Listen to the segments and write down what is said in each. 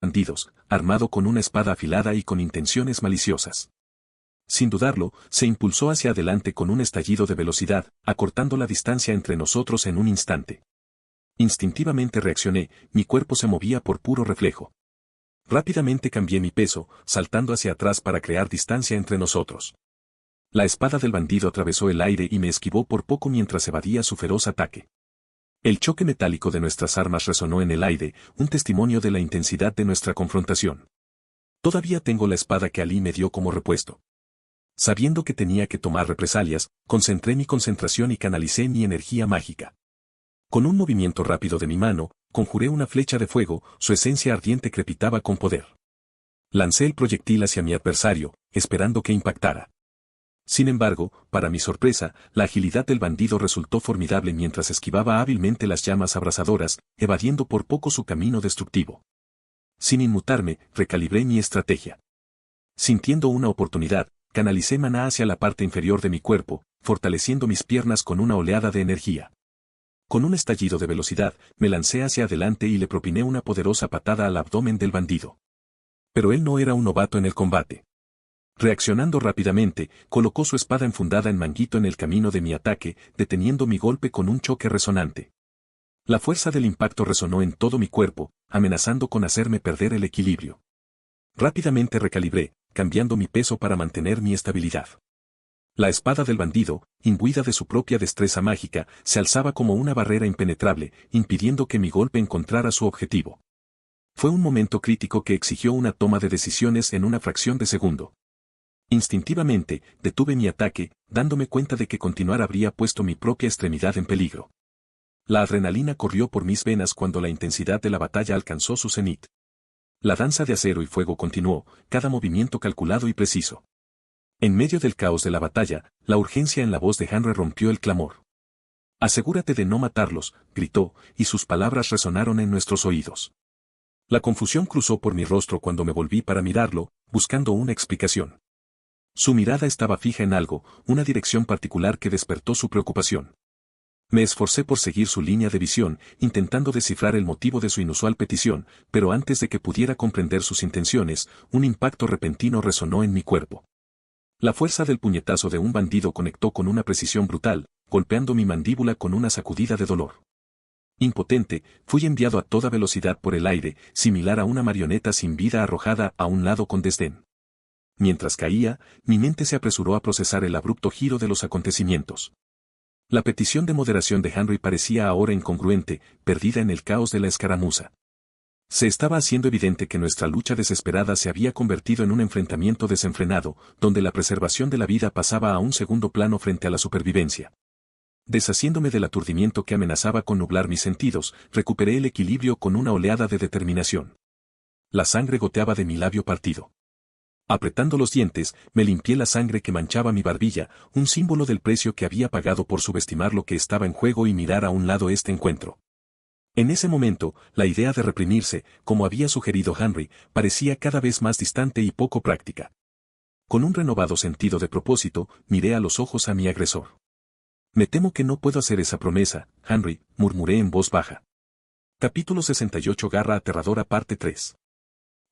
bandidos, armado con una espada afilada y con intenciones maliciosas. Sin dudarlo, se impulsó hacia adelante con un estallido de velocidad, acortando la distancia entre nosotros en un instante. Instintivamente reaccioné, mi cuerpo se movía por puro reflejo. Rápidamente cambié mi peso, saltando hacia atrás para crear distancia entre nosotros. La espada del bandido atravesó el aire y me esquivó por poco mientras evadía su feroz ataque. El choque metálico de nuestras armas resonó en el aire, un testimonio de la intensidad de nuestra confrontación. Todavía tengo la espada que Ali me dio como repuesto. Sabiendo que tenía que tomar represalias, concentré mi concentración y canalicé mi energía mágica. Con un movimiento rápido de mi mano, conjuré una flecha de fuego, su esencia ardiente crepitaba con poder. Lancé el proyectil hacia mi adversario, esperando que impactara. Sin embargo, para mi sorpresa, la agilidad del bandido resultó formidable mientras esquivaba hábilmente las llamas abrasadoras, evadiendo por poco su camino destructivo. Sin inmutarme, recalibré mi estrategia. Sintiendo una oportunidad, canalicé maná hacia la parte inferior de mi cuerpo, fortaleciendo mis piernas con una oleada de energía. Con un estallido de velocidad, me lancé hacia adelante y le propiné una poderosa patada al abdomen del bandido. Pero él no era un novato en el combate. Reaccionando rápidamente, colocó su espada enfundada en manguito en el camino de mi ataque, deteniendo mi golpe con un choque resonante. La fuerza del impacto resonó en todo mi cuerpo, amenazando con hacerme perder el equilibrio. Rápidamente recalibré, cambiando mi peso para mantener mi estabilidad. La espada del bandido, imbuida de su propia destreza mágica, se alzaba como una barrera impenetrable, impidiendo que mi golpe encontrara su objetivo. Fue un momento crítico que exigió una toma de decisiones en una fracción de segundo. Instintivamente, detuve mi ataque, dándome cuenta de que continuar habría puesto mi propia extremidad en peligro. La adrenalina corrió por mis venas cuando la intensidad de la batalla alcanzó su cenit. La danza de acero y fuego continuó, cada movimiento calculado y preciso. En medio del caos de la batalla, la urgencia en la voz de Henry rompió el clamor. «Asegúrate de no matarlos», gritó, y sus palabras resonaron en nuestros oídos. La confusión cruzó por mi rostro cuando me volví para mirarlo, buscando una explicación. Su mirada estaba fija en algo, una dirección particular que despertó su preocupación. Me esforcé por seguir su línea de visión, intentando descifrar el motivo de su inusual petición, pero antes de que pudiera comprender sus intenciones, un impacto repentino resonó en mi cuerpo. La fuerza del puñetazo de un bandido conectó con una precisión brutal, golpeando mi mandíbula con una sacudida de dolor. Impotente, fui enviado a toda velocidad por el aire, similar a una marioneta sin vida arrojada a un lado con desdén. Mientras caía, mi mente se apresuró a procesar el abrupto giro de los acontecimientos. La petición de moderación de Henry parecía ahora incongruente, perdida en el caos de la escaramuza. Se estaba haciendo evidente que nuestra lucha desesperada se había convertido en un enfrentamiento desenfrenado, donde la preservación de la vida pasaba a un segundo plano frente a la supervivencia. Deshaciéndome del aturdimiento que amenazaba con nublar mis sentidos, recuperé el equilibrio con una oleada de determinación. La sangre goteaba de mi labio partido. Apretando los dientes, me limpié la sangre que manchaba mi barbilla, un símbolo del precio que había pagado por subestimar lo que estaba en juego y mirar a un lado este encuentro. En ese momento, la idea de reprimirse, como había sugerido Henry, parecía cada vez más distante y poco práctica. Con un renovado sentido de propósito, miré a los ojos a mi agresor. «Me temo que no puedo hacer esa promesa, Henry», murmuré en voz baja. Capítulo 68 Garra aterradora parte 3.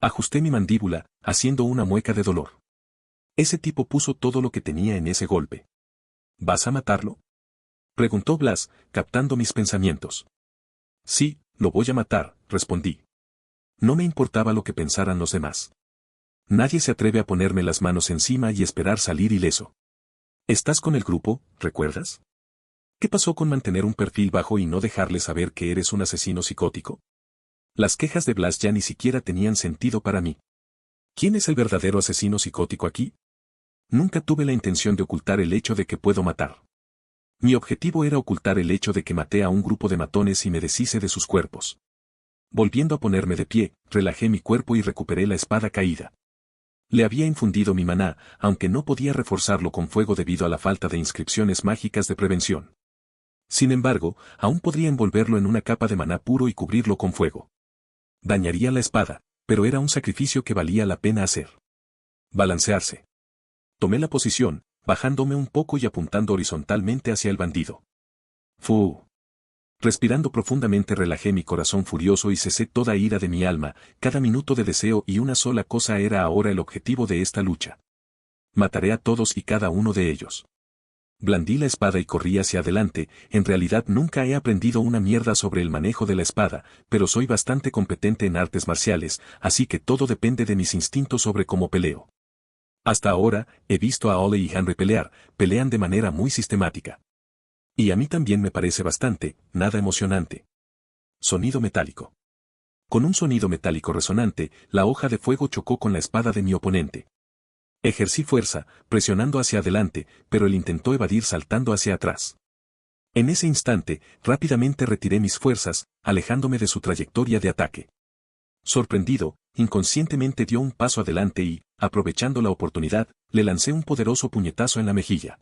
Ajusté mi mandíbula, haciendo una mueca de dolor. Ese tipo puso todo lo que tenía en ese golpe. «¿Vas a matarlo?», preguntó Blas, captando mis pensamientos. «Sí, lo voy a matar», respondí. No me importaba lo que pensaran los demás. Nadie se atreve a ponerme las manos encima y esperar salir ileso. «¿Estás con el grupo, recuerdas? ¿Qué pasó con mantener un perfil bajo y no dejarle saber que eres un asesino psicótico?» Las quejas de Blas ya ni siquiera tenían sentido para mí. ¿Quién es el verdadero asesino psicótico aquí? Nunca tuve la intención de ocultar el hecho de que puedo matar. Mi objetivo era ocultar el hecho de que maté a un grupo de matones y me deshice de sus cuerpos. Volviendo a ponerme de pie, relajé mi cuerpo y recuperé la espada caída. Le había infundido mi maná, aunque no podía reforzarlo con fuego debido a la falta de inscripciones mágicas de prevención. Sin embargo, aún podría envolverlo en una capa de maná puro y cubrirlo con fuego. Dañaría la espada, pero era un sacrificio que valía la pena hacer. Balancearse. Tomé la posición, bajándome un poco y apuntando horizontalmente hacia el bandido. «Fu». Respirando profundamente relajé mi corazón furioso y cesé toda ira de mi alma, cada minuto de deseo y una sola cosa era ahora el objetivo de esta lucha. Mataré a todos y cada uno de ellos. Blandí la espada y corrí hacia adelante. En realidad nunca he aprendido una mierda sobre el manejo de la espada, pero soy bastante competente en artes marciales, así que todo depende de mis instintos sobre cómo peleo. Hasta ahora, he visto a Ole y Henry pelear, pelean de manera muy sistemática. Y a mí también me parece bastante, nada emocionante. Sonido metálico. Con un sonido metálico resonante, la hoja de fuego chocó con la espada de mi oponente. Ejercí fuerza, presionando hacia adelante, pero él intentó evadir saltando hacia atrás. En ese instante, rápidamente retiré mis fuerzas, alejándome de su trayectoria de ataque. Sorprendido, inconscientemente dio un paso adelante y, aprovechando la oportunidad, le lancé un poderoso puñetazo en la mejilla.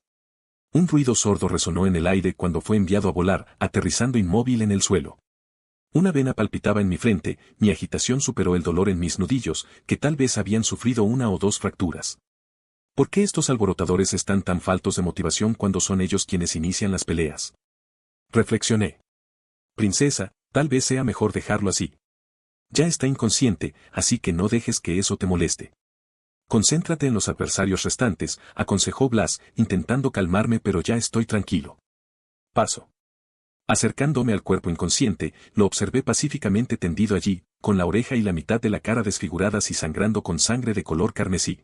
Un ruido sordo resonó en el aire cuando fue enviado a volar, aterrizando inmóvil en el suelo. Una vena palpitaba en mi frente, mi agitación superó el dolor en mis nudillos, que tal vez habían sufrido una o dos fracturas. ¿Por qué estos alborotadores están tan faltos de motivación cuando son ellos quienes inician las peleas? Reflexioné. Princesa, tal vez sea mejor dejarlo así. Ya está inconsciente, así que no dejes que eso te moleste. Concéntrate en los adversarios restantes, aconsejó Blas, intentando calmarme, pero ya estoy tranquilo. Paso. Acercándome al cuerpo inconsciente, lo observé pacíficamente tendido allí, con la oreja y la mitad de la cara desfiguradas y sangrando con sangre de color carmesí.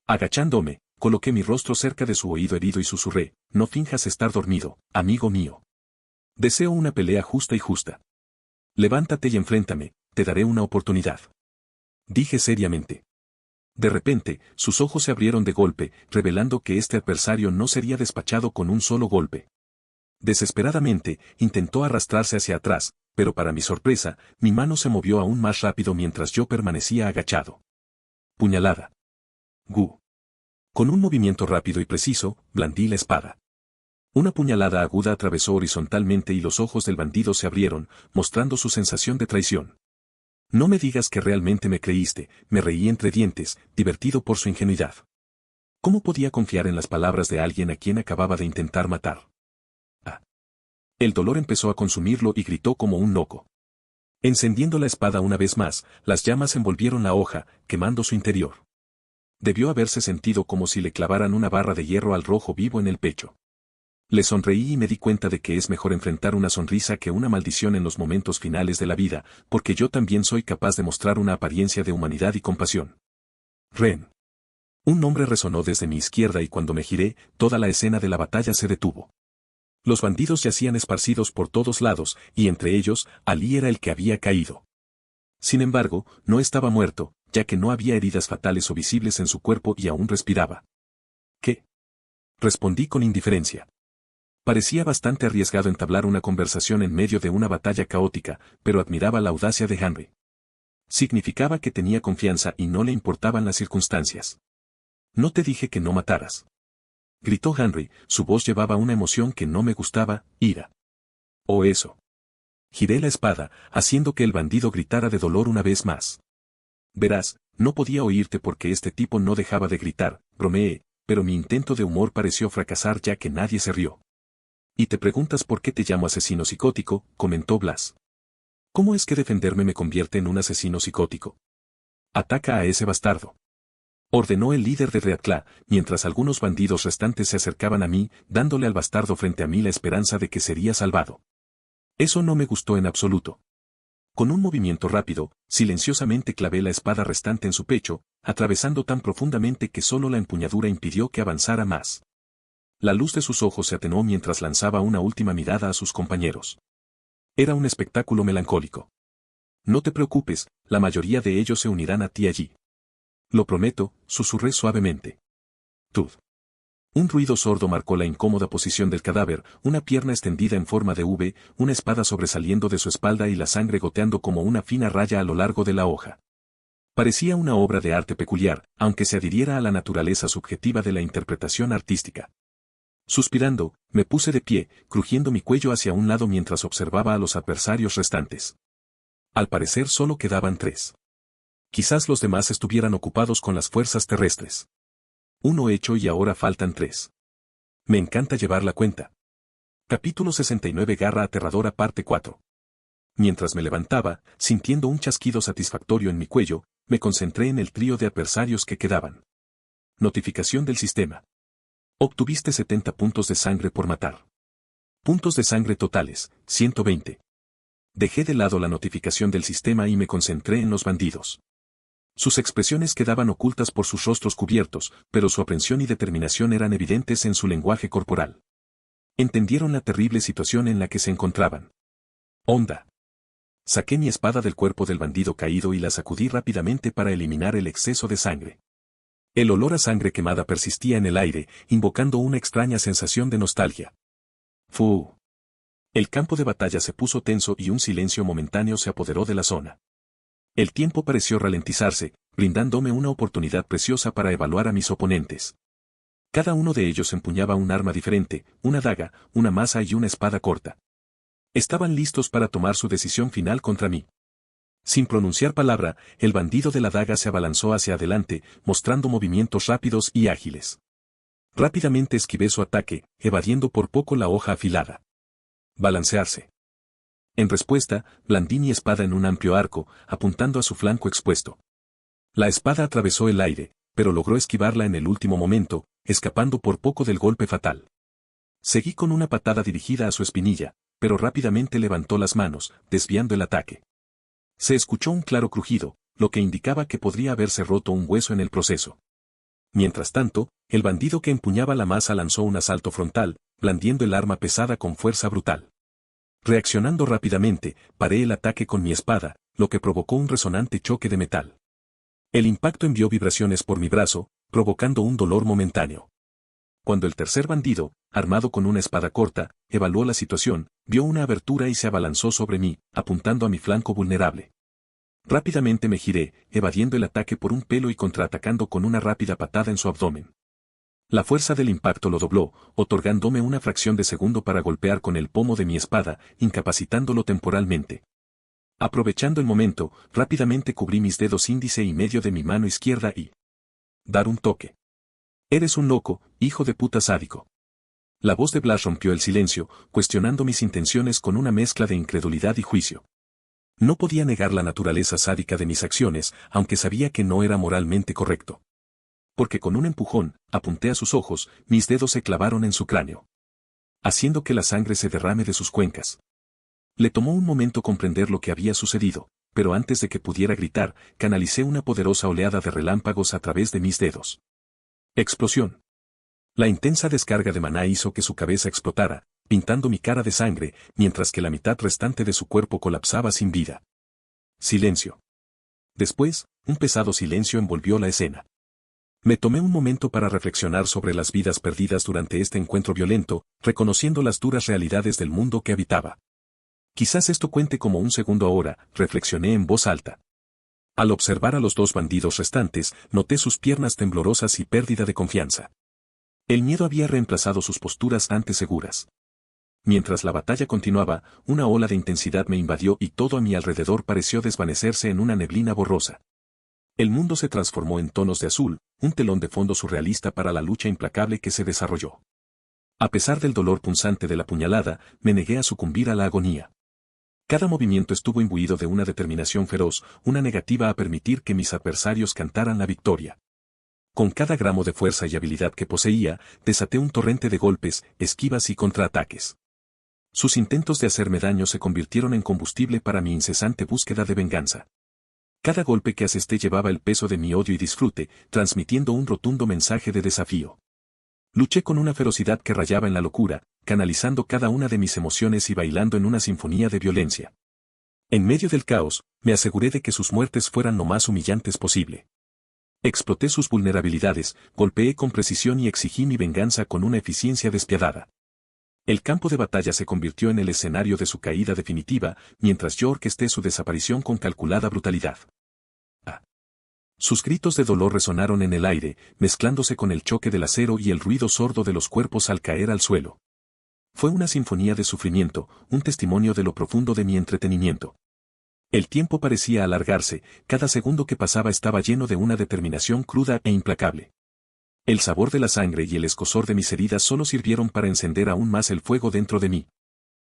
Agachándome, coloqué mi rostro cerca de su oído herido y susurré, no finjas estar dormido, amigo mío. Deseo una pelea justa y justa. Levántate y enfréntame, te daré una oportunidad. Dije seriamente. De repente, sus ojos se abrieron de golpe, revelando que este adversario no sería despachado con un solo golpe. Desesperadamente, intentó arrastrarse hacia atrás, pero para mi sorpresa, mi mano se movió aún más rápido mientras yo permanecía agachado. Puñalada. Gu. Con un movimiento rápido y preciso, blandí la espada. Una puñalada aguda atravesó horizontalmente y los ojos del bandido se abrieron, mostrando su sensación de traición. No me digas que realmente me creíste, me reí entre dientes, divertido por su ingenuidad. ¿Cómo podía confiar en las palabras de alguien a quien acababa de intentar matar? Ah. El dolor empezó a consumirlo y gritó como un loco. Encendiendo la espada una vez más, las llamas envolvieron la hoja, quemando su interior. Debió haberse sentido como si le clavaran una barra de hierro al rojo vivo en el pecho. Le sonreí y me di cuenta de que es mejor enfrentar una sonrisa que una maldición en los momentos finales de la vida, porque yo también soy capaz de mostrar una apariencia de humanidad y compasión. Ren. Un nombre resonó desde mi izquierda y cuando me giré, toda la escena de la batalla se detuvo. Los bandidos yacían esparcidos por todos lados, y entre ellos, Ali era el que había caído. Sin embargo, no estaba muerto, ya que no había heridas fatales o visibles en su cuerpo y aún respiraba. ¿Qué? Respondí con indiferencia. Parecía bastante arriesgado entablar una conversación en medio de una batalla caótica, pero admiraba la audacia de Henry. Significaba que tenía confianza y no le importaban las circunstancias. No te dije que no mataras. Gritó Henry, su voz llevaba una emoción que no me gustaba, ira. Oh eso. Giré la espada, haciendo que el bandido gritara de dolor una vez más. Verás, no podía oírte porque este tipo no dejaba de gritar, bromeé, pero mi intento de humor pareció fracasar ya que nadie se rió. Y te preguntas por qué te llamo asesino psicótico, comentó Blas. ¿Cómo es que defenderme me convierte en un asesino psicótico? Ataca a ese bastardo. Ordenó el líder de Reatcla, mientras algunos bandidos restantes se acercaban a mí, dándole al bastardo frente a mí la esperanza de que sería salvado. Eso no me gustó en absoluto. Con un movimiento rápido, silenciosamente clavé la espada restante en su pecho, atravesando tan profundamente que solo la empuñadura impidió que avanzara más. La luz de sus ojos se atenuó mientras lanzaba una última mirada a sus compañeros. Era un espectáculo melancólico. No te preocupes, la mayoría de ellos se unirán a ti allí. Lo prometo, susurré suavemente. Tud. Un ruido sordo marcó la incómoda posición del cadáver, una pierna extendida en forma de V, una espada sobresaliendo de su espalda y la sangre goteando como una fina raya a lo largo de la hoja. Parecía una obra de arte peculiar, aunque se adhiriera a la naturaleza subjetiva de la interpretación artística. Suspirando, me puse de pie, crujiendo mi cuello hacia un lado mientras observaba a los adversarios restantes. Al parecer solo quedaban 3. Quizás los demás estuvieran ocupados con las fuerzas terrestres. Uno hecho y ahora faltan 3. Me encanta llevar la cuenta. Capítulo 69 Garra aterradora parte 4. Mientras me levantaba, sintiendo un chasquido satisfactorio en mi cuello, me concentré en el trío de adversarios que quedaban. Notificación del sistema. Obtuviste 70 puntos de sangre por matar. Puntos de sangre totales, 120. Dejé de lado la notificación del sistema y me concentré en los bandidos. Sus expresiones quedaban ocultas por sus rostros cubiertos, pero su aprensión y determinación eran evidentes en su lenguaje corporal. Entendieron la terrible situación en la que se encontraban. Onda. Saqué mi espada del cuerpo del bandido caído y la sacudí rápidamente para eliminar el exceso de sangre. El olor a sangre quemada persistía en el aire, invocando una extraña sensación de nostalgia. ¡Fu! El campo de batalla se puso tenso y un silencio momentáneo se apoderó de la zona. El tiempo pareció ralentizarse, brindándome una oportunidad preciosa para evaluar a mis oponentes. Cada uno de ellos empuñaba un arma diferente, una daga, una maza y una espada corta. Estaban listos para tomar su decisión final contra mí. Sin pronunciar palabra, el bandido de la daga se abalanzó hacia adelante, mostrando movimientos rápidos y ágiles. Rápidamente esquivé su ataque, evadiendo por poco la hoja afilada. Balancearse. En respuesta, blandí mi espada en un amplio arco, apuntando a su flanco expuesto. La espada atravesó el aire, pero logró esquivarla en el último momento, escapando por poco del golpe fatal. Seguí con una patada dirigida a su espinilla, pero rápidamente levantó las manos, desviando el ataque. Se escuchó un claro crujido, lo que indicaba que podría haberse roto un hueso en el proceso. Mientras tanto, el bandido que empuñaba la maza lanzó un asalto frontal, blandiendo el arma pesada con fuerza brutal. Reaccionando rápidamente, paré el ataque con mi espada, lo que provocó un resonante choque de metal. El impacto envió vibraciones por mi brazo, provocando un dolor momentáneo. Cuando el tercer bandido, armado con una espada corta, evaluó la situación, vio una abertura y se abalanzó sobre mí, apuntando a mi flanco vulnerable. Rápidamente me giré, evadiendo el ataque por un pelo y contraatacando con una rápida patada en su abdomen. La fuerza del impacto lo dobló, otorgándome una fracción de segundo para golpear con el pomo de mi espada, incapacitándolo temporalmente. Aprovechando el momento, rápidamente cubrí mis dedos índice y medio de mi mano izquierda y... dar un toque. Eres un loco, hijo de puta sádico. La voz de Blas rompió el silencio, cuestionando mis intenciones con una mezcla de incredulidad y juicio. No podía negar la naturaleza sádica de mis acciones, aunque sabía que no era moralmente correcto. Porque con un empujón, apunté a sus ojos, mis dedos se clavaron en su cráneo, haciendo que la sangre se derrame de sus cuencas. Le tomó un momento comprender lo que había sucedido, pero antes de que pudiera gritar, canalicé una poderosa oleada de relámpagos a través de mis dedos. Explosión. La intensa descarga de maná hizo que su cabeza explotara, pintando mi cara de sangre, mientras que la mitad restante de su cuerpo colapsaba sin vida. Silencio. Después, un pesado silencio envolvió la escena. Me tomé un momento para reflexionar sobre las vidas perdidas durante este encuentro violento, reconociendo las duras realidades del mundo que habitaba. Quizás esto cuente como un segundo ahora, reflexioné en voz alta. Al observar a los dos bandidos restantes, noté sus piernas temblorosas y pérdida de confianza. El miedo había reemplazado sus posturas antes seguras. Mientras la batalla continuaba, una ola de intensidad me invadió y todo a mi alrededor pareció desvanecerse en una neblina borrosa. El mundo se transformó en tonos de azul, un telón de fondo surrealista para la lucha implacable que se desarrolló. A pesar del dolor punzante de la puñalada, me negué a sucumbir a la agonía. Cada movimiento estuvo imbuido de una determinación feroz, una negativa a permitir que mis adversarios cantaran la victoria. Con cada gramo de fuerza y habilidad que poseía, desaté un torrente de golpes, esquivas y contraataques. Sus intentos de hacerme daño se convirtieron en combustible para mi incesante búsqueda de venganza. Cada golpe que asesté llevaba el peso de mi odio y disfrute, transmitiendo un rotundo mensaje de desafío. Luché con una ferocidad que rayaba en la locura, canalizando cada una de mis emociones y bailando en una sinfonía de violencia. En medio del caos, me aseguré de que sus muertes fueran lo más humillantes posible. Exploté sus vulnerabilidades, golpeé con precisión y exigí mi venganza con una eficiencia despiadada. El campo de batalla se convirtió en el escenario de su caída definitiva, mientras yo orquesté su desaparición con calculada brutalidad. Sus gritos de dolor resonaron en el aire, mezclándose con el choque del acero y el ruido sordo de los cuerpos al caer al suelo. Fue una sinfonía de sufrimiento, un testimonio de lo profundo de mi entretenimiento. El tiempo parecía alargarse, cada segundo que pasaba estaba lleno de una determinación cruda e implacable. El sabor de la sangre y el escozor de mis heridas solo sirvieron para encender aún más el fuego dentro de mí.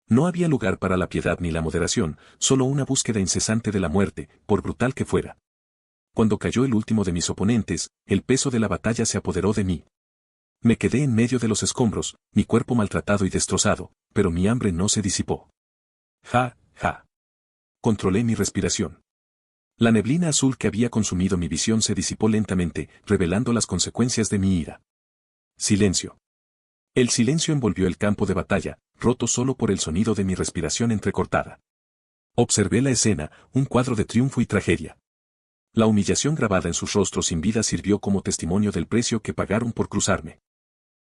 No había lugar para la piedad ni la moderación, solo una búsqueda incesante de la muerte, por brutal que fuera. Cuando cayó el último de mis oponentes, el peso de la batalla se apoderó de mí. Me quedé en medio de los escombros, mi cuerpo maltratado y destrozado, pero mi hambre no se disipó. Ja, ja. Controlé mi respiración. La neblina azul que había consumido mi visión se disipó lentamente, revelando las consecuencias de mi ira. Silencio. El silencio envolvió el campo de batalla, roto solo por el sonido de mi respiración entrecortada. Observé la escena, un cuadro de triunfo y tragedia. La humillación grabada en sus rostros sin vida sirvió como testimonio del precio que pagaron por cruzarme.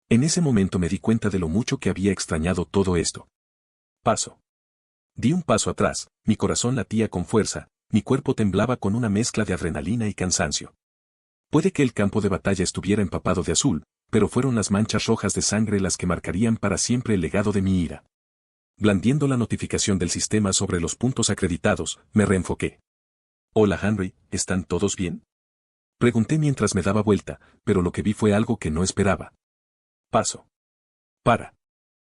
En ese momento me di cuenta de lo mucho que había extrañado todo esto. Paso. Di un paso atrás, mi corazón latía con fuerza, mi cuerpo temblaba con una mezcla de adrenalina y cansancio. Puede que el campo de batalla estuviera empapado de azul, pero fueron las manchas rojas de sangre las que marcarían para siempre el legado de mi ira. Blandiendo la notificación del sistema sobre los puntos acreditados, me reenfoqué. Hola Henry, ¿están todos bien? Pregunté mientras me daba vuelta, pero lo que vi fue algo que no esperaba. Paso. Para.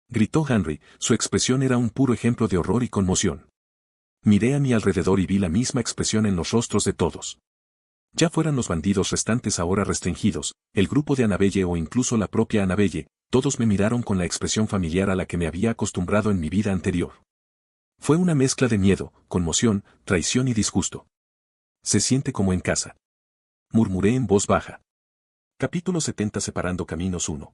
Gritó Henry, su expresión era un puro ejemplo de horror y conmoción. Miré a mi alrededor y vi la misma expresión en los rostros de todos. Ya fueran los bandidos restantes ahora restringidos, el grupo de Annabelle o incluso la propia Annabelle, todos me miraron con la expresión familiar a la que me había acostumbrado en mi vida anterior. Fue una mezcla de miedo, conmoción, traición y disgusto. Se siente como en casa. Murmuré en voz baja. Capítulo 70 Separando Caminos 1.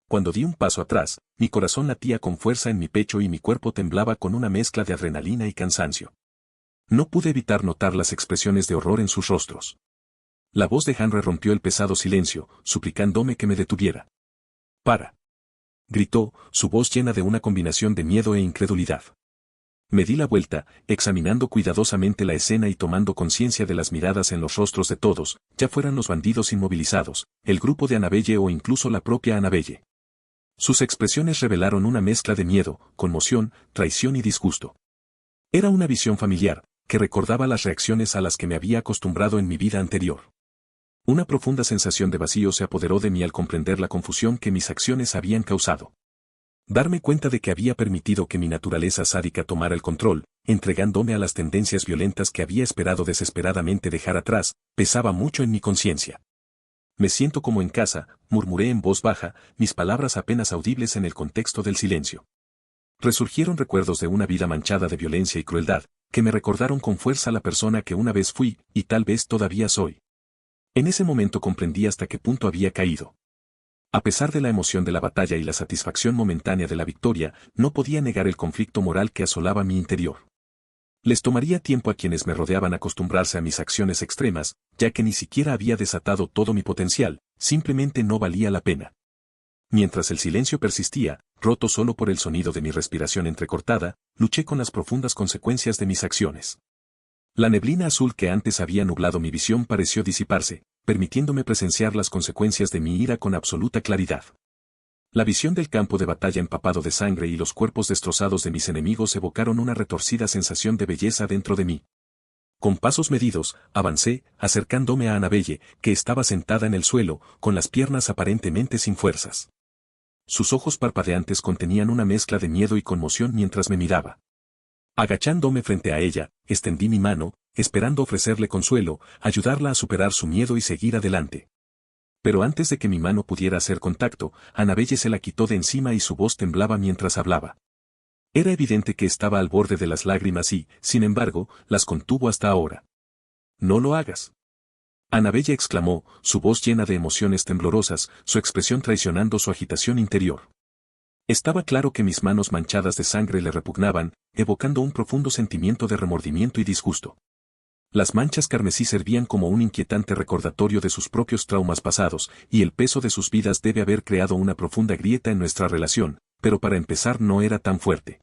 Cuando di un paso atrás, mi corazón latía con fuerza en mi pecho y mi cuerpo temblaba con una mezcla de adrenalina y cansancio. No pude evitar notar las expresiones de horror en sus rostros. La voz de Henry rompió el pesado silencio, suplicándome que me detuviera. Para. Gritó, su voz llena de una combinación de miedo e incredulidad. Me di la vuelta, examinando cuidadosamente la escena y tomando conciencia de las miradas en los rostros de todos, ya fueran los bandidos inmovilizados, el grupo de Annabelle o incluso la propia Annabelle. Sus expresiones revelaron una mezcla de miedo, conmoción, traición y disgusto. Era una visión familiar, que recordaba las reacciones a las que me había acostumbrado en mi vida anterior. Una profunda sensación de vacío se apoderó de mí al comprender la confusión que mis acciones habían causado. Darme cuenta de que había permitido que mi naturaleza sádica tomara el control, entregándome a las tendencias violentas que había esperado desesperadamente dejar atrás, pesaba mucho en mi conciencia. Me siento como en casa, murmuré en voz baja, mis palabras apenas audibles en el contexto del silencio. Resurgieron recuerdos de una vida manchada de violencia y crueldad, que me recordaron con fuerza la persona que una vez fui, y tal vez todavía soy. En ese momento comprendí hasta qué punto había caído. A pesar de la emoción de la batalla y la satisfacción momentánea de la victoria, no podía negar el conflicto moral que asolaba mi interior. Les tomaría tiempo a quienes me rodeaban acostumbrarse a mis acciones extremas, ya que ni siquiera había desatado todo mi potencial, simplemente no valía la pena. Mientras el silencio persistía, roto solo por el sonido de mi respiración entrecortada, luché con las profundas consecuencias de mis acciones. La neblina azul que antes había nublado mi visión pareció disiparse, permitiéndome presenciar las consecuencias de mi ira con absoluta claridad. La visión del campo de batalla empapado de sangre y los cuerpos destrozados de mis enemigos evocaron una retorcida sensación de belleza dentro de mí. Con pasos medidos, avancé, acercándome a Annabelle, que estaba sentada en el suelo, con las piernas aparentemente sin fuerzas. Sus ojos parpadeantes contenían una mezcla de miedo y conmoción mientras me miraba. Agachándome frente a ella, extendí mi mano, esperando ofrecerle consuelo, ayudarla a superar su miedo y seguir adelante. Pero antes de que mi mano pudiera hacer contacto, Annabelle se la quitó de encima y su voz temblaba mientras hablaba. Era evidente que estaba al borde de las lágrimas y, sin embargo, las contuvo hasta ahora. «No lo hagas». Annabelle exclamó, su voz llena de emociones temblorosas, su expresión traicionando su agitación interior. Estaba claro que mis manos manchadas de sangre le repugnaban, evocando un profundo sentimiento de remordimiento y disgusto. Las manchas carmesí servían como un inquietante recordatorio de sus propios traumas pasados, y el peso de sus vidas debe haber creado una profunda grieta en nuestra relación, pero para empezar no era tan fuerte.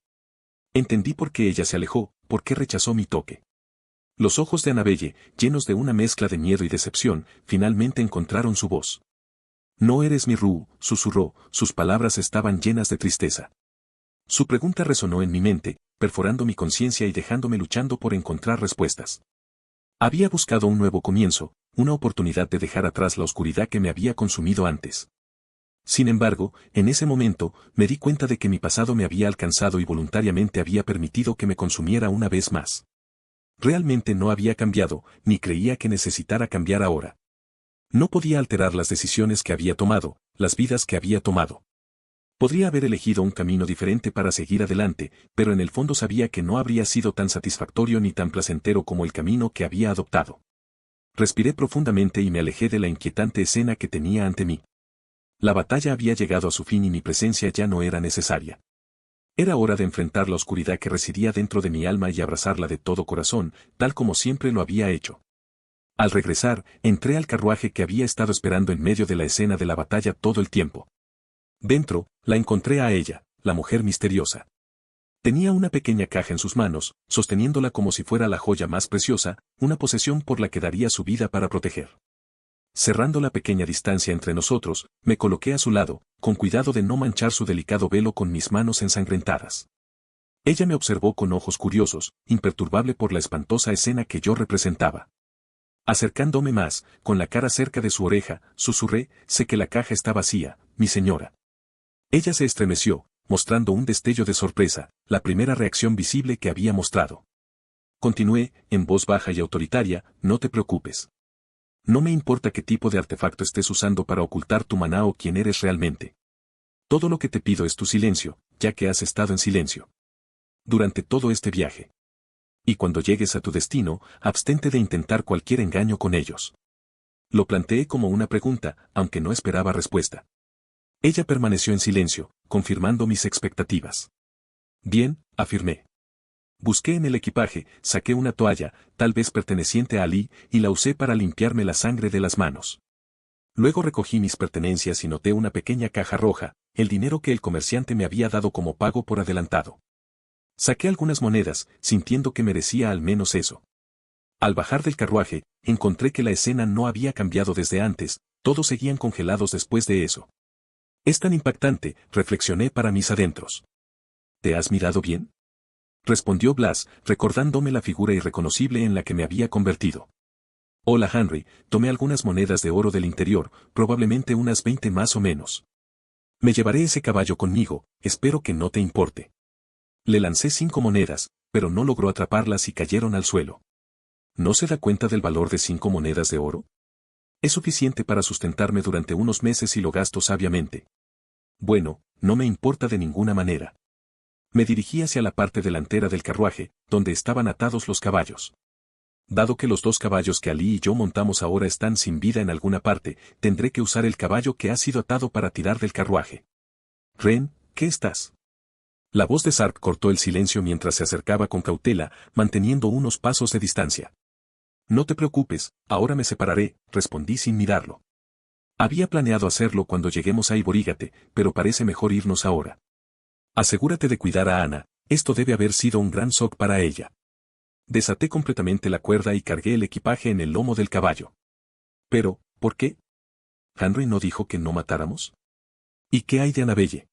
Entendí por qué ella se alejó, por qué rechazó mi toque. Los ojos de Annabelle, llenos de una mezcla de miedo y decepción, finalmente encontraron su voz. «No eres mi Rue», susurró, sus palabras estaban llenas de tristeza. Su pregunta resonó en mi mente, perforando mi conciencia y dejándome luchando por encontrar respuestas. Había buscado un nuevo comienzo, una oportunidad de dejar atrás la oscuridad que me había consumido antes. Sin embargo, en ese momento, me di cuenta de que mi pasado me había alcanzado y voluntariamente había permitido que me consumiera una vez más. Realmente no había cambiado, ni creía que necesitara cambiar ahora. No podía alterar las decisiones que había tomado, las vidas que había tomado. Podría haber elegido un camino diferente para seguir adelante, pero en el fondo sabía que no habría sido tan satisfactorio ni tan placentero como el camino que había adoptado. Respiré profundamente y me alejé de la inquietante escena que tenía ante mí. La batalla había llegado a su fin y mi presencia ya no era necesaria. Era hora de enfrentar la oscuridad que residía dentro de mi alma y abrazarla de todo corazón, tal como siempre lo había hecho. Al regresar, entré al carruaje que había estado esperando en medio de la escena de la batalla todo el tiempo. Dentro, la encontré a ella, la mujer misteriosa. Tenía una pequeña caja en sus manos, sosteniéndola como si fuera la joya más preciosa, una posesión por la que daría su vida para proteger. Cerrando la pequeña distancia entre nosotros, me coloqué a su lado, con cuidado de no manchar su delicado velo con mis manos ensangrentadas. Ella me observó con ojos curiosos, imperturbable por la espantosa escena que yo representaba. Acercándome más, con la cara cerca de su oreja, susurré: «Sé que la caja está vacía, mi señora». Ella se estremeció, mostrando un destello de sorpresa, la primera reacción visible que había mostrado. Continué, en voz baja y autoritaria: «No te preocupes. No me importa qué tipo de artefacto estés usando para ocultar tu maná o quién eres realmente. Todo lo que te pido es tu silencio, ya que has estado en silencio durante todo este viaje. Y cuando llegues a tu destino, abstente de intentar cualquier engaño con ellos». Lo planteé como una pregunta, aunque no esperaba respuesta. Ella permaneció en silencio, confirmando mis expectativas. «Bien», afirmé. Busqué en el equipaje, saqué una toalla, tal vez perteneciente a Ali, y la usé para limpiarme la sangre de las manos. Luego recogí mis pertenencias y noté una pequeña caja roja, el dinero que el comerciante me había dado como pago por adelantado. Saqué algunas monedas, sintiendo que merecía al menos eso. Al bajar del carruaje, encontré que la escena no había cambiado desde antes, todos seguían congelados después de eso. «Es tan impactante», reflexioné para mis adentros. «¿Te has mirado bien?», respondió Blas, recordándome la figura irreconocible en la que me había convertido. «Hola Henry», tomé algunas monedas de oro del interior, probablemente unas 20 más o menos. «Me llevaré ese caballo conmigo, espero que no te importe». Le lancé 5 monedas, pero no logró atraparlas y cayeron al suelo. ¿No se da cuenta del valor de 5 monedas de oro? Es suficiente para sustentarme durante unos meses y lo gasto sabiamente. Bueno, no me importa de ninguna manera. Me dirigí hacia la parte delantera del carruaje, donde estaban atados los caballos. Dado que los 2 caballos que Ali y yo montamos ahora están sin vida en alguna parte, tendré que usar el caballo que ha sido atado para tirar del carruaje. «Ren, ¿qué estás?». La voz de Sark cortó el silencio mientras se acercaba con cautela, manteniendo unos pasos de distancia. «No te preocupes, ahora me separaré», respondí sin mirarlo. Había planeado hacerlo cuando lleguemos a Iborígate, pero parece mejor irnos ahora. Asegúrate de cuidar a Ana, esto debe haber sido un gran shock para ella. Desaté completamente la cuerda y cargué el equipaje en el lomo del caballo. «Pero, ¿por qué? ¿Henry no dijo que no matáramos? ¿Y qué hay de Annabelle?».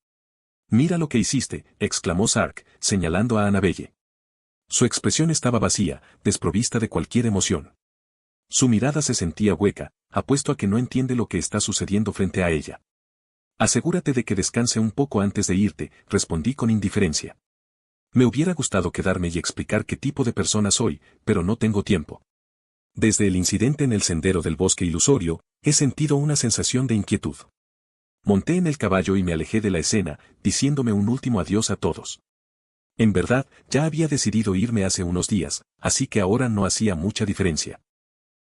«Mira lo que hiciste», exclamó Sark, señalando a Annabelle. Su expresión estaba vacía, desprovista de cualquier emoción. Su mirada se sentía hueca, apuesto a que no entiende lo que está sucediendo frente a ella. «Asegúrate de que descanse un poco antes de irte», respondí con indiferencia. Me hubiera gustado quedarme y explicar qué tipo de persona soy, pero no tengo tiempo. Desde el incidente en el sendero del bosque ilusorio, he sentido una sensación de inquietud. Monté en el caballo y me alejé de la escena, diciéndome un último adiós a todos. En verdad, ya había decidido irme hace unos días, así que ahora no hacía mucha diferencia.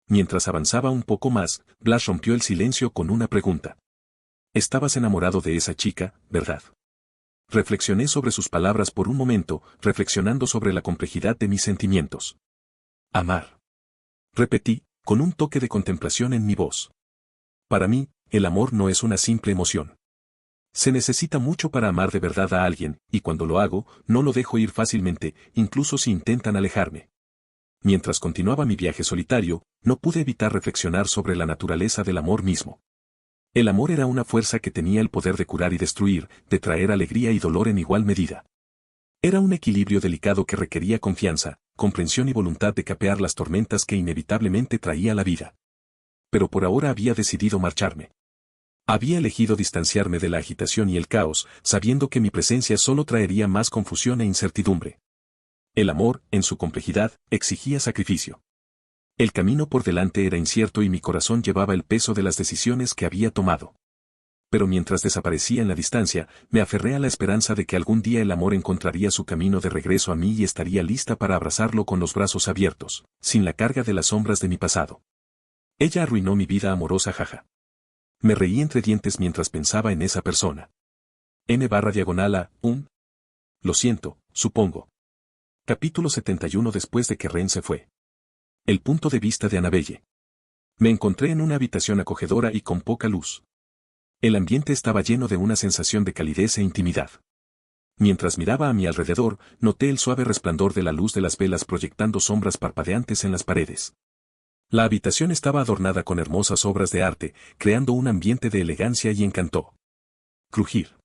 Mientras avanzaba un poco más, Blas rompió el silencio con una pregunta. «Estabas enamorado de esa chica, ¿verdad?». Reflexioné sobre sus palabras por un momento, reflexionando sobre la complejidad de mis sentimientos. «Amar», repetí, con un toque de contemplación en mi voz. Para mí, el amor no es una simple emoción. Se necesita mucho para amar de verdad a alguien, y cuando lo hago, no lo dejo ir fácilmente, incluso si intentan alejarme. Mientras continuaba mi viaje solitario, no pude evitar reflexionar sobre la naturaleza del amor mismo. El amor era una fuerza que tenía el poder de curar y destruir, de traer alegría y dolor en igual medida. Era un equilibrio delicado que requería confianza, comprensión y voluntad de capear las tormentas que inevitablemente traía la vida. Pero por ahora había decidido marcharme. Había elegido distanciarme de la agitación y el caos, sabiendo que mi presencia solo traería más confusión e incertidumbre. El amor, en su complejidad, exigía sacrificio. El camino por delante era incierto y mi corazón llevaba el peso de las decisiones que había tomado. Pero mientras desaparecía en la distancia, me aferré a la esperanza de que algún día el amor encontraría su camino de regreso a mí y estaría lista para abrazarlo con los brazos abiertos, sin la carga de las sombras de mi pasado. Ella arruinó mi vida amorosa, jaja. Me reí entre dientes mientras pensaba en esa persona. N/a. Lo siento, supongo. Capítulo 71. Después de que Ren se fue. El punto de vista de Annabelle. Me encontré en una habitación acogedora y con poca luz. El ambiente estaba lleno de una sensación de calidez e intimidad. Mientras miraba a mi alrededor, noté el suave resplandor de la luz de las velas proyectando sombras parpadeantes en las paredes. La habitación estaba adornada con hermosas obras de arte, creando un ambiente de elegancia y encanto. Crujir.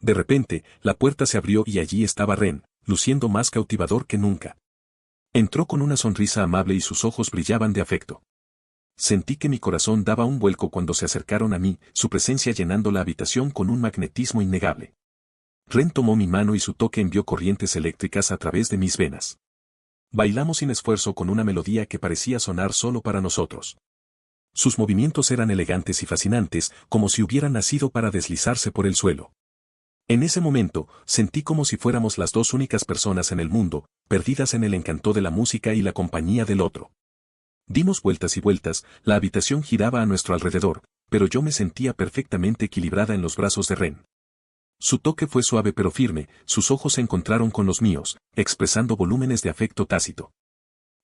De repente, la puerta se abrió y allí estaba Ren, luciendo más cautivador que nunca. Entró con una sonrisa amable y sus ojos brillaban de afecto. Sentí que mi corazón daba un vuelco cuando se acercaron a mí, su presencia llenando la habitación con un magnetismo innegable. Ren tomó mi mano y su toque envió corrientes eléctricas a través de mis venas. Bailamos sin esfuerzo con una melodía que parecía sonar solo para nosotros. Sus movimientos eran elegantes y fascinantes, como si hubieran nacido para deslizarse por el suelo. En ese momento, sentí como si fuéramos las dos únicas personas en el mundo, perdidas en el encanto de la música y la compañía del otro. Dimos vueltas y vueltas, la habitación giraba a nuestro alrededor, pero yo me sentía perfectamente equilibrada en los brazos de Ren. Su toque fue suave pero firme, sus ojos se encontraron con los míos, expresando volúmenes de afecto tácito.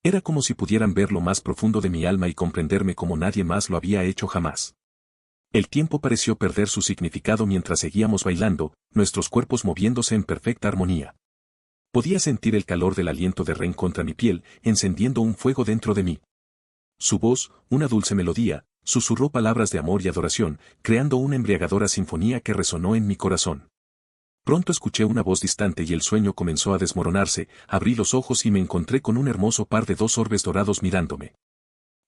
Era como si pudieran ver lo más profundo de mi alma y comprenderme como nadie más lo había hecho jamás. El tiempo pareció perder su significado mientras seguíamos bailando, nuestros cuerpos moviéndose en perfecta armonía. Podía sentir el calor del aliento de Ren contra mi piel, encendiendo un fuego dentro de mí. Su voz, una dulce melodía, susurró palabras de amor y adoración, creando una embriagadora sinfonía que resonó en mi corazón. Pronto escuché una voz distante y el sueño comenzó a desmoronarse, abrí los ojos y me encontré con un hermoso par de dos orbes dorados mirándome.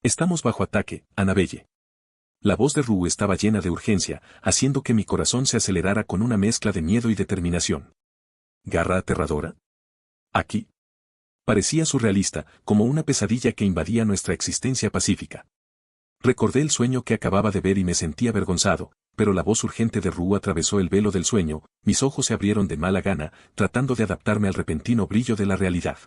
Estamos bajo ataque, Annabelle. La voz de Rue estaba llena de urgencia, haciendo que mi corazón se acelerara con una mezcla de miedo y determinación. ¿Garra aterradora? ¿Aquí? Parecía surrealista, como una pesadilla que invadía nuestra existencia pacífica. Recordé el sueño que acababa de ver y me sentí avergonzado, pero la voz urgente de Rue atravesó el velo del sueño, mis ojos se abrieron de mala gana, tratando de adaptarme al repentino brillo de la realidad.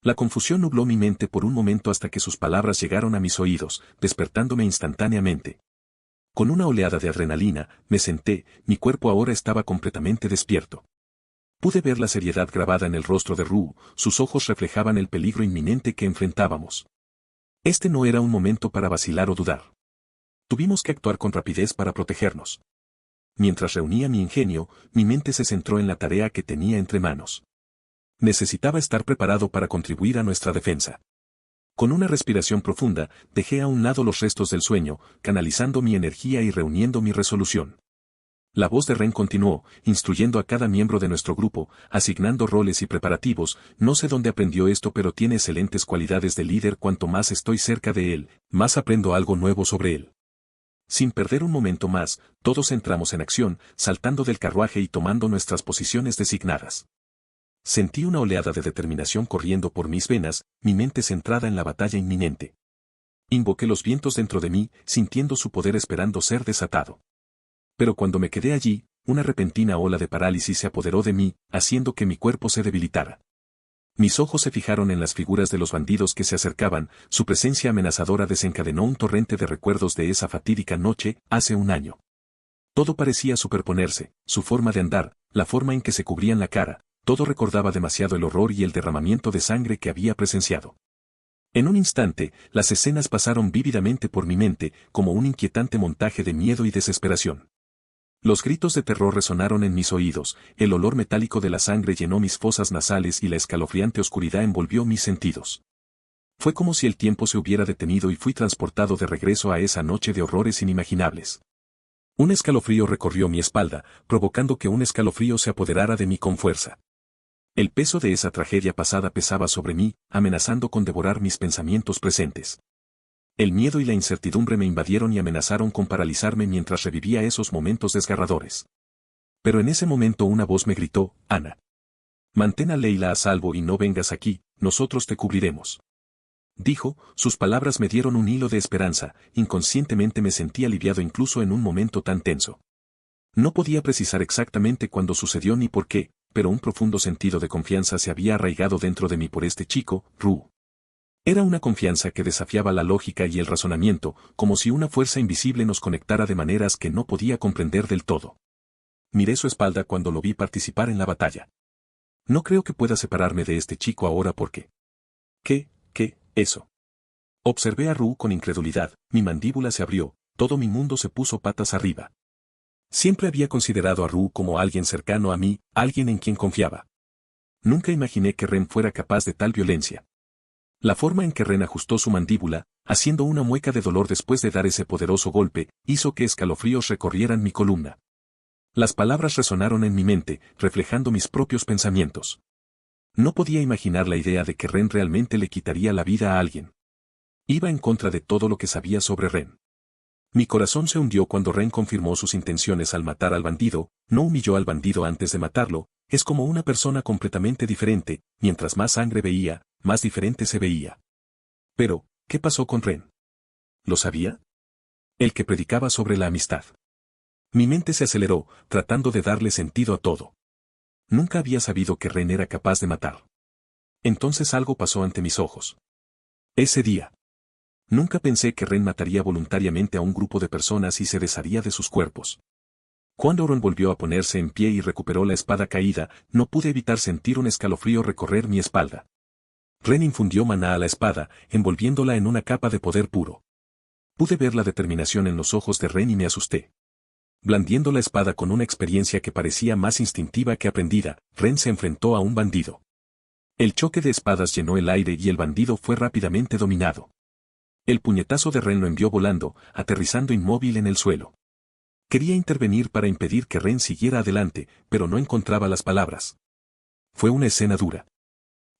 La confusión nubló mi mente por un momento hasta que sus palabras llegaron a mis oídos, despertándome instantáneamente. Con una oleada de adrenalina, me senté, mi cuerpo ahora estaba completamente despierto. Pude ver la seriedad grabada en el rostro de Rue, sus ojos reflejaban el peligro inminente que enfrentábamos. Este no era un momento para vacilar o dudar. Tuvimos que actuar con rapidez para protegernos. Mientras reunía mi ingenio, mi mente se centró en la tarea que tenía entre manos. Necesitaba estar preparado para contribuir a nuestra defensa. Con una respiración profunda, dejé a un lado los restos del sueño, canalizando mi energía y reuniendo mi resolución. La voz de Ren continuó, instruyendo a cada miembro de nuestro grupo, asignando roles y preparativos. No sé dónde aprendió esto, pero tiene excelentes cualidades de líder. Cuanto más estoy cerca de él, más aprendo algo nuevo sobre él. Sin perder un momento más, todos entramos en acción, saltando del carruaje y tomando nuestras posiciones designadas. Sentí una oleada de determinación corriendo por mis venas, mi mente centrada en la batalla inminente. Invoqué los vientos dentro de mí, sintiendo su poder esperando ser desatado. Pero cuando me quedé allí, una repentina ola de parálisis se apoderó de mí, haciendo que mi cuerpo se debilitara. Mis ojos se fijaron en las figuras de los bandidos que se acercaban, su presencia amenazadora desencadenó un torrente de recuerdos de esa fatídica noche, hace un año. Todo parecía superponerse, su forma de andar, la forma en que se cubrían la cara, todo recordaba demasiado el horror y el derramamiento de sangre que había presenciado. En un instante, las escenas pasaron vívidamente por mi mente, como un inquietante montaje de miedo y desesperación. Los gritos de terror resonaron en mis oídos, el olor metálico de la sangre llenó mis fosas nasales y la escalofriante oscuridad envolvió mis sentidos. Fue como si el tiempo se hubiera detenido y fui transportado de regreso a esa noche de horrores inimaginables. Un escalofrío recorrió mi espalda, provocando que un escalofrío se apoderara de mí con fuerza. El peso de esa tragedia pasada pesaba sobre mí, amenazando con devorar mis pensamientos presentes. El miedo y la incertidumbre me invadieron y amenazaron con paralizarme mientras revivía esos momentos desgarradores. Pero en ese momento una voz me gritó: Ana. Mantén a Leila a salvo y no vengas aquí, nosotros te cubriremos. Dijo, sus palabras me dieron un hilo de esperanza, inconscientemente me sentí aliviado incluso en un momento tan tenso. No podía precisar exactamente cuándo sucedió ni por qué, pero un profundo sentido de confianza se había arraigado dentro de mí por este chico, Ru. Era una confianza que desafiaba la lógica y el razonamiento, como si una fuerza invisible nos conectara de maneras que no podía comprender del todo. Miré su espalda cuando lo vi participar en la batalla. No creo que pueda separarme de este chico ahora porque... ¿Qué? Eso. Observé a Ru con incredulidad, mi mandíbula se abrió, todo mi mundo se puso patas arriba. Siempre había considerado a Ru como alguien cercano a mí, alguien en quien confiaba. Nunca imaginé que Ren fuera capaz de tal violencia. La forma en que Ren ajustó su mandíbula, haciendo una mueca de dolor después de dar ese poderoso golpe, hizo que escalofríos recorrieran mi columna. Las palabras resonaron en mi mente, reflejando mis propios pensamientos. No podía imaginar la idea de que Ren realmente le quitaría la vida a alguien. Iba en contra de todo lo que sabía sobre Ren. Mi corazón se hundió cuando Ren confirmó sus intenciones al matar al bandido, no humilló al bandido antes de matarlo, es como una persona completamente diferente, mientras más sangre veía, más diferente se veía. Pero, ¿qué pasó con Ren? ¿Lo sabía? El que predicaba sobre la amistad. Mi mente se aceleró, tratando de darle sentido a todo. Nunca había sabido que Ren era capaz de matar. Entonces algo pasó ante mis ojos. Ese día. Nunca pensé que Ren mataría voluntariamente a un grupo de personas y se desharía de sus cuerpos. Cuando Ron volvió a ponerse en pie y recuperó la espada caída, no pude evitar sentir un escalofrío recorrer mi espalda. Ren infundió maná a la espada, envolviéndola en una capa de poder puro. Pude ver la determinación en los ojos de Ren y me asusté. Blandiendo la espada con una experiencia que parecía más instintiva que aprendida, Ren se enfrentó a un bandido. El choque de espadas llenó el aire y el bandido fue rápidamente dominado. El puñetazo de Ren lo envió volando, aterrizando inmóvil en el suelo. Quería intervenir para impedir que Ren siguiera adelante, pero no encontraba las palabras. Fue una escena dura.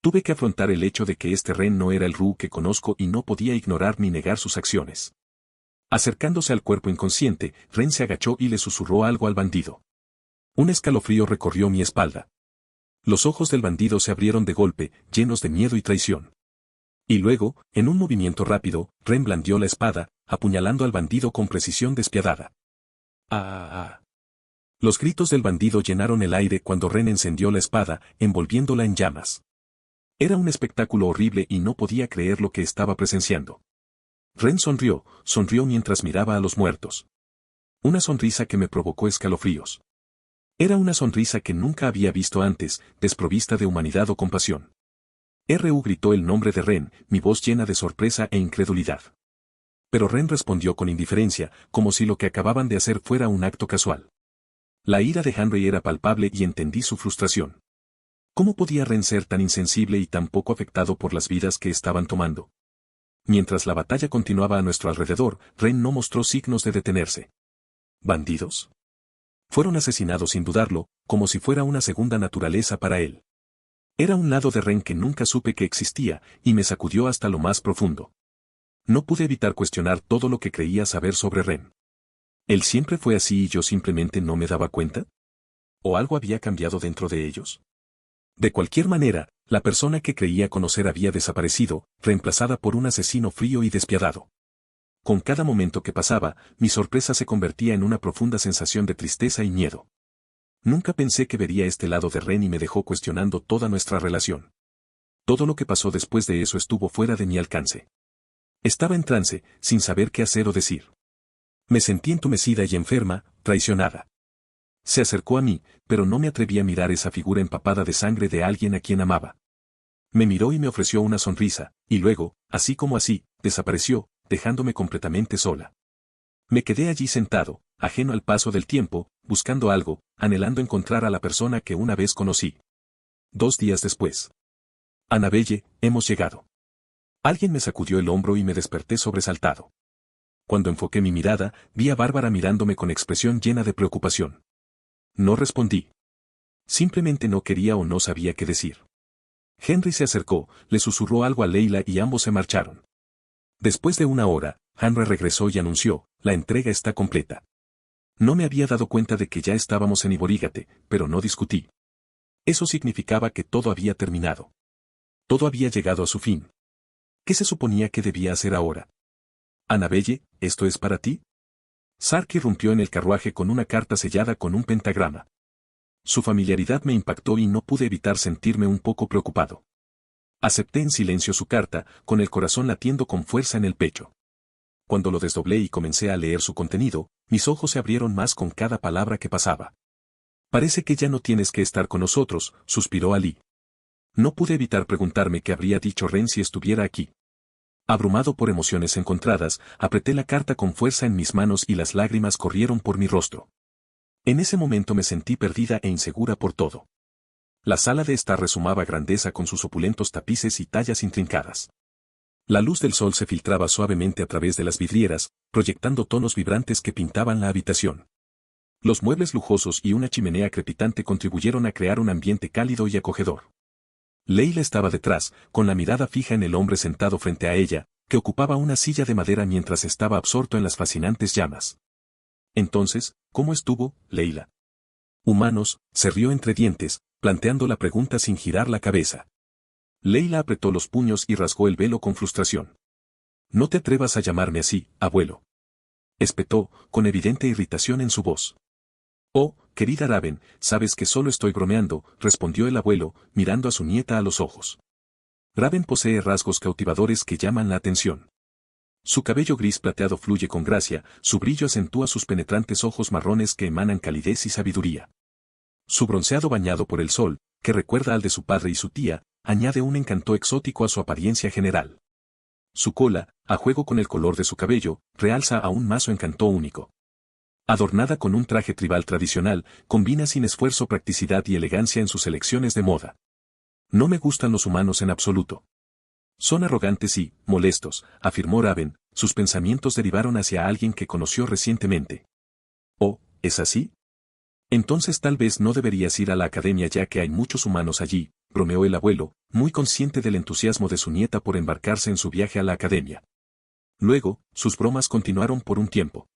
Tuve que afrontar el hecho de que este Ren no era el Ru que conozco y no podía ignorar ni negar sus acciones. Acercándose al cuerpo inconsciente, Ren se agachó y le susurró algo al bandido. Un escalofrío recorrió mi espalda. Los ojos del bandido se abrieron de golpe, llenos de miedo y traición. Y luego, en un movimiento rápido, Ren blandió la espada, apuñalando al bandido con precisión despiadada. ¡Ah! Los gritos del bandido llenaron el aire cuando Ren encendió la espada, envolviéndola en llamas. Era un espectáculo horrible y no podía creer lo que estaba presenciando. Ren sonrió mientras miraba a los muertos. Una sonrisa que me provocó escalofríos. Era una sonrisa que nunca había visto antes, desprovista de humanidad o compasión. R.U. gritó el nombre de Ren, mi voz llena de sorpresa e incredulidad. Pero Ren respondió con indiferencia, como si lo que acababan de hacer fuera un acto casual. La ira de Henry era palpable y entendí su frustración. ¿Cómo podía Ren ser tan insensible y tan poco afectado por las vidas que estaban tomando? Mientras la batalla continuaba a nuestro alrededor, Ren no mostró signos de detenerse. ¿Bandidos? Fueron asesinados sin dudarlo, como si fuera una segunda naturaleza para él. Era un lado de Ren que nunca supe que existía, y me sacudió hasta lo más profundo. No pude evitar cuestionar todo lo que creía saber sobre Ren. ¿Él siempre fue así y yo simplemente no me daba cuenta? ¿O algo había cambiado dentro de ellos? De cualquier manera, la persona que creía conocer había desaparecido, reemplazada por un asesino frío y despiadado. Con cada momento que pasaba, mi sorpresa se convertía en una profunda sensación de tristeza y miedo. Nunca pensé que vería este lado de Ren y me dejó cuestionando toda nuestra relación. Todo lo que pasó después de eso estuvo fuera de mi alcance. Estaba en trance, sin saber qué hacer o decir. Me sentí entumecida y enferma, traicionada. Se acercó a mí, pero no me atreví a mirar esa figura empapada de sangre de alguien a quien amaba. Me miró y me ofreció una sonrisa, y luego, así como así, desapareció, dejándome completamente sola. Me quedé allí sentado, ajeno al paso del tiempo, buscando algo, anhelando encontrar a la persona que una vez conocí. 2 días después. Annabelle, hemos llegado. Alguien me sacudió el hombro y me desperté sobresaltado. Cuando enfoqué mi mirada, vi a Bárbara mirándome con expresión llena de preocupación. No respondí. Simplemente no quería o no sabía qué decir. Henry se acercó, le susurró algo a Leila y ambos se marcharon. Después de una hora, Hanra regresó y anunció, la entrega está completa. No me había dado cuenta de que ya estábamos en Iborígate, pero no discutí. Eso significaba que todo había terminado. Todo había llegado a su fin. ¿Qué se suponía que debía hacer ahora? Annabelle, ¿esto es para ti? Sark irrumpió en el carruaje con una carta sellada con un pentagrama. Su familiaridad me impactó y no pude evitar sentirme un poco preocupado. Acepté en silencio su carta, con el corazón latiendo con fuerza en el pecho. Cuando lo desdoblé y comencé a leer su contenido, mis ojos se abrieron más con cada palabra que pasaba. Parece que ya no tienes que estar con nosotros, suspiró Ali. No pude evitar preguntarme qué habría dicho Ren si estuviera aquí. Abrumado por emociones encontradas, apreté la carta con fuerza en mis manos y las lágrimas corrieron por mi rostro. En ese momento me sentí perdida e insegura por todo. La sala de estar resumaba grandeza con sus opulentos tapices y tallas intrincadas. La luz del sol se filtraba suavemente a través de las vidrieras, proyectando tonos vibrantes que pintaban la habitación. Los muebles lujosos y una chimenea crepitante contribuyeron a crear un ambiente cálido y acogedor. Leila estaba detrás, con la mirada fija en el hombre sentado frente a ella, que ocupaba una silla de madera mientras estaba absorto en las fascinantes llamas. Entonces, ¿cómo estuvo, Leila? Humanos, se rió entre dientes, planteando la pregunta sin girar la cabeza. Leila apretó los puños y rasgó el velo con frustración. No te atrevas a llamarme así, abuelo. Espetó, con evidente irritación en su voz. Oh, querida Raven, sabes que solo estoy bromeando, respondió el abuelo, mirando a su nieta a los ojos. Raven posee rasgos cautivadores que llaman la atención. Su cabello gris plateado fluye con gracia, su brillo acentúa sus penetrantes ojos marrones que emanan calidez y sabiduría. Su bronceado bañado por el sol, que recuerda al de su padre y su tía, añade un encanto exótico a su apariencia general. Su cola, a juego con el color de su cabello, realza aún más su encanto único. Adornada con un traje tribal tradicional, combina sin esfuerzo practicidad y elegancia en sus elecciones de moda. No me gustan los humanos en absoluto. Son arrogantes y, molestos, afirmó Raven, sus pensamientos derivaron hacia alguien que conoció recientemente. Oh, ¿es así? Entonces tal vez no deberías ir a la academia ya que hay muchos humanos allí, bromeó el abuelo, muy consciente del entusiasmo de su nieta por embarcarse en su viaje a la academia. Luego, sus bromas continuaron por un tiempo.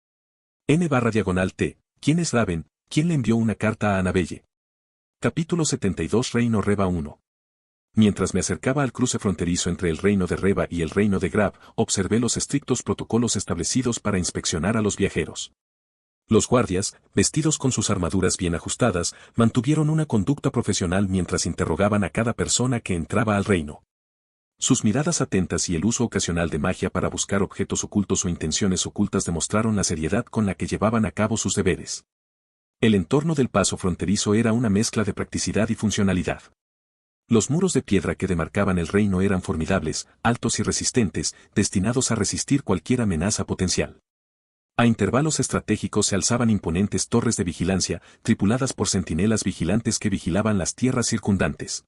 N/T, ¿quién es Raven? ¿Quién le envió una carta a Annabelle? Capítulo 72 Reino Reva 1. Mientras me acercaba al cruce fronterizo entre el reino de Reva y el reino de Grab, observé los estrictos protocolos establecidos para inspeccionar a los viajeros. Los guardias, vestidos con sus armaduras bien ajustadas, mantuvieron una conducta profesional mientras interrogaban a cada persona que entraba al reino. Sus miradas atentas y el uso ocasional de magia para buscar objetos ocultos o intenciones ocultas demostraron la seriedad con la que llevaban a cabo sus deberes. El entorno del paso fronterizo era una mezcla de practicidad y funcionalidad. Los muros de piedra que demarcaban el reino eran formidables, altos y resistentes, destinados a resistir cualquier amenaza potencial. A intervalos estratégicos se alzaban imponentes torres de vigilancia, tripuladas por centinelas vigilantes que vigilaban las tierras circundantes.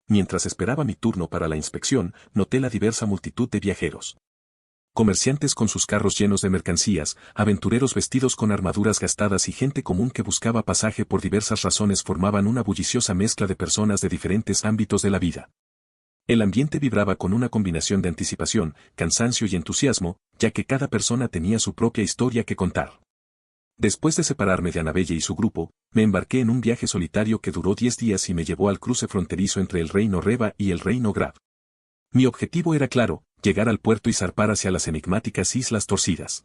Mientras esperaba mi turno para la inspección, noté la diversa multitud de viajeros. Comerciantes con sus carros llenos de mercancías, aventureros vestidos con armaduras gastadas y gente común que buscaba pasaje por diversas razones formaban una bulliciosa mezcla de personas de diferentes ámbitos de la vida. El ambiente vibraba con una combinación de anticipación, cansancio y entusiasmo, ya que cada persona tenía su propia historia que contar. Después de separarme de Annabelle y su grupo, me embarqué en un viaje solitario que duró 10 días y me llevó al cruce fronterizo entre el reino Reva y el reino Grab. Mi objetivo era claro, llegar al puerto y zarpar hacia las enigmáticas Islas Torcidas.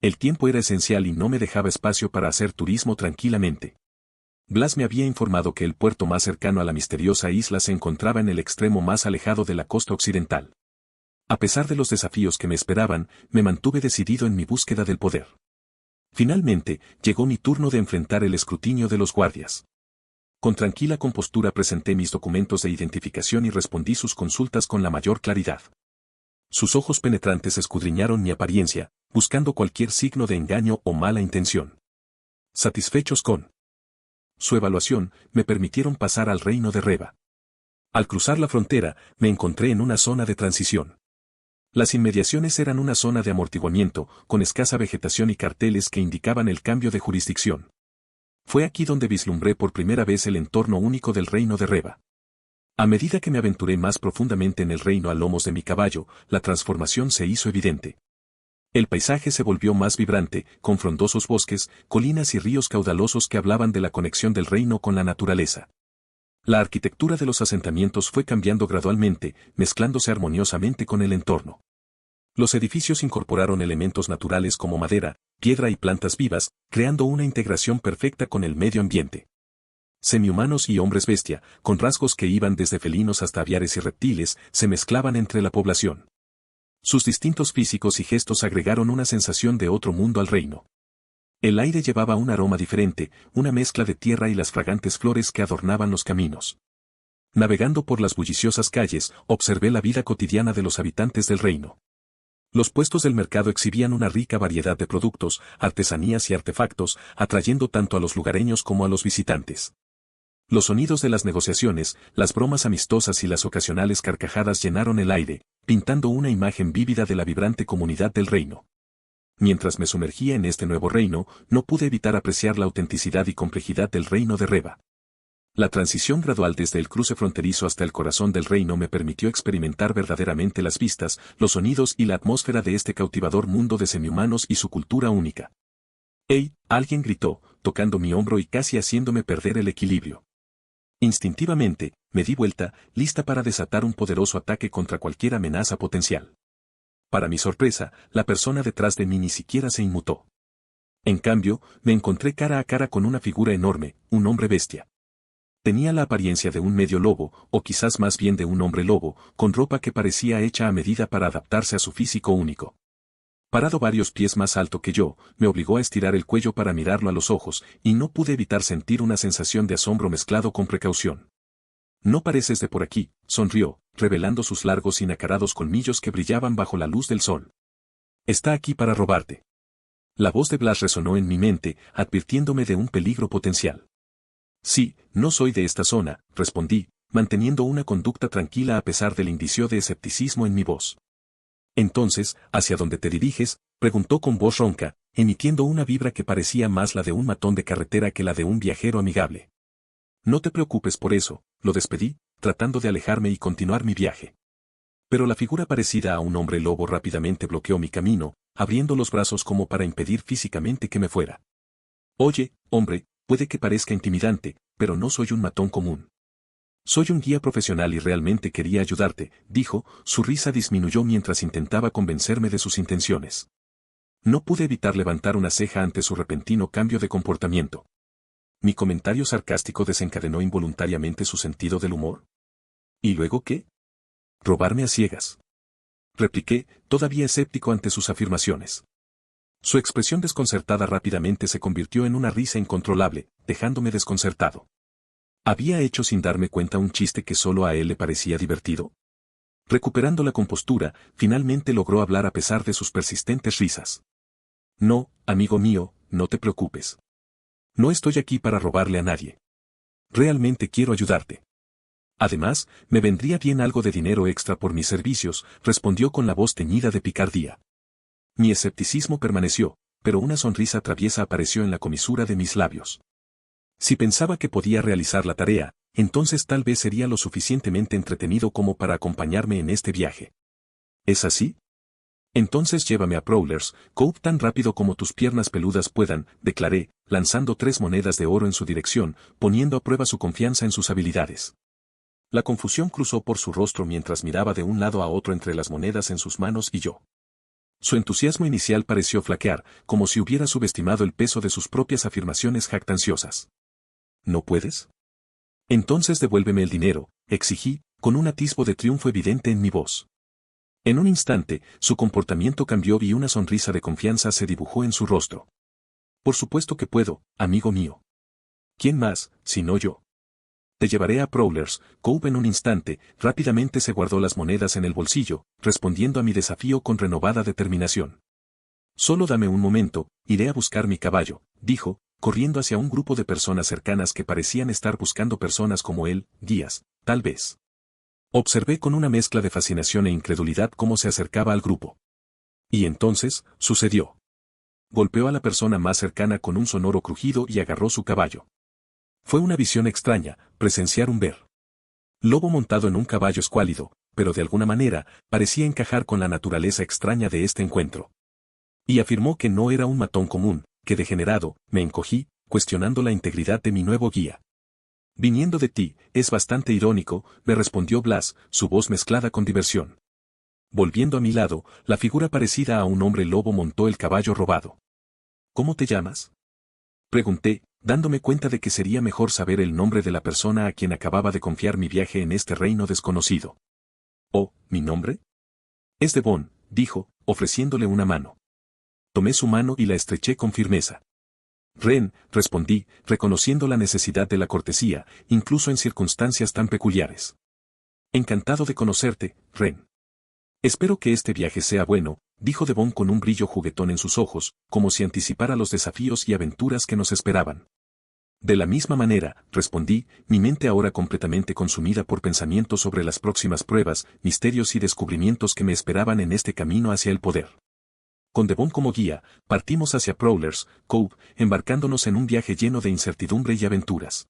El tiempo era esencial y no me dejaba espacio para hacer turismo tranquilamente. Blas me había informado que el puerto más cercano a la misteriosa isla se encontraba en el extremo más alejado de la costa occidental. A pesar de los desafíos que me esperaban, me mantuve decidido en mi búsqueda del poder. Finalmente, llegó mi turno de enfrentar el escrutinio de los guardias. Con tranquila compostura presenté mis documentos de identificación y respondí sus consultas con la mayor claridad. Sus ojos penetrantes escudriñaron mi apariencia, buscando cualquier signo de engaño o mala intención. Satisfechos con su evaluación, me permitieron pasar al reino de Reva. Al cruzar la frontera, me encontré en una zona de transición. Las inmediaciones eran una zona de amortiguamiento, con escasa vegetación y carteles que indicaban el cambio de jurisdicción. Fue aquí donde vislumbré por primera vez el entorno único del reino de Reva. A medida que me aventuré más profundamente en el reino a lomos de mi caballo, la transformación se hizo evidente. El paisaje se volvió más vibrante, con frondosos bosques, colinas y ríos caudalosos que hablaban de la conexión del reino con la naturaleza. La arquitectura de los asentamientos fue cambiando gradualmente, mezclándose armoniosamente con el entorno. Los edificios incorporaron elementos naturales como madera, piedra y plantas vivas, creando una integración perfecta con el medio ambiente. Semihumanos y hombres bestia, con rasgos que iban desde felinos hasta aviares y reptiles, se mezclaban entre la población. Sus distintos físicos y gestos agregaron una sensación de otro mundo al reino. El aire llevaba un aroma diferente, una mezcla de tierra y las fragantes flores que adornaban los caminos. Navegando por las bulliciosas calles, observé la vida cotidiana de los habitantes del reino. Los puestos del mercado exhibían una rica variedad de productos, artesanías y artefactos, atrayendo tanto a los lugareños como a los visitantes. Los sonidos de las negociaciones, las bromas amistosas y las ocasionales carcajadas llenaron el aire, pintando una imagen vívida de la vibrante comunidad del reino. Mientras me sumergía en este nuevo reino, no pude evitar apreciar la autenticidad y complejidad del reino de Reva. La transición gradual desde el cruce fronterizo hasta el corazón del reino me permitió experimentar verdaderamente las vistas, los sonidos y la atmósfera de este cautivador mundo de semihumanos y su cultura única. ¡Ey! Alguien gritó, tocando mi hombro y casi haciéndome perder el equilibrio. Instintivamente, me di vuelta, lista para desatar un poderoso ataque contra cualquier amenaza potencial. Para mi sorpresa, la persona detrás de mí ni siquiera se inmutó. En cambio, me encontré cara a cara con una figura enorme, un hombre bestia. Tenía la apariencia de un medio lobo, o quizás más bien de un hombre lobo, con ropa que parecía hecha a medida para adaptarse a su físico único. Parado varios pies más alto que yo, me obligó a estirar el cuello para mirarlo a los ojos, y no pude evitar sentir una sensación de asombro mezclado con precaución. «No pareces de por aquí», sonrió, revelando sus largos y nacarados colmillos que brillaban bajo la luz del sol. «Está aquí para robarte». La voz de Blas resonó en mi mente, advirtiéndome de un peligro potencial. «Sí, no soy de esta zona», respondí, manteniendo una conducta tranquila a pesar del indicio de escepticismo en mi voz. «Entonces, ¿hacia dónde te diriges?», preguntó con voz ronca, emitiendo una vibra que parecía más la de un matón de carretera que la de un viajero amigable. «No te preocupes por eso», lo despedí, tratando de alejarme y continuar mi viaje. Pero la figura parecida a un hombre lobo rápidamente bloqueó mi camino, abriendo los brazos como para impedir físicamente que me fuera. «Oye, hombre, puede que parezca intimidante, pero no soy un matón común. Soy un guía profesional y realmente quería ayudarte», dijo, su risa disminuyó mientras intentaba convencerme de sus intenciones. No pude evitar levantar una ceja ante su repentino cambio de comportamiento. ¿Mi comentario sarcástico desencadenó involuntariamente su sentido del humor? ¿Y luego qué? «Robarme a ciegas», repliqué, todavía escéptico ante sus afirmaciones. Su expresión desconcertada rápidamente se convirtió en una risa incontrolable, dejándome desconcertado. ¿Había hecho sin darme cuenta un chiste que solo a él le parecía divertido? Recuperando la compostura, finalmente logró hablar a pesar de sus persistentes risas. «No, amigo mío, no te preocupes. No estoy aquí para robarle a nadie. Realmente quiero ayudarte. Además, me vendría bien algo de dinero extra por mis servicios», respondió con la voz teñida de picardía. Mi escepticismo permaneció, pero una sonrisa traviesa apareció en la comisura de mis labios. Si pensaba que podía realizar la tarea, entonces tal vez sería lo suficientemente entretenido como para acompañarme en este viaje. ¿Es así? Entonces llévame a Prowler's Cove tan rápido como tus piernas peludas puedan, declaré, lanzando 3 monedas de oro en su dirección, poniendo a prueba su confianza en sus habilidades. La confusión cruzó por su rostro mientras miraba de un lado a otro entre las monedas en sus manos y yo. Su entusiasmo inicial pareció flaquear, como si hubiera subestimado el peso de sus propias afirmaciones jactanciosas. ¿No puedes? Entonces devuélveme el dinero, exigí, con un atisbo de triunfo evidente en mi voz. En un instante, su comportamiento cambió y una sonrisa de confianza se dibujó en su rostro. Por supuesto que puedo, amigo mío. ¿Quién más, sino yo? Te llevaré a Prowler's Cove en un instante. Rápidamente se guardó las monedas en el bolsillo, respondiendo a mi desafío con renovada determinación. Solo dame un momento, iré a buscar mi caballo, dijo, corriendo hacia un grupo de personas cercanas que parecían estar buscando personas como él, guías, tal vez. Observé con una mezcla de fascinación e incredulidad cómo se acercaba al grupo. Y entonces, sucedió. Golpeó a la persona más cercana con un sonoro crujido y agarró su caballo. Fue una visión extraña, presenciar un ver. Lobo montado en un caballo escuálido, pero de alguna manera, parecía encajar con la naturaleza extraña de este encuentro. Y afirmó que no era un matón común, que degenerado, me encogí, cuestionando la integridad de mi nuevo guía. Viniendo de ti, es bastante irónico, me respondió Blas, su voz mezclada con diversión. Volviendo a mi lado, la figura parecida a un hombre lobo montó el caballo robado. ¿Cómo te llamas? Pregunté, dándome cuenta de que sería mejor saber el nombre de la persona a quien acababa de confiar mi viaje en este reino desconocido. Oh, ¿mi nombre? Es Devon, dijo, ofreciéndole una mano. Tomé su mano y la estreché con firmeza. Ren, respondí, reconociendo la necesidad de la cortesía, incluso en circunstancias tan peculiares. Encantado de conocerte, Ren. Espero que este viaje sea bueno, dijo Devon con un brillo juguetón en sus ojos, como si anticipara los desafíos y aventuras que nos esperaban. De la misma manera, respondí, mi mente ahora completamente consumida por pensamientos sobre las próximas pruebas, misterios y descubrimientos que me esperaban en este camino hacia el poder. Con Devon como guía, partimos hacia Prowler's Cove, embarcándonos en un viaje lleno de incertidumbre y aventuras.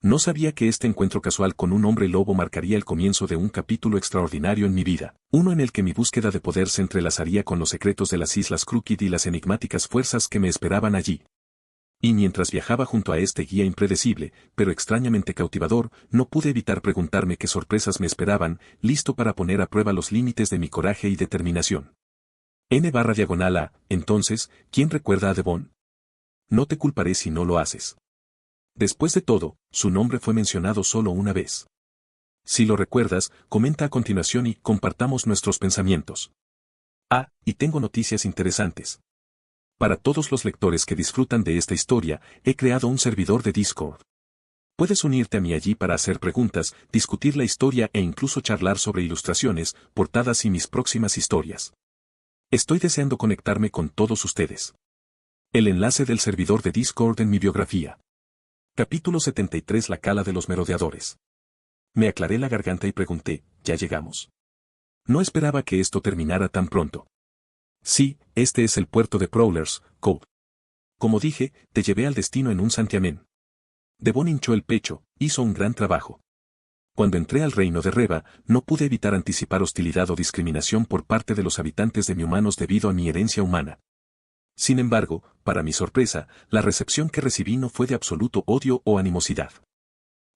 No sabía que este encuentro casual con un hombre lobo marcaría el comienzo de un capítulo extraordinario en mi vida, uno en el que mi búsqueda de poder se entrelazaría con los secretos de las Islas Crooked y las enigmáticas fuerzas que me esperaban allí. Y mientras viajaba junto a este guía impredecible, pero extrañamente cautivador, no pude evitar preguntarme qué sorpresas me esperaban, listo para poner a prueba los límites de mi coraje y determinación. N/A, entonces, ¿quién recuerda a Devon? No te culparé si no lo haces. Después de todo, su nombre fue mencionado solo una vez. Si lo recuerdas, comenta a continuación y compartamos nuestros pensamientos. Ah, y tengo noticias interesantes. Para todos los lectores que disfrutan de esta historia, he creado un servidor de Discord. Puedes unirte a mí allí para hacer preguntas, discutir la historia e incluso charlar sobre ilustraciones, portadas y mis próximas historias. Estoy deseando conectarme con todos ustedes. El enlace del servidor de Discord en mi biografía. Capítulo 73. La cala de los merodeadores. Me aclaré la garganta y pregunté, ¿ya llegamos? No esperaba que esto terminara tan pronto. Sí, este es el puerto de Prowler's Cove. Como dije, te llevé al destino en un santiamén. Devon hinchó el pecho, hizo un gran trabajo. Cuando entré al reino de Reva, no pude evitar anticipar hostilidad o discriminación por parte de los habitantes de mi humanos debido a mi herencia humana. Sin embargo, para mi sorpresa, la recepción que recibí no fue de absoluto odio o animosidad.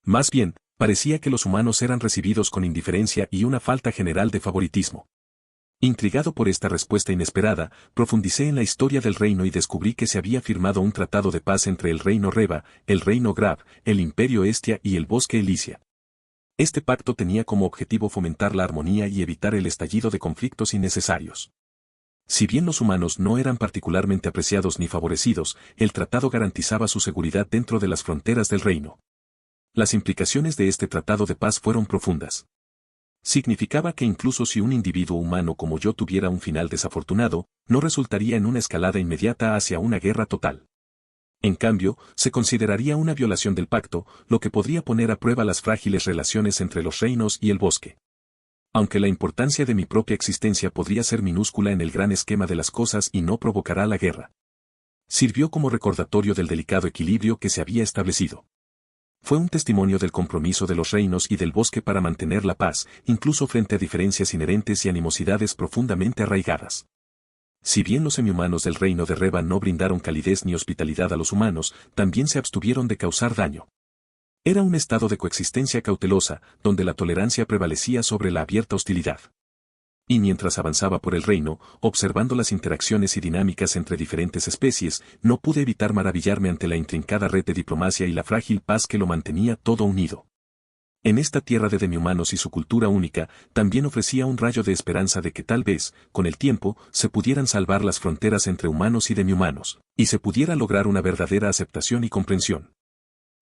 Más bien, parecía que los humanos eran recibidos con indiferencia y una falta general de favoritismo. Intrigado por esta respuesta inesperada, profundicé en la historia del reino y descubrí que se había firmado un tratado de paz entre el reino Reva, el reino Grab, el imperio Estia y el bosque Elysia. Este pacto tenía como objetivo fomentar la armonía y evitar el estallido de conflictos innecesarios. Si bien los humanos no eran particularmente apreciados ni favorecidos, el tratado garantizaba su seguridad dentro de las fronteras del reino. Las implicaciones de este tratado de paz fueron profundas. Significaba que incluso si un individuo humano como yo tuviera un final desafortunado, no resultaría en una escalada inmediata hacia una guerra total. En cambio, se consideraría una violación del pacto, lo que podría poner a prueba las frágiles relaciones entre los reinos y el bosque. Aunque la importancia de mi propia existencia podría ser minúscula en el gran esquema de las cosas y no provocará la guerra. Sirvió como recordatorio del delicado equilibrio que se había establecido. Fue un testimonio del compromiso de los reinos y del bosque para mantener la paz, incluso frente a diferencias inherentes y animosidades profundamente arraigadas. Si bien los semihumanos del reino de Reva no brindaron calidez ni hospitalidad a los humanos, también se abstuvieron de causar daño. Era un estado de coexistencia cautelosa, donde la tolerancia prevalecía sobre la abierta hostilidad. Y mientras avanzaba por el reino, observando las interacciones y dinámicas entre diferentes especies, no pude evitar maravillarme ante la intrincada red de diplomacia y la frágil paz que lo mantenía todo unido. En esta tierra de demihumanos y su cultura única, también ofrecía un rayo de esperanza de que tal vez, con el tiempo, se pudieran salvar las fronteras entre humanos y demihumanos, y se pudiera lograr una verdadera aceptación y comprensión.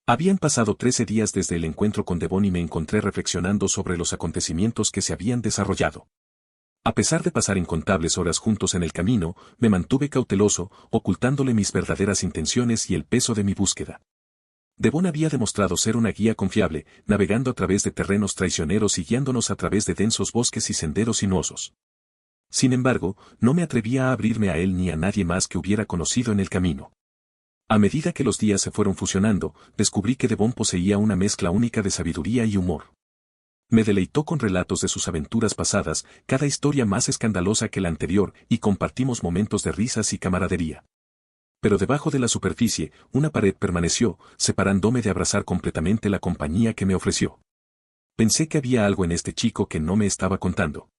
Habían pasado 13 días desde el encuentro con Devon y me encontré reflexionando sobre los acontecimientos que se habían desarrollado. A pesar de pasar incontables horas juntos en el camino, me mantuve cauteloso, ocultándole mis verdaderas intenciones y el peso de mi búsqueda. Devon había demostrado ser una guía confiable, navegando a través de terrenos traicioneros y guiándonos a través de densos bosques y senderos sinuosos. Sin embargo, no me atrevía a abrirme a él ni a nadie más que hubiera conocido en el camino. A medida que los días se fueron fusionando, descubrí que Devon poseía una mezcla única de sabiduría y humor. Me deleitó con relatos de sus aventuras pasadas, cada historia más escandalosa que la anterior, y compartimos momentos de risas y camaradería. Pero debajo de la superficie, una pared permaneció, separándome de abrazar completamente la compañía que me ofreció. Pensé que había algo en este chico que no me estaba contando.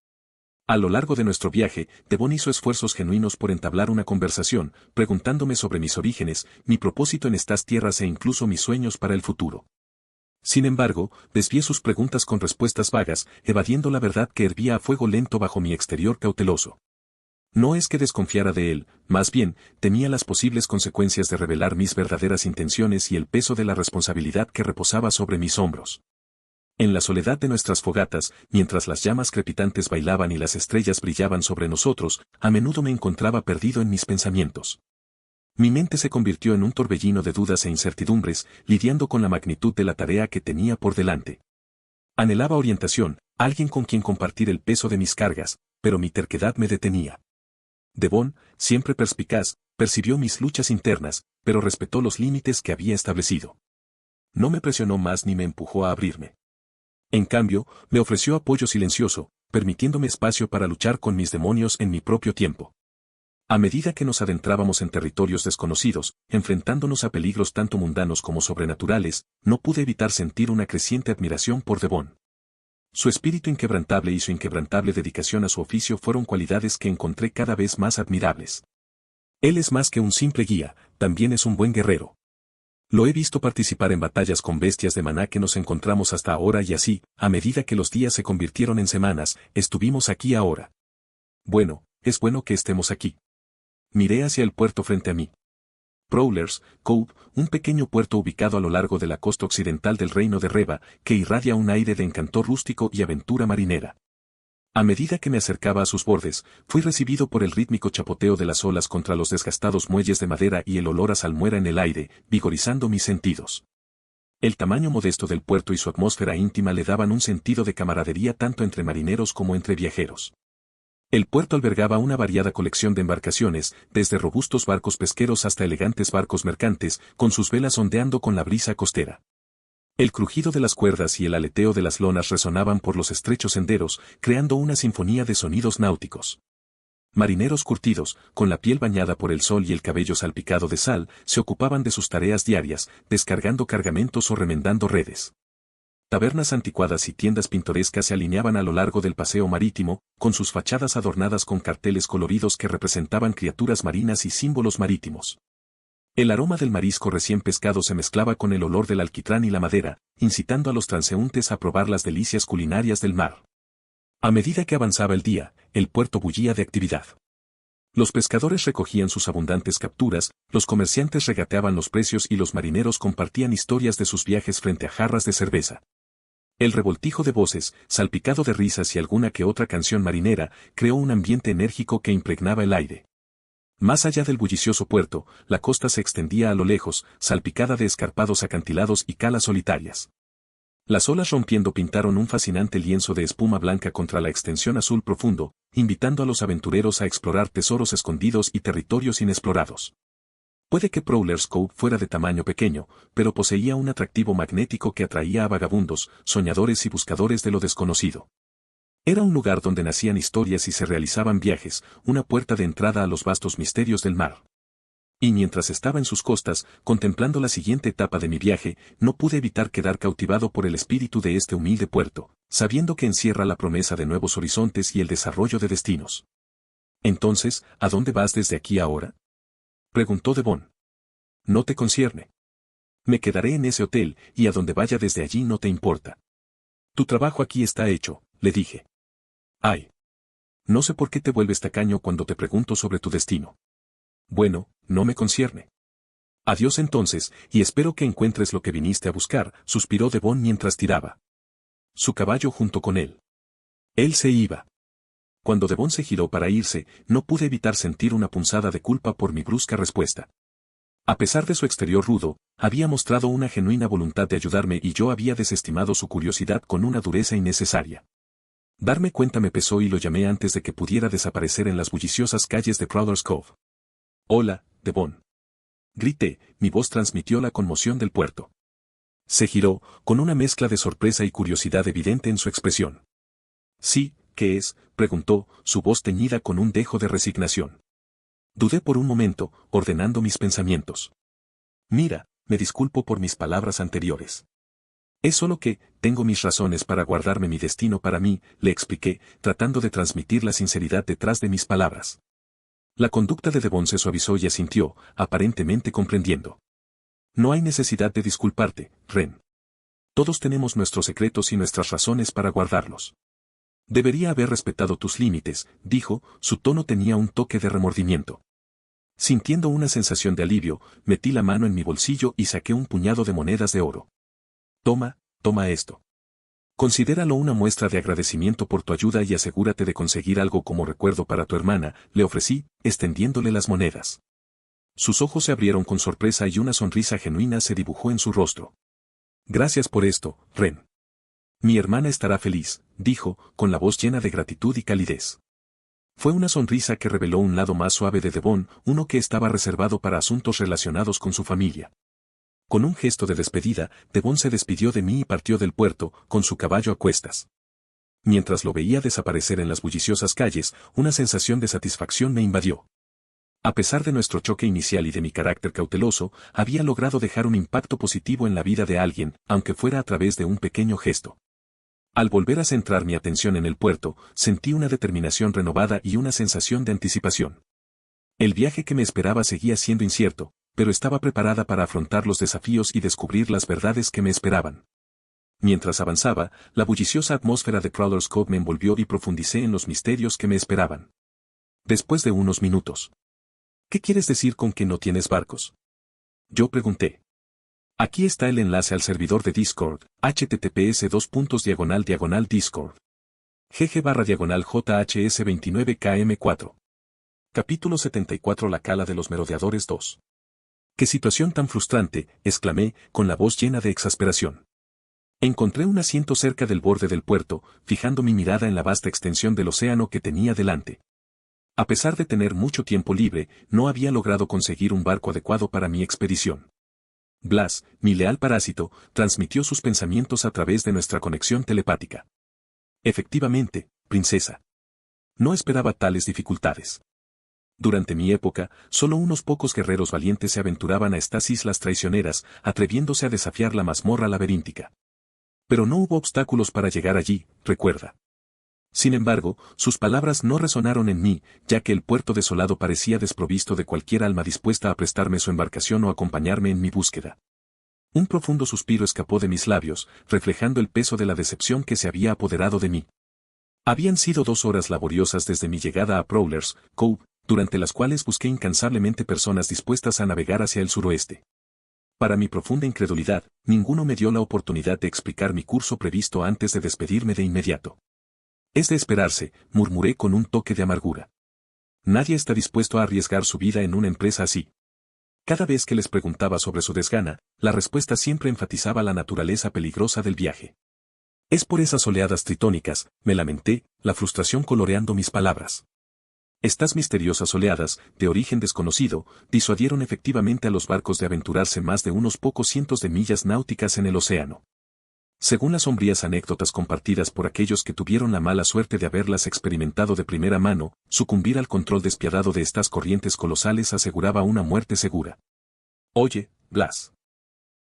A lo largo de nuestro viaje, Devon hizo esfuerzos genuinos por entablar una conversación, preguntándome sobre mis orígenes, mi propósito en estas tierras e incluso mis sueños para el futuro. Sin embargo, desvié sus preguntas con respuestas vagas, evadiendo la verdad que hervía a fuego lento bajo mi exterior cauteloso. No es que desconfiara de él, más bien, temía las posibles consecuencias de revelar mis verdaderas intenciones y el peso de la responsabilidad que reposaba sobre mis hombros. En la soledad de nuestras fogatas, mientras las llamas crepitantes bailaban y las estrellas brillaban sobre nosotros, a menudo me encontraba perdido en mis pensamientos. Mi mente se convirtió en un torbellino de dudas e incertidumbres, lidiando con la magnitud de la tarea que tenía por delante. Anhelaba orientación, alguien con quien compartir el peso de mis cargas, pero mi terquedad me detenía. Devon, siempre perspicaz, percibió mis luchas internas, pero respetó los límites que había establecido. No me presionó más ni me empujó a abrirme. En cambio, me ofreció apoyo silencioso, permitiéndome espacio para luchar con mis demonios en mi propio tiempo. A medida que nos adentrábamos en territorios desconocidos, enfrentándonos a peligros tanto mundanos como sobrenaturales, no pude evitar sentir una creciente admiración por Devon. Su espíritu inquebrantable y su inquebrantable dedicación a su oficio fueron cualidades que encontré cada vez más admirables. Él es más que un simple guía, también es un buen guerrero. Lo he visto participar en batallas con bestias de maná que nos encontramos hasta ahora y así, a medida que los días se convirtieron en semanas, estuvimos aquí ahora. Bueno, es bueno que estemos aquí. Miré hacia el puerto frente a mí. Prowler's Cove, un pequeño puerto ubicado a lo largo de la costa occidental del reino de Reva, que irradia un aire de encanto rústico y aventura marinera. A medida que me acercaba a sus bordes, fui recibido por el rítmico chapoteo de las olas contra los desgastados muelles de madera y el olor a salmuera en el aire, vigorizando mis sentidos. El tamaño modesto del puerto y su atmósfera íntima le daban un sentido de camaradería tanto entre marineros como entre viajeros. El puerto albergaba una variada colección de embarcaciones, desde robustos barcos pesqueros hasta elegantes barcos mercantes, con sus velas ondeando con la brisa costera. El crujido de las cuerdas y el aleteo de las lonas resonaban por los estrechos senderos, creando una sinfonía de sonidos náuticos. Marineros curtidos, con la piel bañada por el sol y el cabello salpicado de sal, se ocupaban de sus tareas diarias, descargando cargamentos o remendando redes. Tabernas anticuadas y tiendas pintorescas se alineaban a lo largo del paseo marítimo, con sus fachadas adornadas con carteles coloridos que representaban criaturas marinas y símbolos marítimos. El aroma del marisco recién pescado se mezclaba con el olor del alquitrán y la madera, incitando a los transeúntes a probar las delicias culinarias del mar. A medida que avanzaba el día, el puerto bullía de actividad. Los pescadores recogían sus abundantes capturas, los comerciantes regateaban los precios y los marineros compartían historias de sus viajes frente a jarras de cerveza. El revoltijo de voces, salpicado de risas y alguna que otra canción marinera, creó un ambiente enérgico que impregnaba el aire. Más allá del bullicioso puerto, la costa se extendía a lo lejos, salpicada de escarpados acantilados y calas solitarias. Las olas rompiendo pintaron un fascinante lienzo de espuma blanca contra la extensión azul profundo, invitando a los aventureros a explorar tesoros escondidos y territorios inexplorados. Puede que Prowler's Cove fuera de tamaño pequeño, pero poseía un atractivo magnético que atraía a vagabundos, soñadores y buscadores de lo desconocido. Era un lugar donde nacían historias y se realizaban viajes, una puerta de entrada a los vastos misterios del mar. Y mientras estaba en sus costas, contemplando la siguiente etapa de mi viaje, no pude evitar quedar cautivado por el espíritu de este humilde puerto, sabiendo que encierra la promesa de nuevos horizontes y el desarrollo de destinos. Entonces, ¿a dónde vas desde aquí ahora?, preguntó Devon. No te concierne. Me quedaré en ese hotel, y a donde vaya desde allí no te importa. Tu trabajo aquí está hecho, le dije. Ay. No sé por qué te vuelves tacaño cuando te pregunto sobre tu destino. Bueno, no me concierne. Adiós entonces, y espero que encuentres lo que viniste a buscar, suspiró Devon mientras tiraba su caballo junto con él. Él se iba. Cuando Devon se giró para irse, no pude evitar sentir una punzada de culpa por mi brusca respuesta. A pesar de su exterior rudo, había mostrado una genuina voluntad de ayudarme y yo había desestimado su curiosidad con una dureza innecesaria. Darme cuenta me pesó y lo llamé antes de que pudiera desaparecer en las bulliciosas calles de Prowler's Cove. Hola, Devon. Grité, mi voz transmitió la conmoción del puerto. Se giró, con una mezcla de sorpresa y curiosidad evidente en su expresión. Sí, ¿qué es?, preguntó, su voz teñida con un dejo de resignación. Dudé por un momento, ordenando mis pensamientos. Mira, me disculpo por mis palabras anteriores. Es solo que, tengo mis razones para guardarme mi destino para mí, le expliqué, tratando de transmitir la sinceridad detrás de mis palabras. La conducta de Devon se suavizó y asintió, aparentemente comprendiendo. No hay necesidad de disculparte, Ren. Todos tenemos nuestros secretos y nuestras razones para guardarlos. Debería haber respetado tus límites, dijo, su tono tenía un toque de remordimiento. Sintiendo una sensación de alivio, metí la mano en mi bolsillo y saqué un puñado de monedas de oro. Toma esto. Considéralo una muestra de agradecimiento por tu ayuda y asegúrate de conseguir algo como recuerdo para tu hermana, le ofrecí, extendiéndole las monedas. Sus ojos se abrieron con sorpresa y una sonrisa genuina se dibujó en su rostro. Gracias por esto, Ren. Mi hermana estará feliz, dijo, con la voz llena de gratitud y calidez. Fue una sonrisa que reveló un lado más suave de Devon, uno que estaba reservado para asuntos relacionados con su familia. Con un gesto de despedida, Devon se despidió de mí y partió del puerto, con su caballo a cuestas. Mientras lo veía desaparecer en las bulliciosas calles, una sensación de satisfacción me invadió. A pesar de nuestro choque inicial y de mi carácter cauteloso, había logrado dejar un impacto positivo en la vida de alguien, aunque fuera a través de un pequeño gesto. Al volver a centrar mi atención en el puerto, sentí una determinación renovada y una sensación de anticipación. El viaje que me esperaba seguía siendo incierto, pero estaba preparada para afrontar los desafíos y descubrir las verdades que me esperaban. Mientras avanzaba, la bulliciosa atmósfera de Prowler's Cove me envolvió y profundicé en los misterios que me esperaban. Después de unos minutos. ¿Qué quieres decir con que no tienes barcos?, yo pregunté. Aquí está el enlace al servidor de Discord, https://discord. gg//JHS29KM4. Capítulo 74. La cala de los merodeadores 2. ¡Qué situación tan frustrante!, exclamé, con la voz llena de exasperación. Encontré un asiento cerca del borde del puerto, fijando mi mirada en la vasta extensión del océano que tenía delante. A pesar de tener mucho tiempo libre, no había logrado conseguir un barco adecuado para mi expedición. Blas, mi leal parásito, transmitió sus pensamientos a través de nuestra conexión telepática. Efectivamente, princesa. No esperaba tales dificultades. Durante mi época, solo unos pocos guerreros valientes se aventuraban a estas islas traicioneras, atreviéndose a desafiar la mazmorra laberíntica. Pero no hubo obstáculos para llegar allí, recuerda. Sin embargo, sus palabras no resonaron en mí, ya que el puerto desolado parecía desprovisto de cualquier alma dispuesta a prestarme su embarcación o acompañarme en mi búsqueda. Un profundo suspiro escapó de mis labios, reflejando el peso de la decepción que se había apoderado de mí. Habían sido 2 horas laboriosas desde mi llegada a Prowler's Cove, durante las cuales busqué incansablemente personas dispuestas a navegar hacia el suroeste. Para mi profunda incredulidad, ninguno me dio la oportunidad de explicar mi curso previsto antes de despedirme de inmediato. Es de esperarse, murmuré con un toque de amargura. Nadie está dispuesto a arriesgar su vida en una empresa así. Cada vez que les preguntaba sobre su desgana, la respuesta siempre enfatizaba la naturaleza peligrosa del viaje. Es por esas oleadas tritónicas, me lamenté, la frustración coloreando mis palabras. Estas misteriosas oleadas, de origen desconocido, disuadieron efectivamente a los barcos de aventurarse más de unos pocos cientos de millas náuticas en el océano. Según las sombrías anécdotas compartidas por aquellos que tuvieron la mala suerte de haberlas experimentado de primera mano, sucumbir al control despiadado de estas corrientes colosales aseguraba una muerte segura. Oye, Blas.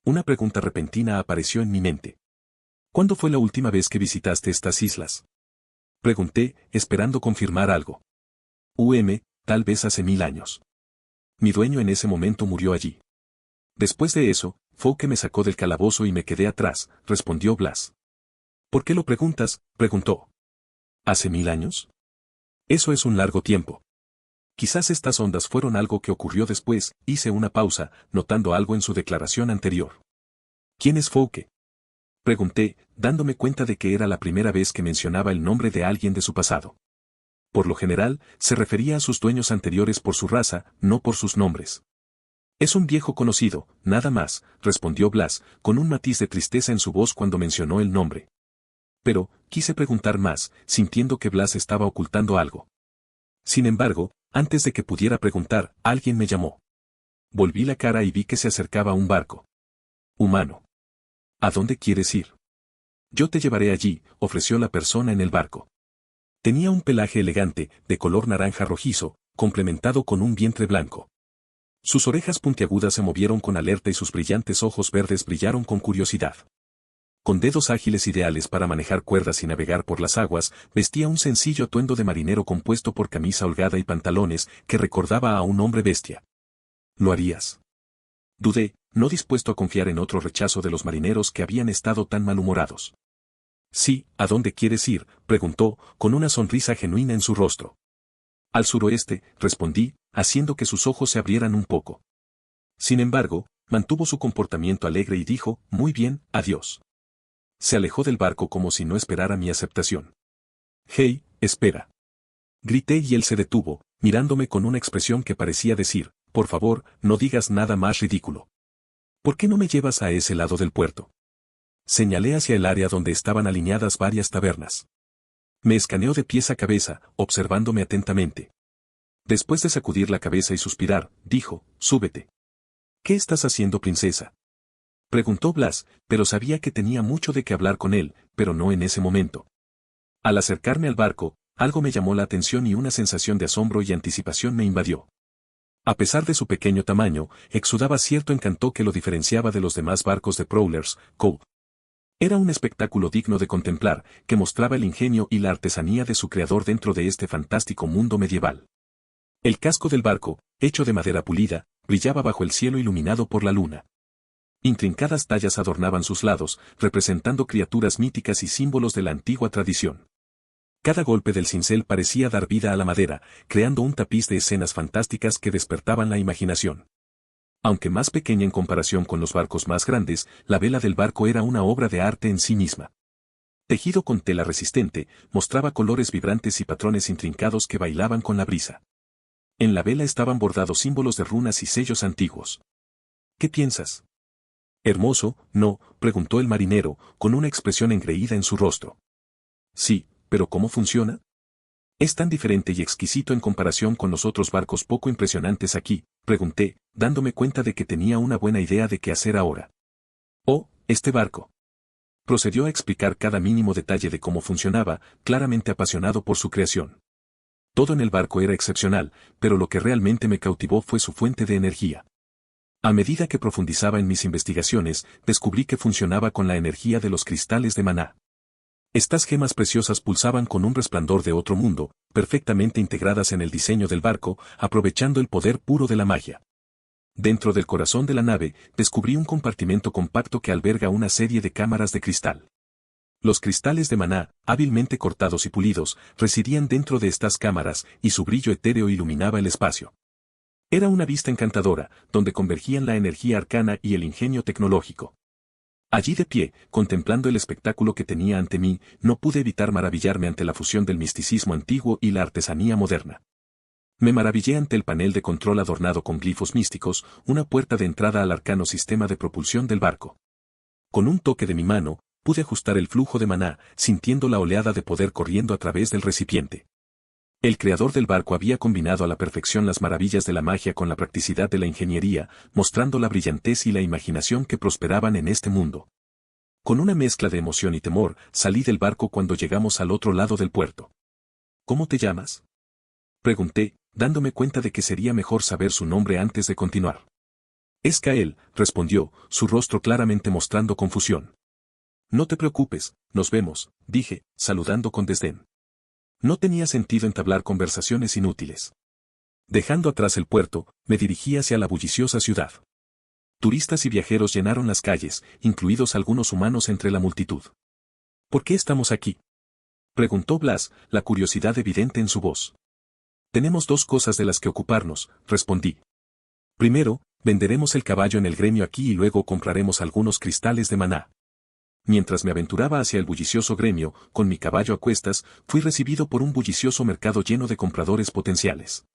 Una pregunta repentina apareció en mi mente. ¿Cuándo fue la última vez que visitaste estas islas?, pregunté, esperando confirmar algo. Tal vez hace 1000 años. Mi dueño en ese momento murió allí. Después de eso, Fouke me sacó del calabozo y me quedé atrás, respondió Blas. ¿Por qué lo preguntas?, preguntó. ¿Hace 1000 años? Eso es un largo tiempo. Quizás estas ondas fueron algo que ocurrió después, hice una pausa, notando algo en su declaración anterior. ¿Quién es Fouke?, pregunté, dándome cuenta de que era la primera vez que mencionaba el nombre de alguien de su pasado. Por lo general, se refería a sus dueños anteriores por su raza, no por sus nombres. Es un viejo conocido, nada más, respondió Blas, con un matiz de tristeza en su voz cuando mencionó el nombre. Pero, quise preguntar más, sintiendo que Blas estaba ocultando algo. Sin embargo, antes de que pudiera preguntar, alguien me llamó. Volví la cara y vi que se acercaba un barco humano. ¿A dónde quieres ir? Yo te llevaré allí, ofreció la persona en el barco. Tenía un pelaje elegante, de color naranja rojizo, complementado con un vientre blanco. Sus orejas puntiagudas se movieron con alerta y sus brillantes ojos verdes brillaron con curiosidad. Con dedos ágiles ideales para manejar cuerdas y navegar por las aguas, vestía un sencillo atuendo de marinero compuesto por camisa holgada y pantalones que recordaba a un hombre bestia. ¿Lo harías? Dudé, no dispuesto a confiar en otro rechazo de los marineros que habían estado tan malhumorados. Sí, ¿a dónde quieres ir?, preguntó, con una sonrisa genuina en su rostro. Al suroeste, respondí, haciendo que sus ojos se abrieran un poco. Sin embargo, mantuvo su comportamiento alegre y dijo, muy bien, adiós. Se alejó del barco como si no esperara mi aceptación. Hey, espera. Grité y él se detuvo, mirándome con una expresión que parecía decir, por favor, no digas nada más ridículo. ¿Por qué no me llevas a ese lado del puerto? Señalé hacia el área donde estaban alineadas varias tabernas. Me escaneó de pies a cabeza, observándome atentamente. Después de sacudir la cabeza y suspirar, dijo, súbete. ¿Qué estás haciendo, princesa? Preguntó Blas, pero sabía que tenía mucho de qué hablar con él, pero no en ese momento. Al acercarme al barco, algo me llamó la atención y una sensación de asombro y anticipación me invadió. A pesar de su pequeño tamaño, exudaba cierto encanto que lo diferenciaba de los demás barcos de Prowler's Cove. Era un espectáculo digno de contemplar, que mostraba el ingenio y la artesanía de su creador dentro de este fantástico mundo medieval. El casco del barco, hecho de madera pulida, brillaba bajo el cielo iluminado por la luna. Intrincadas tallas adornaban sus lados, representando criaturas míticas y símbolos de la antigua tradición. Cada golpe del cincel parecía dar vida a la madera, creando un tapiz de escenas fantásticas que despertaban la imaginación. Aunque más pequeña en comparación con los barcos más grandes, la vela del barco era una obra de arte en sí misma. Tejido con tela resistente, mostraba colores vibrantes y patrones intrincados que bailaban con la brisa. En la vela estaban bordados símbolos de runas y sellos antiguos. ¿Qué piensas? ¿Hermoso, no?, preguntó el marinero, con una expresión engreída en su rostro. Sí, pero ¿cómo funciona? ¿Es tan diferente y exquisito en comparación con los otros barcos poco impresionantes aquí?, pregunté, dándome cuenta de que tenía una buena idea de qué hacer ahora. Oh, este barco. Procedió a explicar cada mínimo detalle de cómo funcionaba, claramente apasionado por su creación. Todo en el barco era excepcional, pero lo que realmente me cautivó fue su fuente de energía. A medida que profundizaba en mis investigaciones, descubrí que funcionaba con la energía de los cristales de maná. Estas gemas preciosas pulsaban con un resplandor de otro mundo, perfectamente integradas en el diseño del barco, aprovechando el poder puro de la magia. Dentro del corazón de la nave, descubrí un compartimento compacto que alberga una serie de cámaras de cristal. Los cristales de maná, hábilmente cortados y pulidos, residían dentro de estas cámaras, y su brillo etéreo iluminaba el espacio. Era una vista encantadora, donde convergían la energía arcana y el ingenio tecnológico. Allí de pie, contemplando el espectáculo que tenía ante mí, no pude evitar maravillarme ante la fusión del misticismo antiguo y la artesanía moderna. Me maravillé ante el panel de control adornado con glifos místicos, una puerta de entrada al arcano sistema de propulsión del barco. Con un toque de mi mano, pude ajustar el flujo de maná, sintiendo la oleada de poder corriendo a través del recipiente. El creador del barco había combinado a la perfección las maravillas de la magia con la practicidad de la ingeniería, mostrando la brillantez y la imaginación que prosperaban en este mundo. Con una mezcla de emoción y temor, salí del barco cuando llegamos al otro lado del puerto. ¿Cómo te llamas?, pregunté, dándome cuenta de que sería mejor saber su nombre antes de continuar. Es Kael, respondió, su rostro claramente mostrando confusión. No te preocupes, nos vemos, dije, saludando con desdén. No tenía sentido entablar conversaciones inútiles. Dejando atrás el puerto, me dirigí hacia la bulliciosa ciudad. Turistas y viajeros llenaron las calles, incluidos algunos humanos entre la multitud. ¿Por qué estamos aquí?, preguntó Blas, la curiosidad evidente en su voz. Tenemos dos cosas de las que ocuparnos, respondí. Primero, venderemos el caballo en el gremio aquí y luego compraremos algunos cristales de maná. Mientras me aventuraba hacia el bullicioso gremio, con mi caballo a cuestas, fui recibido por un bullicioso mercado lleno de compradores potenciales.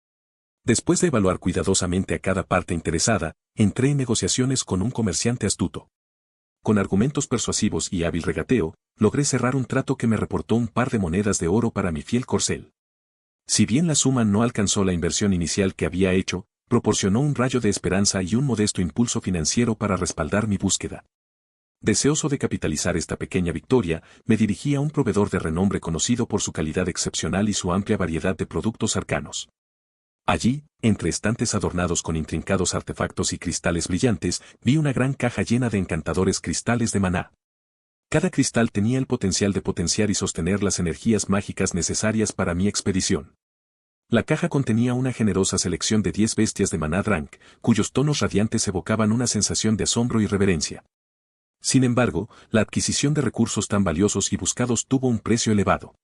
Después de evaluar cuidadosamente a cada parte interesada, entré en negociaciones con un comerciante astuto. Con argumentos persuasivos y hábil regateo, logré cerrar un trato que me reportó un par de monedas de oro para mi fiel corcel. Si bien la suma no alcanzó la inversión inicial que había hecho, proporcionó un rayo de esperanza y un modesto impulso financiero para respaldar mi búsqueda. Deseoso de capitalizar esta pequeña victoria, me dirigí a un proveedor de renombre conocido por su calidad excepcional y su amplia variedad de productos arcanos. Allí, entre estantes adornados con intrincados artefactos y cristales brillantes, vi una gran caja llena de encantadores cristales de maná. Cada cristal tenía el potencial de potenciar y sostener las energías mágicas necesarias para mi expedición. La caja contenía una generosa selección de 10 bestias de maná Drank, cuyos tonos radiantes evocaban una sensación de asombro y reverencia. Sin embargo, la adquisición de recursos tan valiosos y buscados tuvo un precio elevado.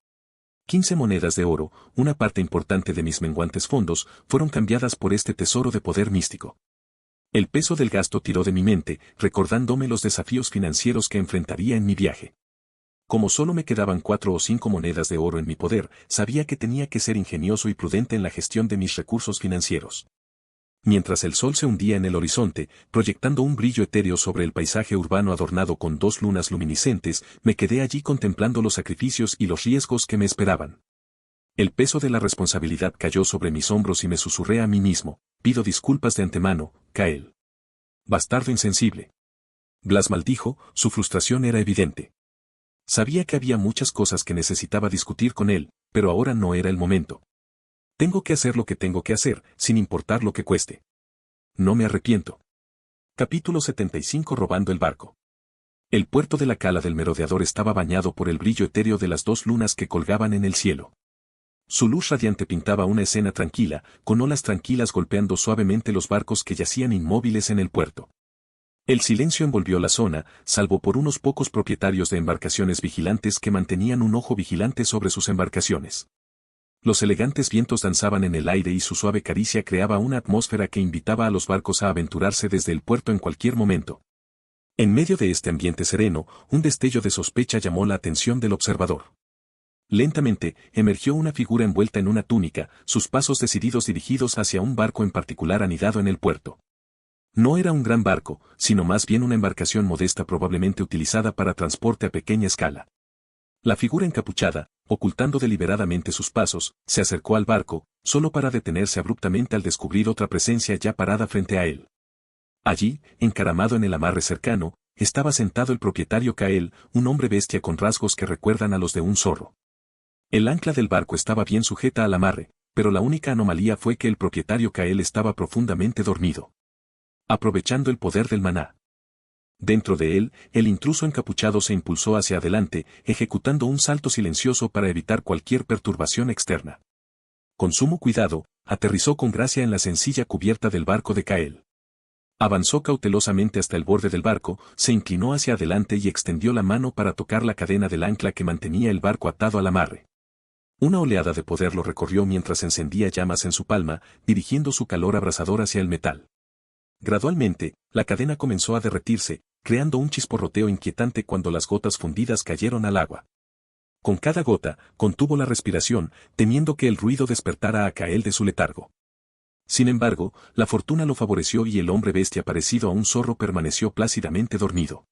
15 monedas de oro, una parte importante de mis menguantes fondos, fueron cambiadas por este tesoro de poder místico. El peso del gasto tiró de mi mente, recordándome los desafíos financieros que enfrentaría en mi viaje. Como solo me quedaban 4 o 5 monedas de oro en mi poder, sabía que tenía que ser ingenioso y prudente en la gestión de mis recursos financieros. Mientras el sol se hundía en el horizonte, proyectando un brillo etéreo sobre el paisaje urbano adornado con 2 lunas luminiscentes, me quedé allí contemplando los sacrificios y los riesgos que me esperaban. El peso de la responsabilidad cayó sobre mis hombros y me susurré a mí mismo: pido disculpas de antemano, Kael. Bastardo insensible. Blas maldijo, su frustración era evidente. Sabía que había muchas cosas que necesitaba discutir con él, pero ahora no era el momento. Tengo que hacer lo que tengo que hacer, sin importar lo que cueste. No me arrepiento. Capítulo 75. Robando el barco. El puerto de la cala del merodeador estaba bañado por el brillo etéreo de las 2 lunas que colgaban en el cielo. Su luz radiante pintaba una escena tranquila, con olas tranquilas golpeando suavemente los barcos que yacían inmóviles en el puerto. El silencio envolvió la zona, salvo por unos pocos propietarios de embarcaciones vigilantes que mantenían un ojo vigilante sobre sus embarcaciones. Los elegantes vientos danzaban en el aire y su suave caricia creaba una atmósfera que invitaba a los barcos a aventurarse desde el puerto en cualquier momento. En medio de este ambiente sereno, un destello de sospecha llamó la atención del observador. Lentamente, emergió una figura envuelta en una túnica, sus pasos decididos dirigidos hacia un barco en particular anidado en el puerto. No era un gran barco, sino más bien una embarcación modesta probablemente utilizada para transporte a pequeña escala. La figura encapuchada, ocultando deliberadamente sus pasos, se acercó al barco, solo para detenerse abruptamente al descubrir otra presencia ya parada frente a él. Allí, encaramado en el amarre cercano, estaba sentado el propietario Kael, un hombre bestia con rasgos que recuerdan a los de un zorro. El ancla del barco estaba bien sujeta al amarre, pero la única anomalía fue que el propietario Kael estaba profundamente dormido. Aprovechando el poder del maná. Dentro de él, el intruso encapuchado se impulsó hacia adelante, ejecutando un salto silencioso para evitar cualquier perturbación externa. Con sumo cuidado, aterrizó con gracia en la sencilla cubierta del barco de Kael. Avanzó cautelosamente hasta el borde del barco, se inclinó hacia adelante y extendió la mano para tocar la cadena del ancla que mantenía el barco atado al amarre. Una oleada de poder lo recorrió mientras encendía llamas en su palma, dirigiendo su calor abrasador hacia el metal. Gradualmente, la cadena comenzó a derretirse, creando un chisporroteo inquietante cuando las gotas fundidas cayeron al agua. Con cada gota, contuvo la respiración, temiendo que el ruido despertara a Kael de su letargo. Sin embargo, la fortuna lo favoreció y el hombre bestia parecido a un zorro permaneció plácidamente dormido.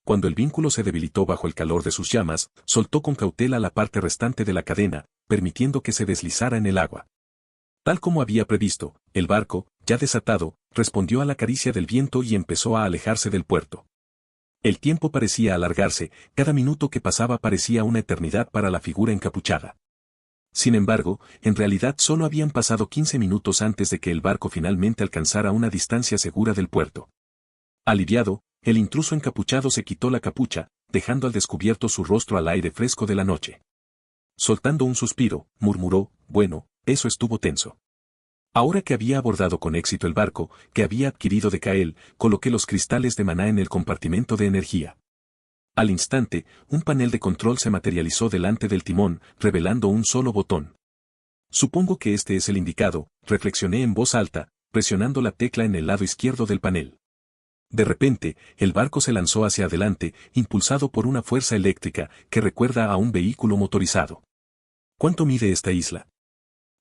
Cuando el vínculo se debilitó bajo el calor de sus llamas, soltó con cautela la parte restante de la cadena, permitiendo que se deslizara en el agua. Tal como había previsto, el barco, ya desatado, respondió a la caricia del viento y empezó a alejarse del puerto. El tiempo parecía alargarse, cada minuto que pasaba parecía una eternidad para la figura encapuchada. Sin embargo, en realidad solo habían pasado 15 minutos antes de que el barco finalmente alcanzara una distancia segura del puerto. Aliviado, el intruso encapuchado se quitó la capucha, dejando al descubierto su rostro al aire fresco de la noche. Soltando un suspiro, murmuró: bueno, eso estuvo tenso. Ahora que había abordado con éxito el barco, que había adquirido de Kael, coloqué los cristales de maná en el compartimento de energía. Al instante, un panel de control se materializó delante del timón, revelando un solo botón. Supongo que este es el indicado, reflexioné en voz alta, presionando la tecla en el lado izquierdo del panel. De repente, el barco se lanzó hacia adelante, impulsado por una fuerza eléctrica que recuerda a un vehículo motorizado. ¿Cuánto mide esta isla?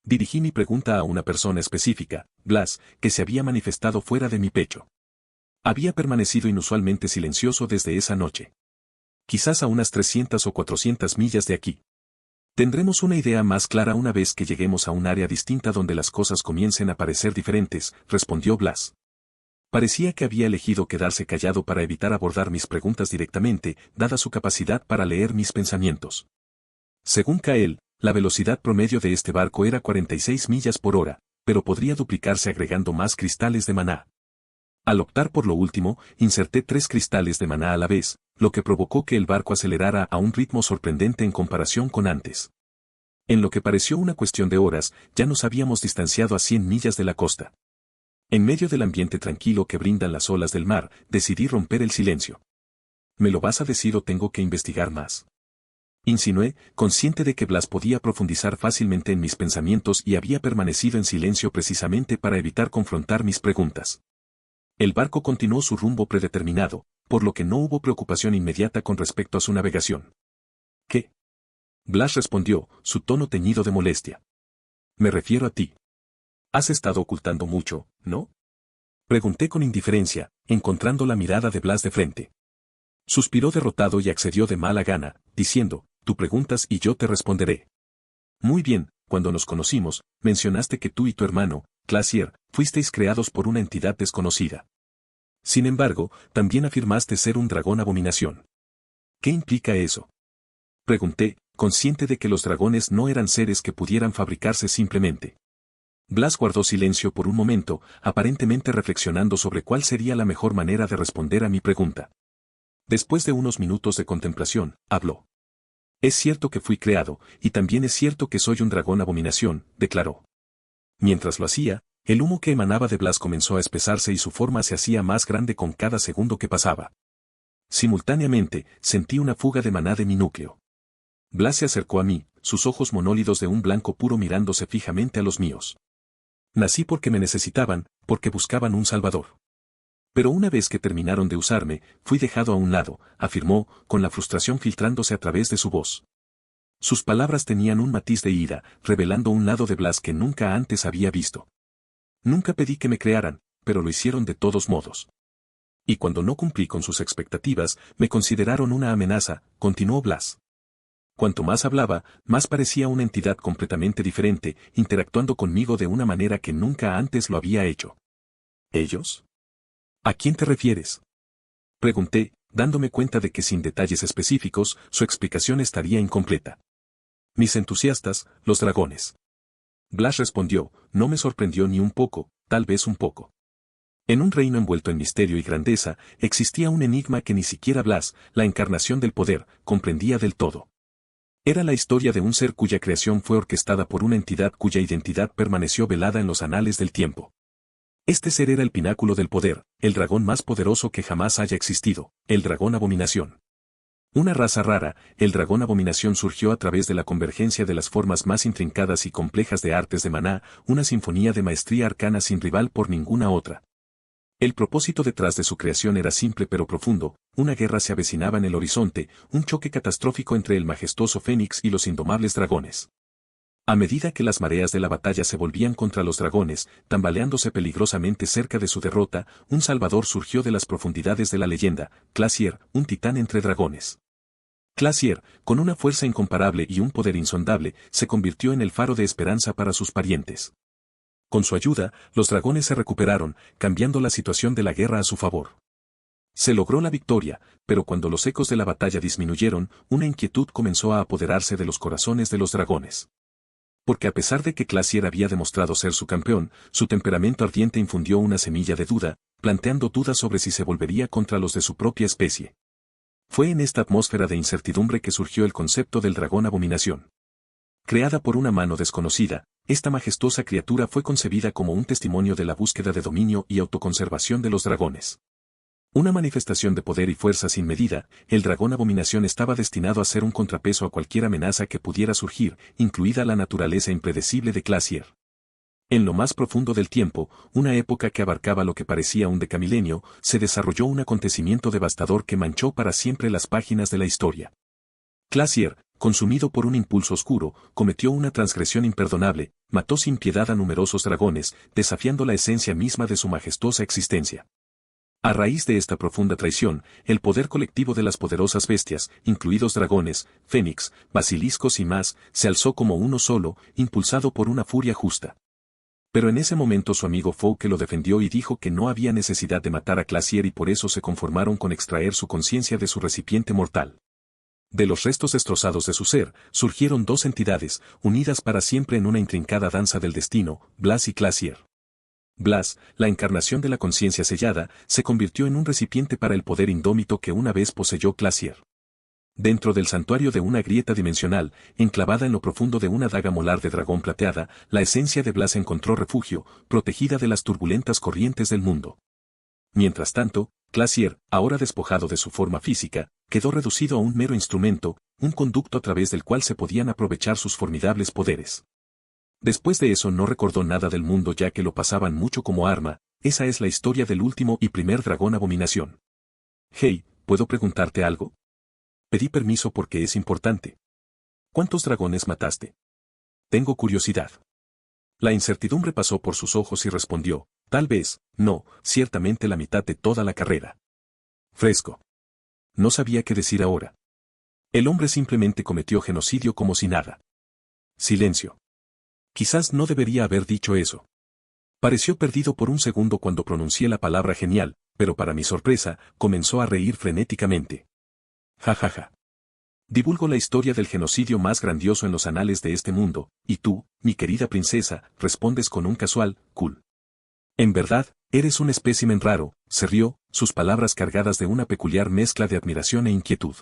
Dirigí mi pregunta a una persona específica, Blas, que se había manifestado fuera de mi pecho. Había permanecido inusualmente silencioso desde esa noche. Quizás a unas 300 o 400 millas de aquí. Tendremos una idea más clara una vez que lleguemos a un área distinta donde las cosas comiencen a parecer diferentes, respondió Blas. Parecía que había elegido quedarse callado para evitar abordar mis preguntas directamente, dada su capacidad para leer mis pensamientos. Según Kael, la velocidad promedio de este barco era 46 millas por hora, pero podría duplicarse agregando más cristales de maná. Al optar por lo último, inserté 3 cristales de maná a la vez, lo que provocó que el barco acelerara a un ritmo sorprendente en comparación con antes. En lo que pareció una cuestión de horas, ya nos habíamos distanciado a 100 millas de la costa. En medio del ambiente tranquilo que brindan las olas del mar, decidí romper el silencio. ¿Me lo vas a decir o tengo que investigar más?, insinué, consciente de que Blas podía profundizar fácilmente en mis pensamientos y había permanecido en silencio precisamente para evitar confrontar mis preguntas. El barco continuó su rumbo predeterminado, por lo que no hubo preocupación inmediata con respecto a su navegación. ¿Qué? Blas respondió, su tono teñido de molestia. Me refiero a ti. Has estado ocultando mucho, ¿no? Pregunté con indiferencia, encontrando la mirada de Blas de frente. Suspiró derrotado y accedió de mala gana, diciendo, tú preguntas y yo te responderé. Muy bien, cuando nos conocimos, mencionaste que tú y tu hermano, Classier, fuisteis creados por una entidad desconocida. Sin embargo, también afirmaste ser un dragón abominación. ¿Qué implica eso?, pregunté, consciente de que los dragones no eran seres que pudieran fabricarse simplemente. Blas guardó silencio por un momento, aparentemente reflexionando sobre cuál sería la mejor manera de responder a mi pregunta. Después de unos minutos de contemplación, habló. Es cierto que fui creado, y también es cierto que soy un dragón abominación, declaró. Mientras lo hacía, el humo que emanaba de Blas comenzó a espesarse y su forma se hacía más grande con cada segundo que pasaba. Simultáneamente, sentí una fuga de maná de mi núcleo. Blas se acercó a mí, sus ojos monólidos de un blanco puro mirándose fijamente a los míos. Nací porque me necesitaban, porque buscaban un salvador. Pero una vez que terminaron de usarme, fui dejado a un lado, afirmó, con la frustración filtrándose a través de su voz. Sus palabras tenían un matiz de ira, revelando un lado de Blas que nunca antes había visto. Nunca pedí que me crearan, pero lo hicieron de todos modos. Y cuando no cumplí con sus expectativas, me consideraron una amenaza, continuó Blas. Cuanto más hablaba, más parecía una entidad completamente diferente, interactuando conmigo de una manera que nunca antes lo había hecho. ¿Ellos? ¿A quién te refieres?, pregunté, dándome cuenta de que sin detalles específicos, su explicación estaría incompleta. Mis entusiastas, los dragones. Blas respondió, no me sorprendió ni un poco, tal vez un poco. En un reino envuelto en misterio y grandeza, existía un enigma que ni siquiera Blas, la encarnación del poder, comprendía del todo. Era la historia de un ser cuya creación fue orquestada por una entidad cuya identidad permaneció velada en los anales del tiempo. Este ser era el pináculo del poder, el dragón más poderoso que jamás haya existido, el dragón abominación. Una raza rara, el dragón abominación surgió a través de la convergencia de las formas más intrincadas y complejas de artes de maná, una sinfonía de maestría arcana sin rival por ninguna otra. El propósito detrás de su creación era simple pero profundo, una guerra se avecinaba en el horizonte, un choque catastrófico entre el majestuoso Fénix y los indomables dragones. A medida que las mareas de la batalla se volvían contra los dragones, tambaleándose peligrosamente cerca de su derrota, un salvador surgió de las profundidades de la leyenda, Classier, un titán entre dragones. Classier, con una fuerza incomparable y un poder insondable, se convirtió en el faro de esperanza para sus parientes. Con su ayuda, los dragones se recuperaron, cambiando la situación de la guerra a su favor. Se logró la victoria, pero cuando los ecos de la batalla disminuyeron, una inquietud comenzó a apoderarse de los corazones de los dragones. Porque a pesar de que Classier había demostrado ser su campeón, su temperamento ardiente infundió una semilla de duda, planteando dudas sobre si se volvería contra los de su propia especie. Fue en esta atmósfera de incertidumbre que surgió el concepto del dragón abominación. Creada por una mano desconocida, esta majestuosa criatura fue concebida como un testimonio de la búsqueda de dominio y autoconservación de los dragones. Una manifestación de poder y fuerza sin medida, el dragón abominación estaba destinado a ser un contrapeso a cualquier amenaza que pudiera surgir, incluida la naturaleza impredecible de Classier. En lo más profundo del tiempo, una época que abarcaba lo que parecía un decamilenio, se desarrolló un acontecimiento devastador que manchó para siempre las páginas de la historia. Classier, consumido por un impulso oscuro, cometió una transgresión imperdonable, mató sin piedad a numerosos dragones, desafiando la esencia misma de su majestuosa existencia. A raíz de esta profunda traición, el poder colectivo de las poderosas bestias, incluidos dragones, fénix, basiliscos y más, se alzó como uno solo, impulsado por una furia justa. Pero en ese momento su amigo Fouke lo defendió y dijo que no había necesidad de matar a Glacier y por eso se conformaron con extraer su conciencia de su recipiente mortal. De los restos destrozados de su ser, surgieron dos entidades, unidas para siempre en una intrincada danza del destino, Blas y Glacier. Blas, la encarnación de la conciencia sellada, se convirtió en un recipiente para el poder indómito que una vez poseyó Glacier. Dentro del santuario de una grieta dimensional, enclavada en lo profundo de una daga molar de dragón plateada, la esencia de Blas encontró refugio, protegida de las turbulentas corrientes del mundo. Mientras tanto, Glacier, ahora despojado de su forma física, quedó reducido a un mero instrumento, un conducto a través del cual se podían aprovechar sus formidables poderes. Después de eso no recordó nada del mundo ya que lo pasaban mucho como arma. Esa es la historia del último y primer dragón abominación. Hey, ¿puedo preguntarte algo? Pedí permiso porque es importante. ¿Cuántos dragones mataste? Tengo curiosidad. La incertidumbre pasó por sus ojos y respondió, tal vez, no, ciertamente la mitad de toda la carrera. Fresco. No sabía qué decir ahora. El hombre simplemente cometió genocidio como si nada. Silencio. Quizás no debería haber dicho eso. Pareció perdido por un segundo cuando pronuncié la palabra genial, pero para mi sorpresa, comenzó a reír frenéticamente. Ja ja ja. Divulgo la historia del genocidio más grandioso en los anales de este mundo, y tú, mi querida princesa, respondes con un casual, cool. En verdad, eres un espécimen raro, se rió, sus palabras cargadas de una peculiar mezcla de admiración e inquietud.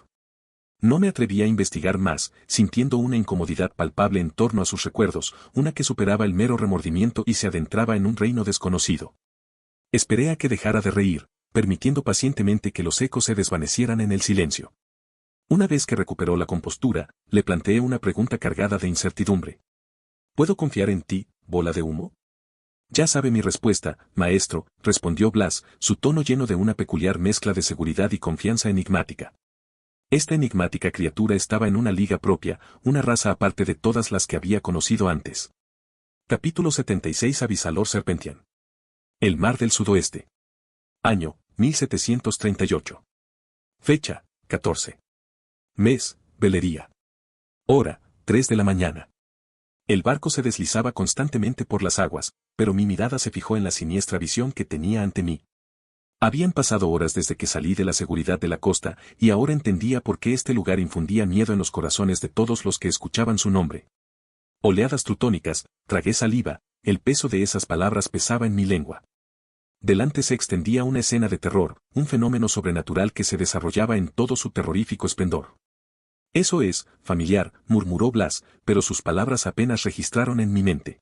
No me atreví a investigar más, sintiendo una incomodidad palpable en torno a sus recuerdos, una que superaba el mero remordimiento y se adentraba en un reino desconocido. Esperé a que dejara de reír, permitiendo pacientemente que los ecos se desvanecieran en el silencio. Una vez que recuperó la compostura, le planteé una pregunta cargada de incertidumbre. ¿Puedo confiar en ti, bola de humo? Ya sabe mi respuesta, maestro, respondió Blas, su tono lleno de una peculiar mezcla de seguridad y confianza enigmática. Esta enigmática criatura estaba en una liga propia, una raza aparte de todas las que había conocido antes. Capítulo 76 Avisalor Serpentian. El mar del sudoeste. Año, 1738. Fecha, 14. Mes, velería. Hora, 3 de la mañana. El barco se deslizaba constantemente por las aguas, pero mi mirada se fijó en la siniestra visión que tenía ante mí. Habían pasado horas desde que salí de la seguridad de la costa, y ahora entendía por qué este lugar infundía miedo en los corazones de todos los que escuchaban su nombre. Oleadas trutónicas, tragué saliva, el peso de esas palabras pesaba en mi lengua. Delante se extendía una escena de terror, un fenómeno sobrenatural que se desarrollaba en todo su terrorífico esplendor. Eso es, familiar, murmuró Blas, pero sus palabras apenas registraron en mi mente.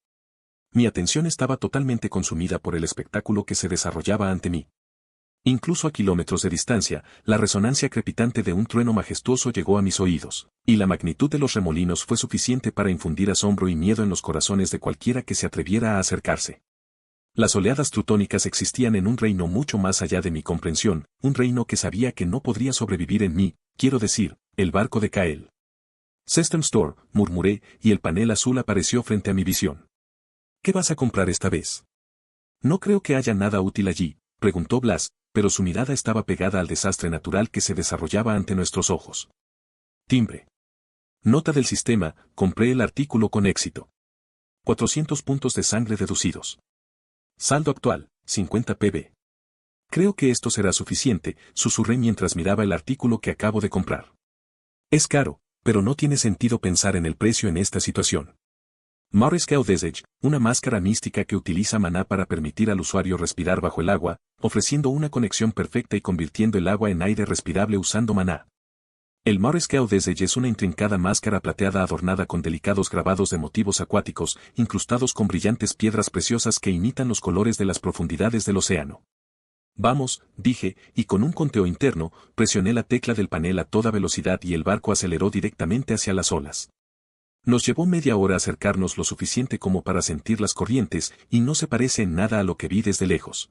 Mi atención estaba totalmente consumida por el espectáculo que se desarrollaba ante mí. Incluso a kilómetros de distancia, la resonancia crepitante de un trueno majestuoso llegó a mis oídos, y la magnitud de los remolinos fue suficiente para infundir asombro y miedo en los corazones de cualquiera que se atreviera a acercarse. Las oleadas trutónicas existían en un reino mucho más allá de mi comprensión, un reino que sabía que no podría sobrevivir en mí, quiero decir, el barco de Kael. System Store, murmuré, y el panel azul apareció frente a mi visión. ¿Qué vas a comprar esta vez? No creo que haya nada útil allí, preguntó Blas, pero su mirada estaba pegada al desastre natural que se desarrollaba ante nuestros ojos. Timbre. Nota del sistema, compré el artículo con éxito. 400 puntos de sangre deducidos. Saldo actual, 50 PB. Creo que esto será suficiente, susurré mientras miraba el artículo que acabo de comprar. Es caro, pero no tiene sentido pensar en el precio en esta situación. Maurice Geodesage, una máscara mística que utiliza maná para permitir al usuario respirar bajo el agua, ofreciendo una conexión perfecta y convirtiendo el agua en aire respirable usando maná. El Maurice Geodesage es una intrincada máscara plateada adornada con delicados grabados de motivos acuáticos, incrustados con brillantes piedras preciosas que imitan los colores de las profundidades del océano. Vamos, dije, y con un conteo interno, presioné la tecla del panel a toda velocidad y el barco aceleró directamente hacia las olas. Nos llevó media hora acercarnos lo suficiente como para sentir las corrientes, y no se parece en nada a lo que vi desde lejos.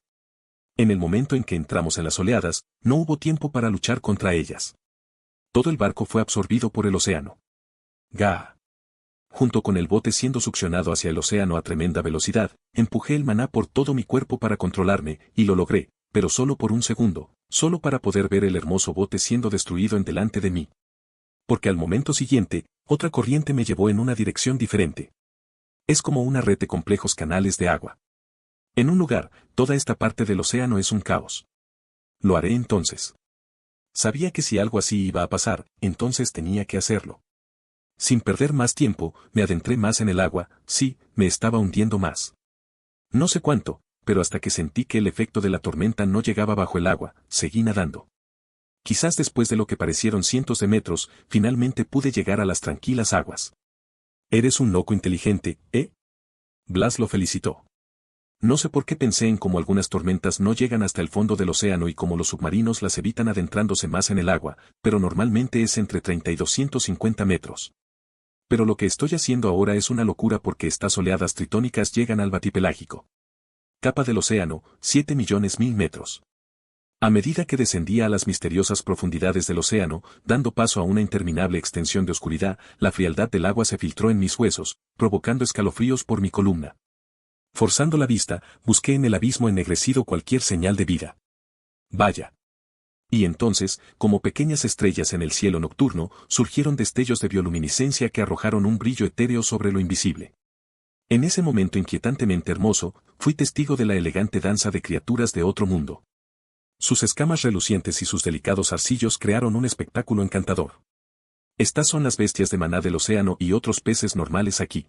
En el momento en que entramos en las oleadas, no hubo tiempo para luchar contra ellas. Todo el barco fue absorbido por el océano. ¡Gah! Junto con el bote siendo succionado hacia el océano a tremenda velocidad, empujé el maná por todo mi cuerpo para controlarme, y lo logré, pero solo por un segundo, solo para poder ver el hermoso bote siendo destruido en delante de mí. Porque al momento siguiente, otra corriente me llevó en una dirección diferente. Es como una red de complejos canales de agua. En un lugar, toda esta parte del océano es un caos. Lo haré entonces. Sabía que si algo así iba a pasar, entonces tenía que hacerlo. Sin perder más tiempo, me adentré más en el agua, sí, me estaba hundiendo más. No sé cuánto, pero hasta que sentí que el efecto de la tormenta no llegaba bajo el agua, seguí nadando. Quizás después de lo que parecieron cientos de metros, finalmente pude llegar a las tranquilas aguas. Eres un loco inteligente, ¿eh? Blas lo felicitó. No sé por qué pensé en cómo algunas tormentas no llegan hasta el fondo del océano y cómo los submarinos las evitan adentrándose más en el agua, pero normalmente es entre 30 y 250 metros. Pero lo que estoy haciendo ahora es una locura porque estas oleadas tritónicas llegan al batipelágico. Capa del océano, 7.000.000 metros. A medida que descendía a las misteriosas profundidades del océano, dando paso a una interminable extensión de oscuridad, la frialdad del agua se filtró en mis huesos, provocando escalofríos por mi columna. Forzando la vista, busqué en el abismo ennegrecido cualquier señal de vida. Vaya. Y entonces, como pequeñas estrellas en el cielo nocturno, surgieron destellos de bioluminiscencia que arrojaron un brillo etéreo sobre lo invisible. En ese momento inquietantemente hermoso, fui testigo de la elegante danza de criaturas de otro mundo. Sus escamas relucientes y sus delicados arcillos crearon un espectáculo encantador. Estas son las bestias de maná del océano y otros peces normales aquí.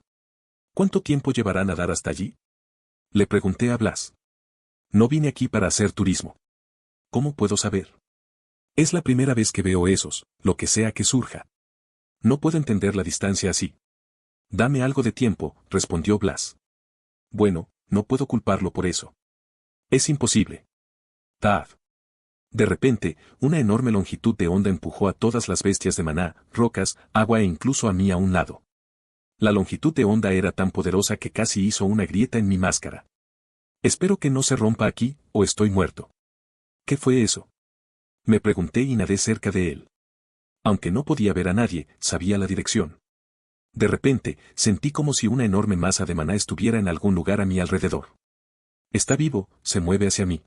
¿Cuánto tiempo llevará a nadar hasta allí? Le pregunté a Blas. No vine aquí para hacer turismo. ¿Cómo puedo saber? Es la primera vez que veo esos, lo que sea que surja. No puedo entender la distancia así. Dame algo de tiempo, respondió Blas. Bueno, no puedo culparlo por eso. Es imposible. Tad. De repente, una enorme longitud de onda empujó a todas las bestias de maná, rocas, agua e incluso a mí a un lado. La longitud de onda era tan poderosa que casi hizo una grieta en mi máscara. Espero que no se rompa aquí, o estoy muerto. ¿Qué fue eso? Me pregunté y nadé cerca de él. Aunque no podía ver a nadie, sabía la dirección. De repente, sentí como si una enorme masa de maná estuviera en algún lugar a mi alrededor. Está vivo, se mueve hacia mí.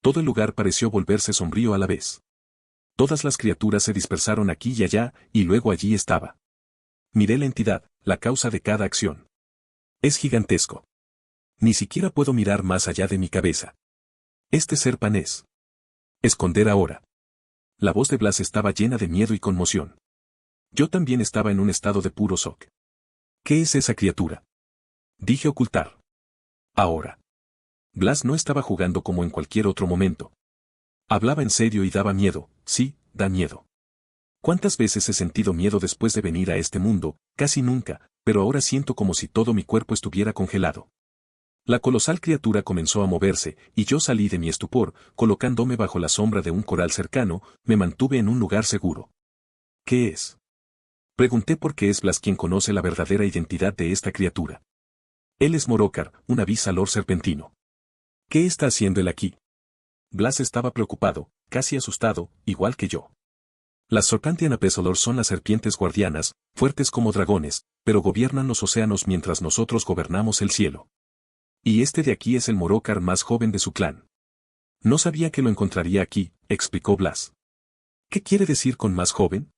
Todo el lugar pareció volverse sombrío a la vez. Todas las criaturas se dispersaron aquí y allá, y luego allí estaba. Miré la entidad, la causa de cada acción. Es gigantesco. Ni siquiera puedo mirar más allá de mi cabeza. Este ser panés. Esconder ahora. La voz de Blas estaba llena de miedo y conmoción. Yo también estaba en un estado de puro shock. ¿Qué es esa criatura? Dije ocultar. Ahora. Blas no estaba jugando como en cualquier otro momento. Hablaba en serio y daba miedo, sí, da miedo. ¿Cuántas veces he sentido miedo después de venir a este mundo? Casi nunca, pero ahora siento como si todo mi cuerpo estuviera congelado. La colosal criatura comenzó a moverse, y yo salí de mi estupor, colocándome bajo la sombra de un coral cercano, me mantuve en un lugar seguro. ¿Qué es? Pregunté porque es Blas quien conoce la verdadera identidad de esta criatura. Él es Morócar, un avisador serpentino. ¿Qué está haciendo él aquí? Blas estaba preocupado, casi asustado, igual que yo. Las Serpentine Apesolor son las serpientes guardianas, fuertes como dragones, pero gobiernan los océanos mientras nosotros gobernamos el cielo. Y este de aquí es el Morócar más joven de su clan. No sabía que lo encontraría aquí, explicó Blas. ¿Qué quiere decir con más joven?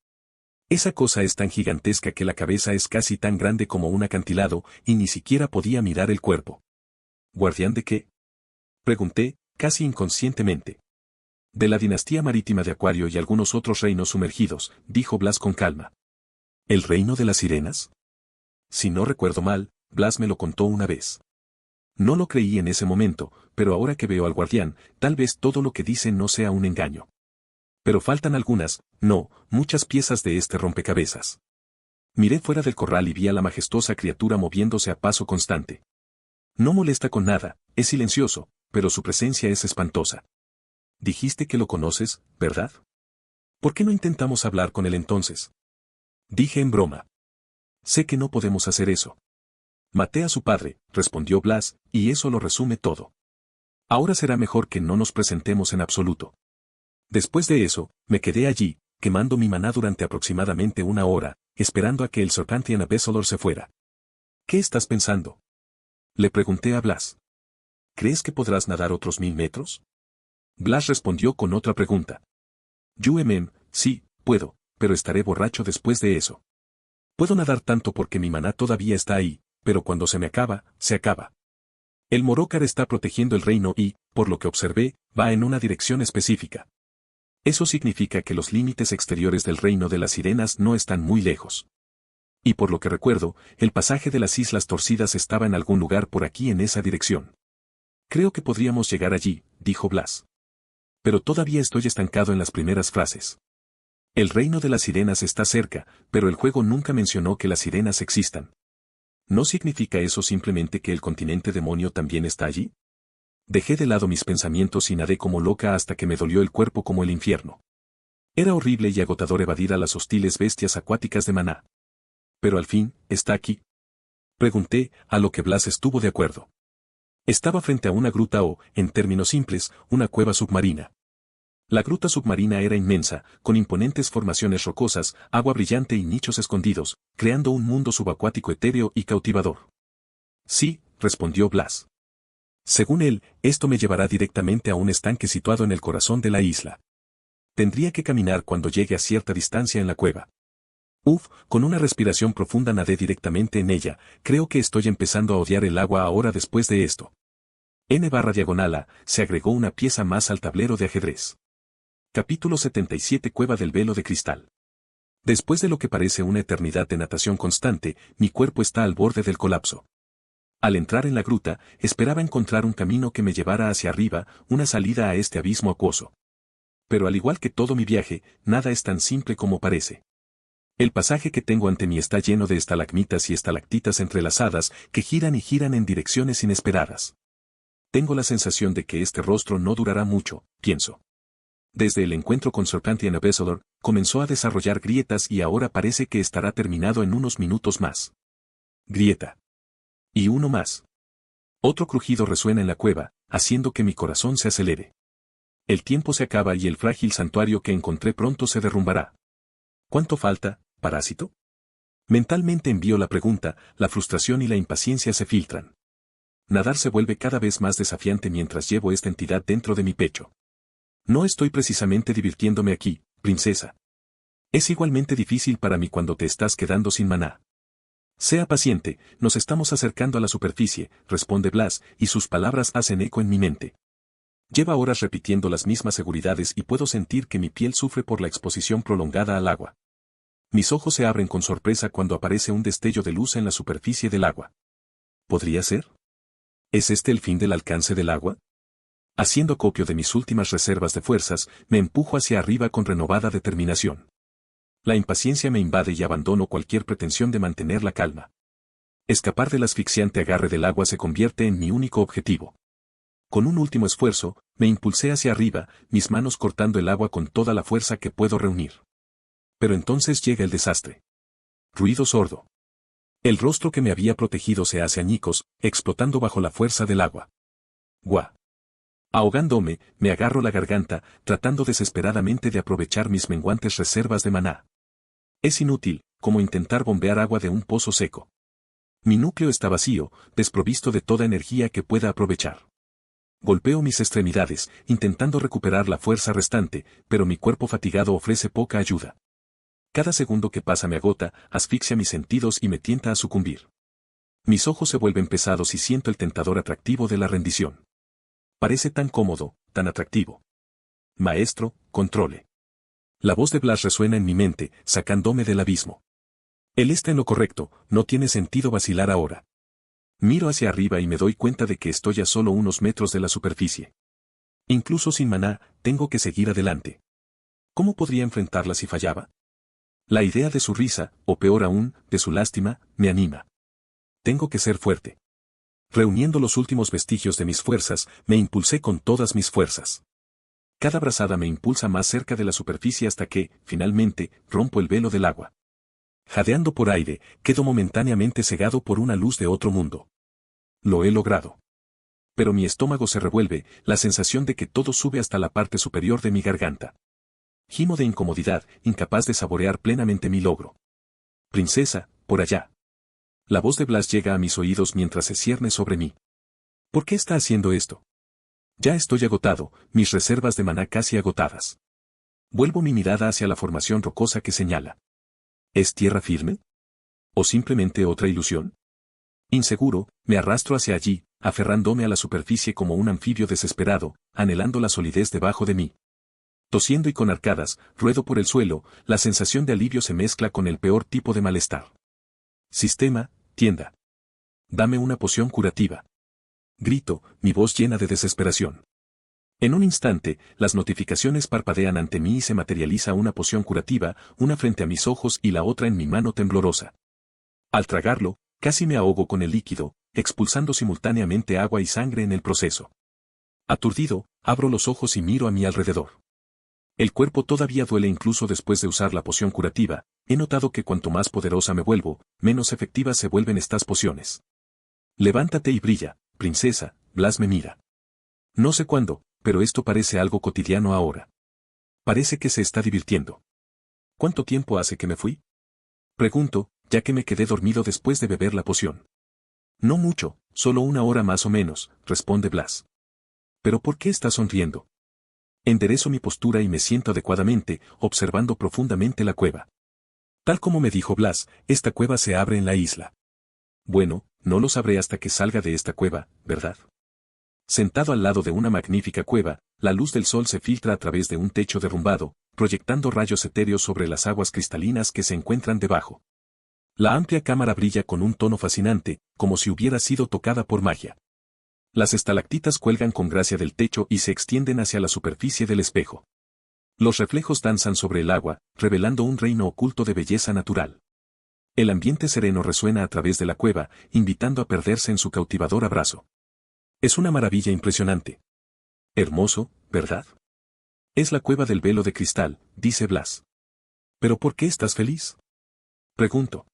Esa cosa es tan gigantesca que la cabeza es casi tan grande como un acantilado, y ni siquiera podía mirar el cuerpo. ¿Guardián de qué? Pregunté, casi inconscientemente. De la dinastía marítima de Acuario y algunos otros reinos sumergidos, dijo Blas con calma. ¿El reino de las sirenas? Si no recuerdo mal, Blas me lo contó una vez. No lo creí en ese momento, pero ahora que veo al guardián, tal vez todo lo que dice no sea un engaño. Pero faltan algunas, no, muchas piezas de este rompecabezas. Miré fuera del corral y vi a la majestuosa criatura moviéndose a paso constante. No molesta con nada, es silencioso, pero su presencia es espantosa. Dijiste que lo conoces, ¿verdad? ¿Por qué no intentamos hablar con él entonces? Dije en broma. Sé que no podemos hacer eso. Maté a su padre, respondió Blas, y eso lo resume todo. Ahora será mejor que no nos presentemos en absoluto. Después de eso, me quedé allí, quemando mi maná durante aproximadamente una hora, esperando a que el Serpentine Apesolor se fuera. ¿Qué estás pensando? Le pregunté a Blas. ¿Crees que podrás nadar otros 1000 metros? Blas respondió con otra pregunta. Sí, puedo, pero estaré borracho después de eso. Puedo nadar tanto porque mi maná todavía está ahí, pero cuando se me acaba, se acaba. El Morócar está protegiendo el reino y, por lo que observé, va en una dirección específica. Eso significa que los límites exteriores del reino de las sirenas no están muy lejos. Y por lo que recuerdo, el pasaje de las Islas Torcidas estaba en algún lugar por aquí en esa dirección. Creo que podríamos llegar allí, dijo Blas. Pero todavía estoy estancado en las primeras frases. El reino de las sirenas está cerca, pero el juego nunca mencionó que las sirenas existan. ¿No significa eso simplemente que el continente demonio también está allí? Dejé de lado mis pensamientos y nadé como loca hasta que me dolió el cuerpo como el infierno. Era horrible y agotador evadir a las hostiles bestias acuáticas de Maná. Pero al fin, ¿está aquí? Pregunté, a lo que Blas estuvo de acuerdo. Estaba frente a una gruta o, en términos simples, una cueva submarina. La gruta submarina era inmensa, con imponentes formaciones rocosas, agua brillante y nichos escondidos, creando un mundo subacuático etéreo y cautivador. Sí, respondió Blas. Según él, esto me llevará directamente a un estanque situado en el corazón de la isla. Tendría que caminar cuando llegue a cierta distancia en la cueva. Con una respiración profunda nadé directamente en ella, creo que estoy empezando a odiar el agua ahora después de esto. N/A, se agregó una pieza más al tablero de ajedrez. Capítulo 77 Cueva del velo de cristal. Después de lo que parece una eternidad de natación constante, mi cuerpo está al borde del colapso. Al entrar en la gruta, esperaba encontrar un camino que me llevara hacia arriba, una salida a este abismo acuoso. Pero al igual que todo mi viaje, nada es tan simple como parece. El pasaje que tengo ante mí está lleno de estalagmitas y estalactitas entrelazadas que giran y giran en direcciones inesperadas. Tengo la sensación de que este rostro no durará mucho, pienso. Desde el encuentro con Serpentine Ambassador, comenzó a desarrollar grietas y ahora parece que estará terminado en unos minutos más. Grieta. Y uno más. Otro crujido resuena en la cueva, haciendo que mi corazón se acelere. El tiempo se acaba y el frágil santuario que encontré pronto se derrumbará. ¿Cuánto falta, parásito? Mentalmente envío la pregunta, la frustración y la impaciencia se filtran. Nadar se vuelve cada vez más desafiante mientras llevo esta entidad dentro de mi pecho. No estoy precisamente divirtiéndome aquí, princesa. Es igualmente difícil para mí cuando te estás quedando sin maná. Sea paciente, nos estamos acercando a la superficie, responde Blas, y sus palabras hacen eco en mi mente. Lleva horas repitiendo las mismas seguridades y puedo sentir que mi piel sufre por la exposición prolongada al agua. Mis ojos se abren con sorpresa cuando aparece un destello de luz en la superficie del agua. ¿Podría ser? ¿Es este el fin del alcance del agua? Haciendo acopio de mis últimas reservas de fuerzas, me empujo hacia arriba con renovada determinación. La impaciencia me invade y abandono cualquier pretensión de mantener la calma. Escapar del asfixiante agarre del agua se convierte en mi único objetivo. Con un último esfuerzo, me impulsé hacia arriba, mis manos cortando el agua con toda la fuerza que puedo reunir. Pero entonces llega el desastre. Ruido sordo. El rostro que me había protegido se hace añicos, explotando bajo la fuerza del agua. ¡Guau! Ahogándome, me agarro la garganta, tratando desesperadamente de aprovechar mis menguantes reservas de maná. Es inútil, como intentar bombear agua de un pozo seco. Mi núcleo está vacío, desprovisto de toda energía que pueda aprovechar. Golpeo mis extremidades, intentando recuperar la fuerza restante, pero mi cuerpo fatigado ofrece poca ayuda. Cada segundo que pasa me agota, asfixia mis sentidos y me tienta a sucumbir. Mis ojos se vuelven pesados y siento el tentador atractivo de la rendición. Parece tan cómodo, tan atractivo. Maestro, controle. La voz de Blas resuena en mi mente, sacándome del abismo. Él está en lo correcto, no tiene sentido vacilar ahora. Miro hacia arriba y me doy cuenta de que estoy a solo unos metros de la superficie. Incluso sin maná, tengo que seguir adelante. ¿Cómo podría enfrentarla si fallaba? La idea de su risa, o peor aún, de su lástima, me anima. Tengo que ser fuerte. Reuniendo los últimos vestigios de mis fuerzas, me impulsé con todas mis fuerzas. Cada brazada me impulsa más cerca de la superficie hasta que, finalmente, rompo el velo del agua. Jadeando por aire, quedo momentáneamente cegado por una luz de otro mundo. Lo he logrado. Pero mi estómago se revuelve, la sensación de que todo sube hasta la parte superior de mi garganta. Gimo de incomodidad, incapaz de saborear plenamente mi logro. Princesa, por allá. La voz de Blas llega a mis oídos mientras se cierne sobre mí. ¿Por qué está haciendo esto? Ya estoy agotado, mis reservas de maná casi agotadas. Vuelvo mi mirada hacia la formación rocosa que señala. ¿Es tierra firme? ¿O simplemente otra ilusión? Inseguro, me arrastro hacia allí, aferrándome a la superficie como un anfibio desesperado, anhelando la solidez debajo de mí. Tosiendo y con arcadas, ruedo por el suelo, la sensación de alivio se mezcla con el peor tipo de malestar. Sistema, tienda. Dame una poción curativa. Grito, mi voz llena de desesperación. En un instante, las notificaciones parpadean ante mí y se materializa una poción curativa, una frente a mis ojos y la otra en mi mano temblorosa. Al tragarlo, casi me ahogo con el líquido, expulsando simultáneamente agua y sangre en el proceso. Aturdido, abro los ojos y miro a mi alrededor. El cuerpo todavía duele incluso después de usar la poción curativa. He notado que cuanto más poderosa me vuelvo, menos efectivas se vuelven estas pociones. Levántate y brilla, princesa, Blas me mira. No sé cuándo, pero esto parece algo cotidiano ahora. Parece que se está divirtiendo. ¿Cuánto tiempo hace que me fui? Pregunto, ya que me quedé dormido después de beber la poción. No mucho, solo 1 hora más o menos, responde Blas. ¿Pero por qué estás sonriendo? Enderezo mi postura y me siento adecuadamente, observando profundamente la cueva. Tal como me dijo Blas, esta cueva se abre en la isla. Bueno, no lo sabré hasta que salga de esta cueva, ¿verdad? Sentado al lado de una magnífica cueva, la luz del sol se filtra a través de un techo derrumbado, proyectando rayos etéreos sobre las aguas cristalinas que se encuentran debajo. La amplia cámara brilla con un tono fascinante, como si hubiera sido tocada por magia. Las estalactitas cuelgan con gracia del techo y se extienden hacia la superficie del espejo. Los reflejos danzan sobre el agua, revelando un reino oculto de belleza natural. El ambiente sereno resuena a través de la cueva, invitando a perderse en su cautivador abrazo. Es una maravilla impresionante. Hermoso, ¿verdad? Es la cueva del velo de cristal, dice Blas. ¿Pero por qué estás feliz? Pregunto.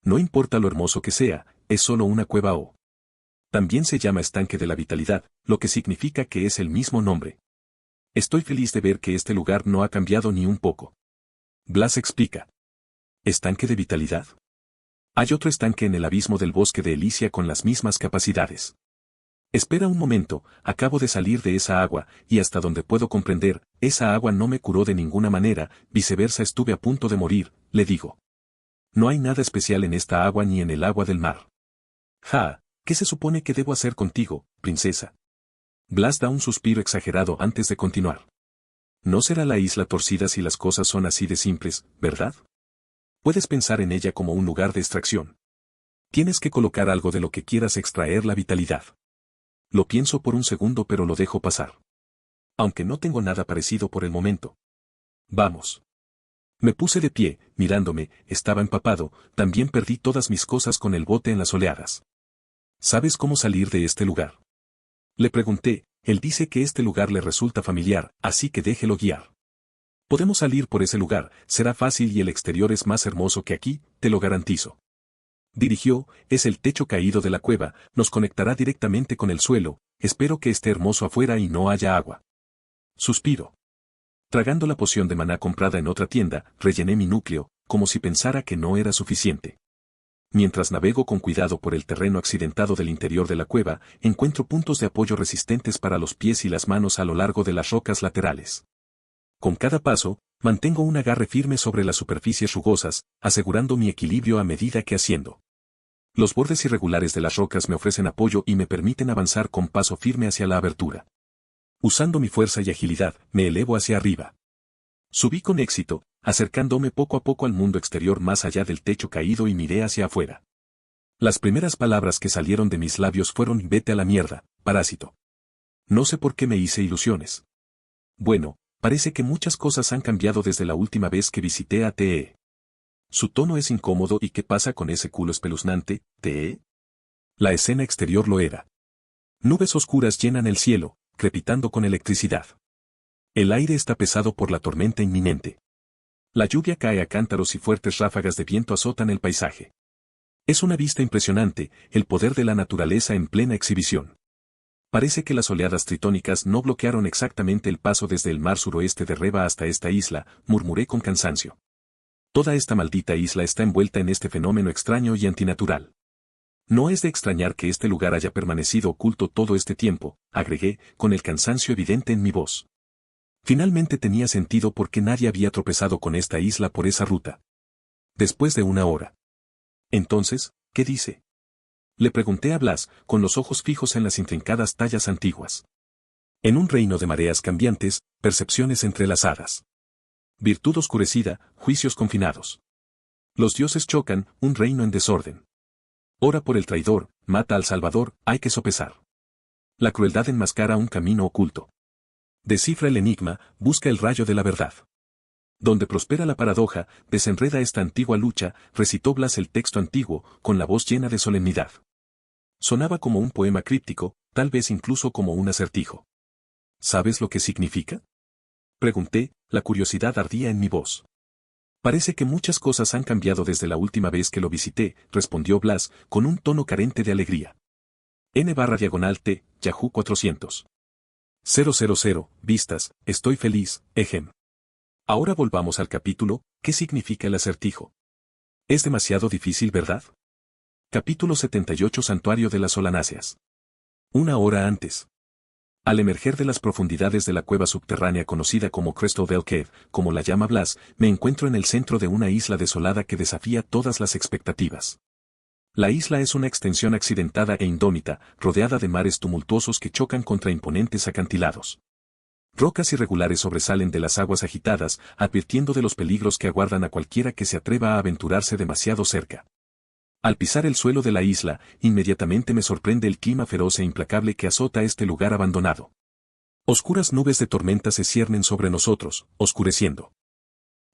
No importa lo hermoso que sea, es solo una cueva o. También se llama estanque de la vitalidad, lo que significa que es el mismo nombre. Estoy feliz de ver que este lugar no ha cambiado ni un poco. Blas explica. ¿Estanque de vitalidad? Hay otro estanque en el abismo del bosque de Elysia con las mismas capacidades. Espera un momento, acabo de salir de esa agua, y hasta donde puedo comprender, esa agua no me curó de ninguna manera, viceversa estuve a punto de morir, le digo. No hay nada especial en esta agua ni en el agua del mar. Ja, ¿qué se supone que debo hacer contigo, princesa? Blas da un suspiro exagerado antes de continuar. No será la isla torcida si las cosas son así de simples, ¿verdad? Puedes pensar en ella como un lugar de extracción. Tienes que colocar algo de lo que quieras extraer la vitalidad. Lo pienso por un segundo pero lo dejo pasar. Aunque no tengo nada parecido por el momento. Vamos. Me puse de pie, mirándome, estaba empapado, también perdí todas mis cosas con el bote en las oleadas. ¿Sabes cómo salir de este lugar? Le pregunté, él dice que este lugar le resulta familiar, así que déjelo guiar. Podemos salir por ese lugar, será fácil y el exterior es más hermoso que aquí, te lo garantizo. Dirigió, es el techo caído de la cueva, nos conectará directamente con el suelo, espero que esté hermoso afuera y no haya agua. Suspiro. Tragando la poción de maná comprada en otra tienda, rellené mi núcleo, como si pensara que no era suficiente. Mientras navego con cuidado por el terreno accidentado del interior de la cueva, encuentro puntos de apoyo resistentes para los pies y las manos a lo largo de las rocas laterales. Con cada paso, mantengo un agarre firme sobre las superficies rugosas, asegurando mi equilibrio a medida que asciendo. Los bordes irregulares de las rocas me ofrecen apoyo y me permiten avanzar con paso firme hacia la abertura. Usando mi fuerza y agilidad, me elevo hacia arriba. Subí con éxito, acercándome poco a poco al mundo exterior más allá del techo caído y miré hacia afuera. Las primeras palabras que salieron de mis labios fueron vete a la mierda, parásito. No sé por qué me hice ilusiones. Bueno, parece que muchas cosas han cambiado desde la última vez que visité a TE. Su tono es incómodo y ¿qué pasa con ese culo espeluznante, TE? La escena exterior lo era. Nubes oscuras llenan el cielo, crepitando con electricidad. El aire está pesado por la tormenta inminente. La lluvia cae a cántaros y fuertes ráfagas de viento azotan el paisaje. Es una vista impresionante, el poder de la naturaleza en plena exhibición. Parece que las oleadas tritónicas no bloquearon exactamente el paso desde el mar suroeste de Reba hasta esta isla, murmuré con cansancio. Toda esta maldita isla está envuelta en este fenómeno extraño y antinatural. No es de extrañar que este lugar haya permanecido oculto todo este tiempo, agregué, con el cansancio evidente en mi voz. Finalmente tenía sentido porque nadie había tropezado con esta isla por esa ruta. Después de 1 hora. Entonces, ¿qué dice? Le pregunté a Blas, con los ojos fijos en las intrincadas tallas antiguas. En un reino de mareas cambiantes, percepciones entrelazadas. Virtud oscurecida, juicios confinados. Los dioses chocan, un reino en desorden. Ora por el traidor, mata al salvador, hay que sopesar. La crueldad enmascara un camino oculto. Descifra el enigma, busca el rayo de la verdad. Donde prospera la paradoja, desenreda esta antigua lucha, recitó Blas el texto antiguo, con la voz llena de solemnidad. Sonaba como un poema críptico, tal vez incluso como un acertijo. ¿Sabes lo que significa? Pregunté, la curiosidad ardía en mi voz. Parece que muchas cosas han cambiado desde la última vez que lo visité, respondió Blas, con un tono carente de alegría. N/T, Yahoo 400. 000, vistas, estoy feliz, ejem. Ahora volvamos al capítulo, ¿qué significa el acertijo? Es demasiado difícil, ¿verdad? Capítulo 78 Santuario de las Solanáceas. Una hora antes. Al emerger de las profundidades de la cueva subterránea conocida como Crystal Bell Cave, como la llama Blas, me encuentro en el centro de una isla desolada que desafía todas las expectativas. La isla es una extensión accidentada e indómita, rodeada de mares tumultuosos que chocan contra imponentes acantilados. Rocas irregulares sobresalen de las aguas agitadas, advirtiendo de los peligros que aguardan a cualquiera que se atreva a aventurarse demasiado cerca. Al pisar el suelo de la isla, inmediatamente me sorprende el clima feroz e implacable que azota este lugar abandonado. Oscuras nubes de tormenta se ciernen sobre nosotros, oscureciendo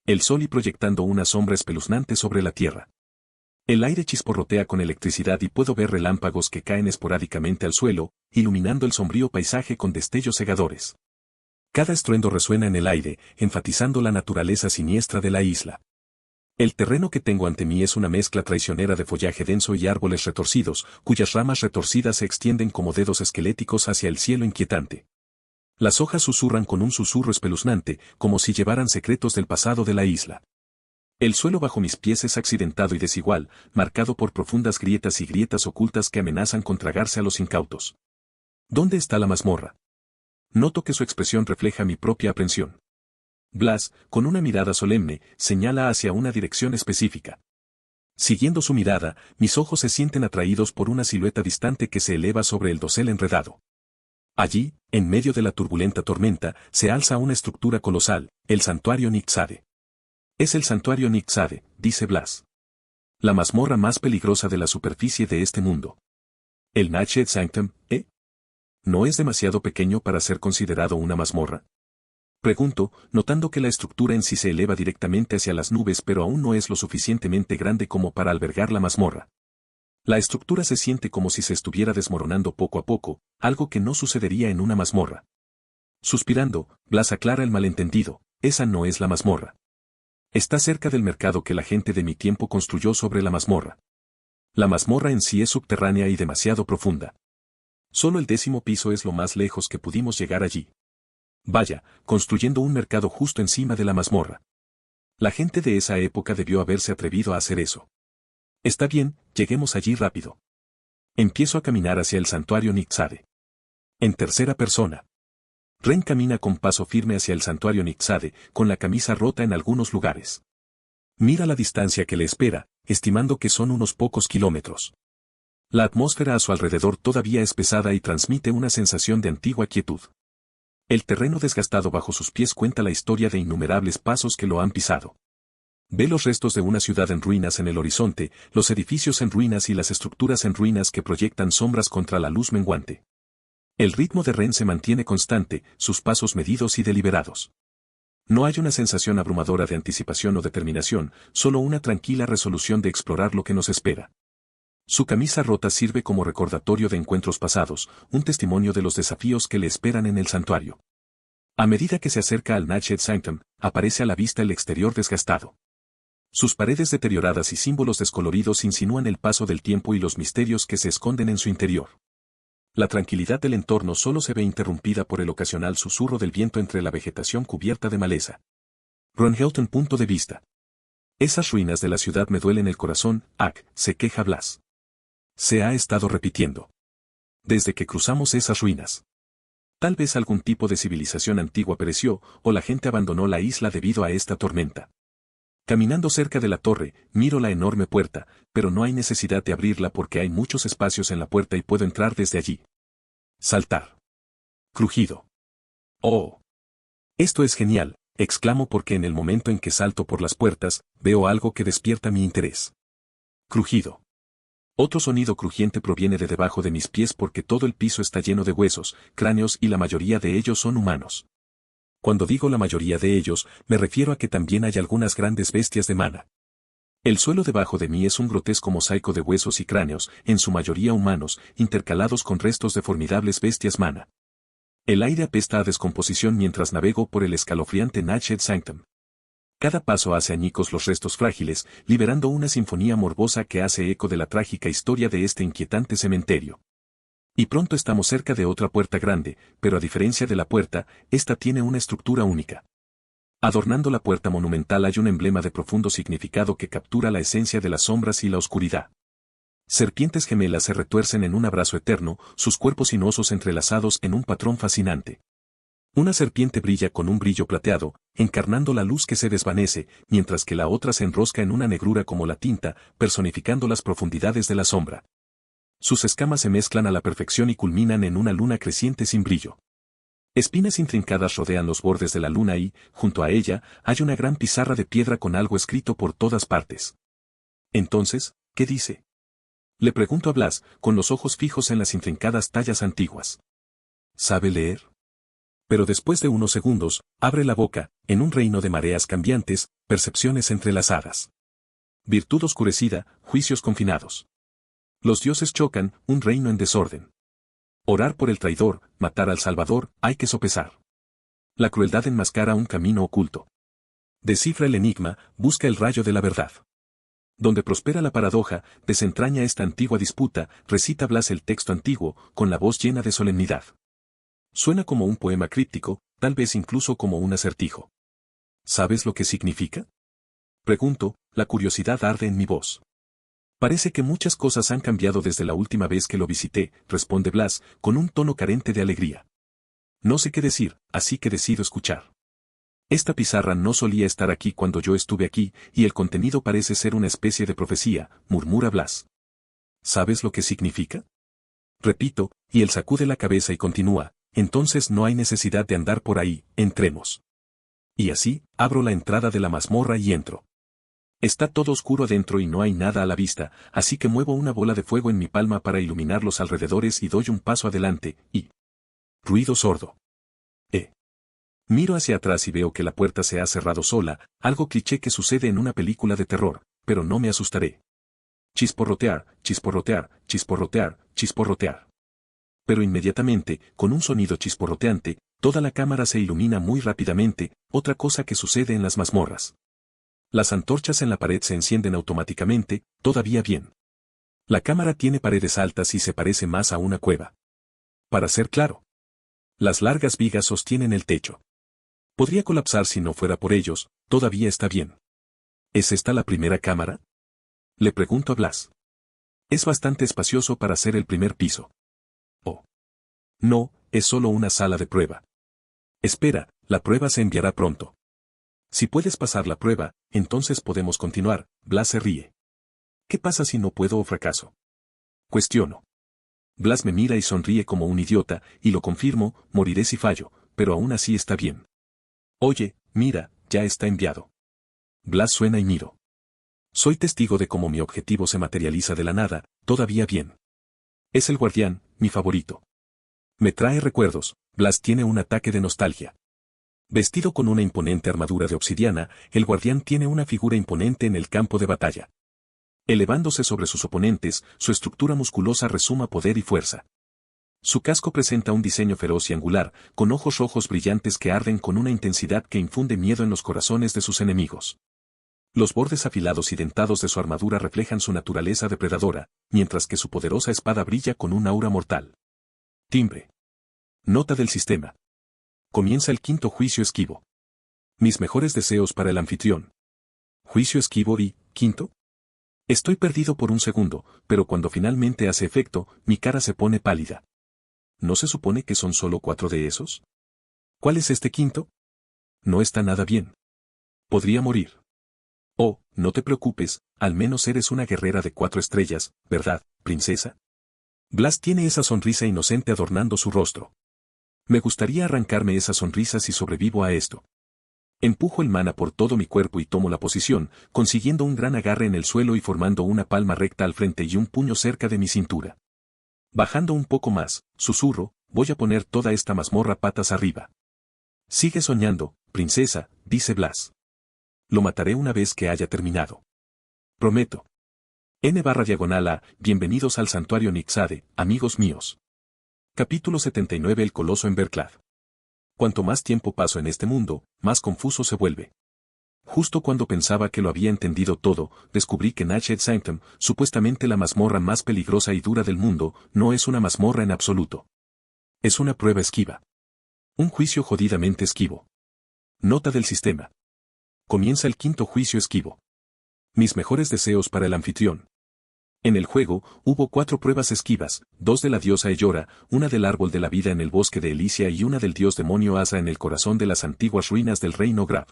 el sol y proyectando una sombra espeluznante sobre la tierra. El aire chisporrotea con electricidad y puedo ver relámpagos que caen esporádicamente al suelo, iluminando el sombrío paisaje con destellos cegadores. Cada estruendo resuena en el aire, enfatizando la naturaleza siniestra de la isla. El terreno que tengo ante mí es una mezcla traicionera de follaje denso y árboles retorcidos, cuyas ramas retorcidas se extienden como dedos esqueléticos hacia el cielo inquietante. Las hojas susurran con un susurro espeluznante, como si llevaran secretos del pasado de la isla. El suelo bajo mis pies es accidentado y desigual, marcado por profundas grietas y grietas ocultas que amenazan con tragarse a los incautos. ¿Dónde está la mazmorra? Noto que su expresión refleja mi propia aprensión. Blas, con una mirada solemne, señala hacia una dirección específica. Siguiendo su mirada, mis ojos se sienten atraídos por una silueta distante que se eleva sobre el dosel enredado. Allí, en medio de la turbulenta tormenta, se alza una estructura colosal, el santuario Nixade. Es el santuario Nixade, dice Blas. La mazmorra más peligrosa de la superficie de este mundo. El Natchez Sanctum, ¿eh? ¿No es demasiado pequeño para ser considerado una mazmorra? Pregunto, notando que la estructura en sí se eleva directamente hacia las nubes pero aún no es lo suficientemente grande como para albergar la mazmorra. La estructura se siente como si se estuviera desmoronando poco a poco, algo que no sucedería en una mazmorra. Suspirando, Blas aclara el malentendido, esa no es la mazmorra. Está cerca del mercado que la gente de mi tiempo construyó sobre la mazmorra. La mazmorra en sí es subterránea y demasiado profunda. Solo el 10º piso es lo más lejos que pudimos llegar allí. Vaya, construyendo un mercado justo encima de la mazmorra. La gente de esa época debió haberse atrevido a hacer eso. Está bien, lleguemos allí rápido. Empiezo a caminar hacia el santuario Nixade. En tercera persona. Ren camina con paso firme hacia el santuario Nixade, con la camisa rota en algunos lugares. Mira la distancia que le espera, estimando que son unos pocos kilómetros. La atmósfera a su alrededor todavía es pesada y transmite una sensación de antigua quietud. El terreno desgastado bajo sus pies cuenta la historia de innumerables pasos que lo han pisado. Ve los restos de una ciudad en ruinas en el horizonte, los edificios en ruinas y las estructuras en ruinas que proyectan sombras contra la luz menguante. El ritmo de Ren se mantiene constante, sus pasos medidos y deliberados. No hay una sensación abrumadora de anticipación o determinación, solo una tranquila resolución de explorar lo que nos espera. Su camisa rota sirve como recordatorio de encuentros pasados, un testimonio de los desafíos que le esperan en el santuario. A medida que se acerca al Natchez Sanctum, aparece a la vista el exterior desgastado. Sus paredes deterioradas y símbolos descoloridos insinúan el paso del tiempo y los misterios que se esconden en su interior. La tranquilidad del entorno solo se ve interrumpida por el ocasional susurro del viento entre la vegetación cubierta de maleza. Ronhelton. Punto de vista. Esas ruinas de la ciudad me duelen el corazón, se queja Blas. Se ha estado repitiendo. Desde que cruzamos esas ruinas. Tal vez algún tipo de civilización antigua pereció, o la gente abandonó la isla debido a esta tormenta. Caminando cerca de la torre, miro la enorme puerta, pero no hay necesidad de abrirla porque hay muchos espacios en la puerta y puedo entrar desde allí. Saltar. Crujido. ¡Oh! Esto es genial, exclamo porque en el momento en que salto por las puertas, veo algo que despierta mi interés. Crujido. Otro sonido crujiente proviene de debajo de mis pies porque todo el piso está lleno de huesos, cráneos y la mayoría de ellos son humanos. Cuando digo la mayoría de ellos, me refiero a que también hay algunas grandes bestias de mana. El suelo debajo de mí es un grotesco mosaico de huesos y cráneos, en su mayoría humanos, intercalados con restos de formidables bestias mana. El aire apesta a descomposición mientras navego por el escalofriante Natchez Sanctum. Cada paso hace añicos los restos frágiles, liberando una sinfonía morbosa que hace eco de la trágica historia de este inquietante cementerio. Y pronto estamos cerca de otra puerta grande, pero a diferencia de la puerta, esta tiene una estructura única. Adornando la puerta monumental hay un emblema de profundo significado que captura la esencia de las sombras y la oscuridad. Serpientes gemelas se retuercen en un abrazo eterno, sus cuerpos sinuosos entrelazados en un patrón fascinante. Una serpiente brilla con un brillo plateado, encarnando la luz que se desvanece, mientras que la otra se enrosca en una negrura como la tinta, personificando las profundidades de la sombra. Sus escamas se mezclan a la perfección y culminan en una luna creciente sin brillo. Espinas intrincadas rodean los bordes de la luna y, junto a ella, hay una gran pizarra de piedra con algo escrito por todas partes. Entonces, ¿qué dice? Le pregunto a Blas, con los ojos fijos en las intrincadas tallas antiguas. ¿Sabe leer? Pero después de unos segundos, abre la boca, en un reino de mareas cambiantes, percepciones entrelazadas. Virtud oscurecida, juicios confinados. Los dioses chocan, un reino en desorden. Orar por el traidor, matar al salvador, hay que sopesar. La crueldad enmascara un camino oculto. Descifra el enigma, busca el rayo de la verdad. Donde prospera la paradoja, desentraña esta antigua disputa, recita Blas el texto antiguo, con la voz llena de solemnidad. Suena como un poema críptico, tal vez incluso como un acertijo. ¿Sabes lo que significa? Pregunto, la curiosidad arde en mi voz. Parece que muchas cosas han cambiado desde la última vez que lo visité, responde Blas, con un tono carente de alegría. No sé qué decir, así que decido escuchar. Esta pizarra no solía estar aquí cuando yo estuve aquí, y el contenido parece ser una especie de profecía, murmura Blas. ¿Sabes lo que significa? Repito, y él sacude la cabeza y continúa. Entonces no hay necesidad de andar por ahí, entremos. Y así, abro la entrada de la mazmorra y entro. Está todo oscuro adentro y no hay nada a la vista, así que muevo una bola de fuego en mi palma para iluminar los alrededores y doy un paso adelante, y... ruido sordo. Miro hacia atrás y veo que la puerta se ha cerrado sola, algo cliché que sucede en una película de terror, pero no me asustaré. Chisporrotear, chisporrotear, chisporrotear, chisporrotear. Pero inmediatamente, con un sonido chisporroteante, toda la cámara se ilumina muy rápidamente, otra cosa que sucede en las mazmorras. Las antorchas en la pared se encienden automáticamente, todavía bien. La cámara tiene paredes altas y se parece más a una cueva. Para ser claro, las largas vigas sostienen el techo. Podría colapsar si no fuera por ellos, todavía está bien. ¿Es esta la primera cámara? Le pregunto a Blas. Es bastante espacioso para ser el primer piso. Oh. No, es solo una sala de prueba. Espera, la prueba se enviará pronto. Si puedes pasar la prueba, entonces podemos continuar, Blas se ríe. ¿Qué pasa si no puedo o fracaso? Cuestiono. Blas me mira y sonríe como un idiota, y lo confirmo, moriré si fallo, pero aún así está bien. Oye, mira, ya está enviado. Blas suena y miro. Soy testigo de cómo mi objetivo se materializa de la nada, todavía bien. Es el guardián, mi favorito. Me trae recuerdos, Blas tiene un ataque de nostalgia. Vestido con una imponente armadura de obsidiana, el guardián tiene una figura imponente en el campo de batalla. Elevándose sobre sus oponentes, su estructura musculosa resuma poder y fuerza. Su casco presenta un diseño feroz y angular, con ojos rojos brillantes que arden con una intensidad que infunde miedo en los corazones de sus enemigos. Los bordes afilados y dentados de su armadura reflejan su naturaleza depredadora, mientras que su poderosa espada brilla con un aura mortal. Timbre. Nota del sistema. Comienza el quinto juicio esquivo. Mis mejores deseos para el anfitrión. Juicio esquivo y, quinto. Estoy perdido por un segundo, pero cuando finalmente hace efecto, mi cara se pone pálida. ¿No se supone que son solo 4 de esos? ¿Cuál es este quinto? No está nada bien. Podría morir. no te preocupes, al menos eres una guerrera de 4 estrellas, ¿verdad, princesa? Blas tiene esa sonrisa inocente adornando su rostro. Me gustaría arrancarme esa sonrisa si sobrevivo a esto. Empujo el mana por todo mi cuerpo y tomo la posición, consiguiendo un gran agarre en el suelo y formando una palma recta al frente y un puño cerca de mi cintura. Bajando un poco más, susurro, voy a poner toda esta mazmorra patas arriba. Sigue soñando, princesa, dice Blas. Lo mataré una vez que haya terminado. Prometo. N/A, bienvenidos al santuario Nixade, amigos míos. Capítulo 79. El coloso en Verclad. Cuanto más tiempo paso en este mundo, más confuso se vuelve. Justo cuando pensaba que lo había entendido todo, descubrí que Natchez Sanctum, supuestamente la mazmorra más peligrosa y dura del mundo, no es una mazmorra en absoluto. Es una prueba esquiva. Un juicio jodidamente esquivo. Nota del sistema. Comienza el 5º juicio esquivo. Mis mejores deseos para el anfitrión. En el juego, hubo 4 pruebas esquivas, 2 de la diosa Ellora, una del árbol de la vida en el bosque de Elysia y una del dios demonio Asra en el corazón de las antiguas ruinas del reino Grav.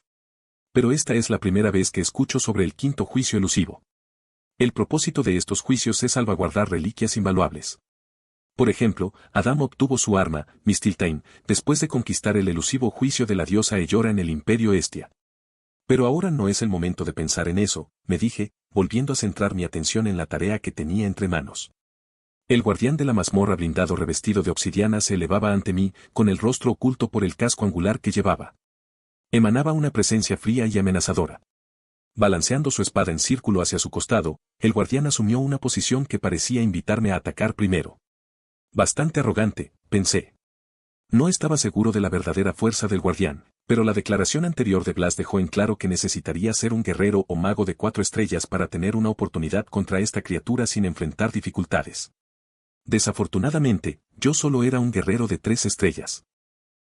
Pero esta es la primera vez que escucho sobre el 5º juicio elusivo. El propósito de estos juicios es salvaguardar reliquias invaluables. Por ejemplo, Adam obtuvo su arma, Mistiltain, después de conquistar el elusivo juicio de la diosa Ellora en el Imperio Estia. Pero ahora no es el momento de pensar en eso, me dije, volviendo a centrar mi atención en la tarea que tenía entre manos. El guardián de la mazmorra blindado revestido de obsidiana se elevaba ante mí, con el rostro oculto por el casco angular que llevaba. Emanaba una presencia fría y amenazadora. Balanceando su espada en círculo hacia su costado, el guardián asumió una posición que parecía invitarme a atacar primero. Bastante arrogante, pensé. No estaba seguro de la verdadera fuerza del guardián, pero la declaración anterior de Blas dejó en claro que necesitaría ser un guerrero o mago de 4 estrellas para tener una oportunidad contra esta criatura sin enfrentar dificultades. Desafortunadamente, yo solo era un guerrero de 3 estrellas.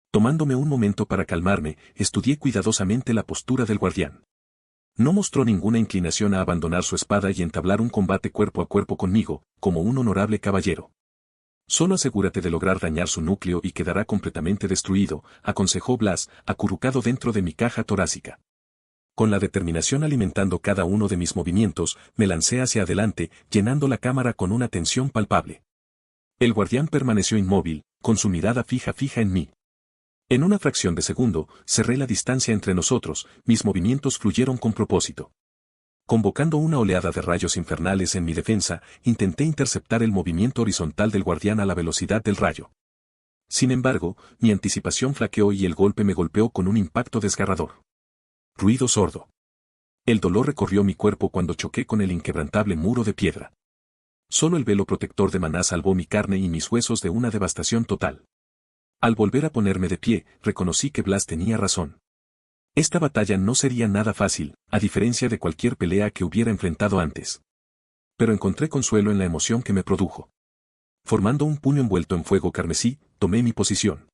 Tomándome un momento para calmarme, estudié cuidadosamente la postura del guardián. No mostró ninguna inclinación a abandonar su espada y entablar un combate cuerpo a cuerpo conmigo, como un honorable caballero. Solo asegúrate de lograr dañar su núcleo y quedará completamente destruido, aconsejó Blas, acurrucado dentro de mi caja torácica. Con la determinación alimentando cada uno de mis movimientos, me lancé hacia adelante, llenando la cámara con una tensión palpable. El guardián permaneció inmóvil, con su mirada fija en mí. En una fracción de segundo, cerré la distancia entre nosotros, mis movimientos fluyeron con propósito. Convocando una oleada de rayos infernales en mi defensa, intenté interceptar el movimiento horizontal del guardián a la velocidad del rayo. Sin embargo, mi anticipación flaqueó y el golpe me golpeó con un impacto desgarrador. Ruido sordo. El dolor recorrió mi cuerpo cuando choqué con el inquebrantable muro de piedra. Solo el velo protector de maná salvó mi carne y mis huesos de una devastación total. Al volver a ponerme de pie, reconocí que Blas tenía razón. Esta batalla no sería nada fácil, a diferencia de cualquier pelea que hubiera enfrentado antes. Pero encontré consuelo en la emoción que me produjo. Formando un puño envuelto en fuego carmesí, tomé mi posición.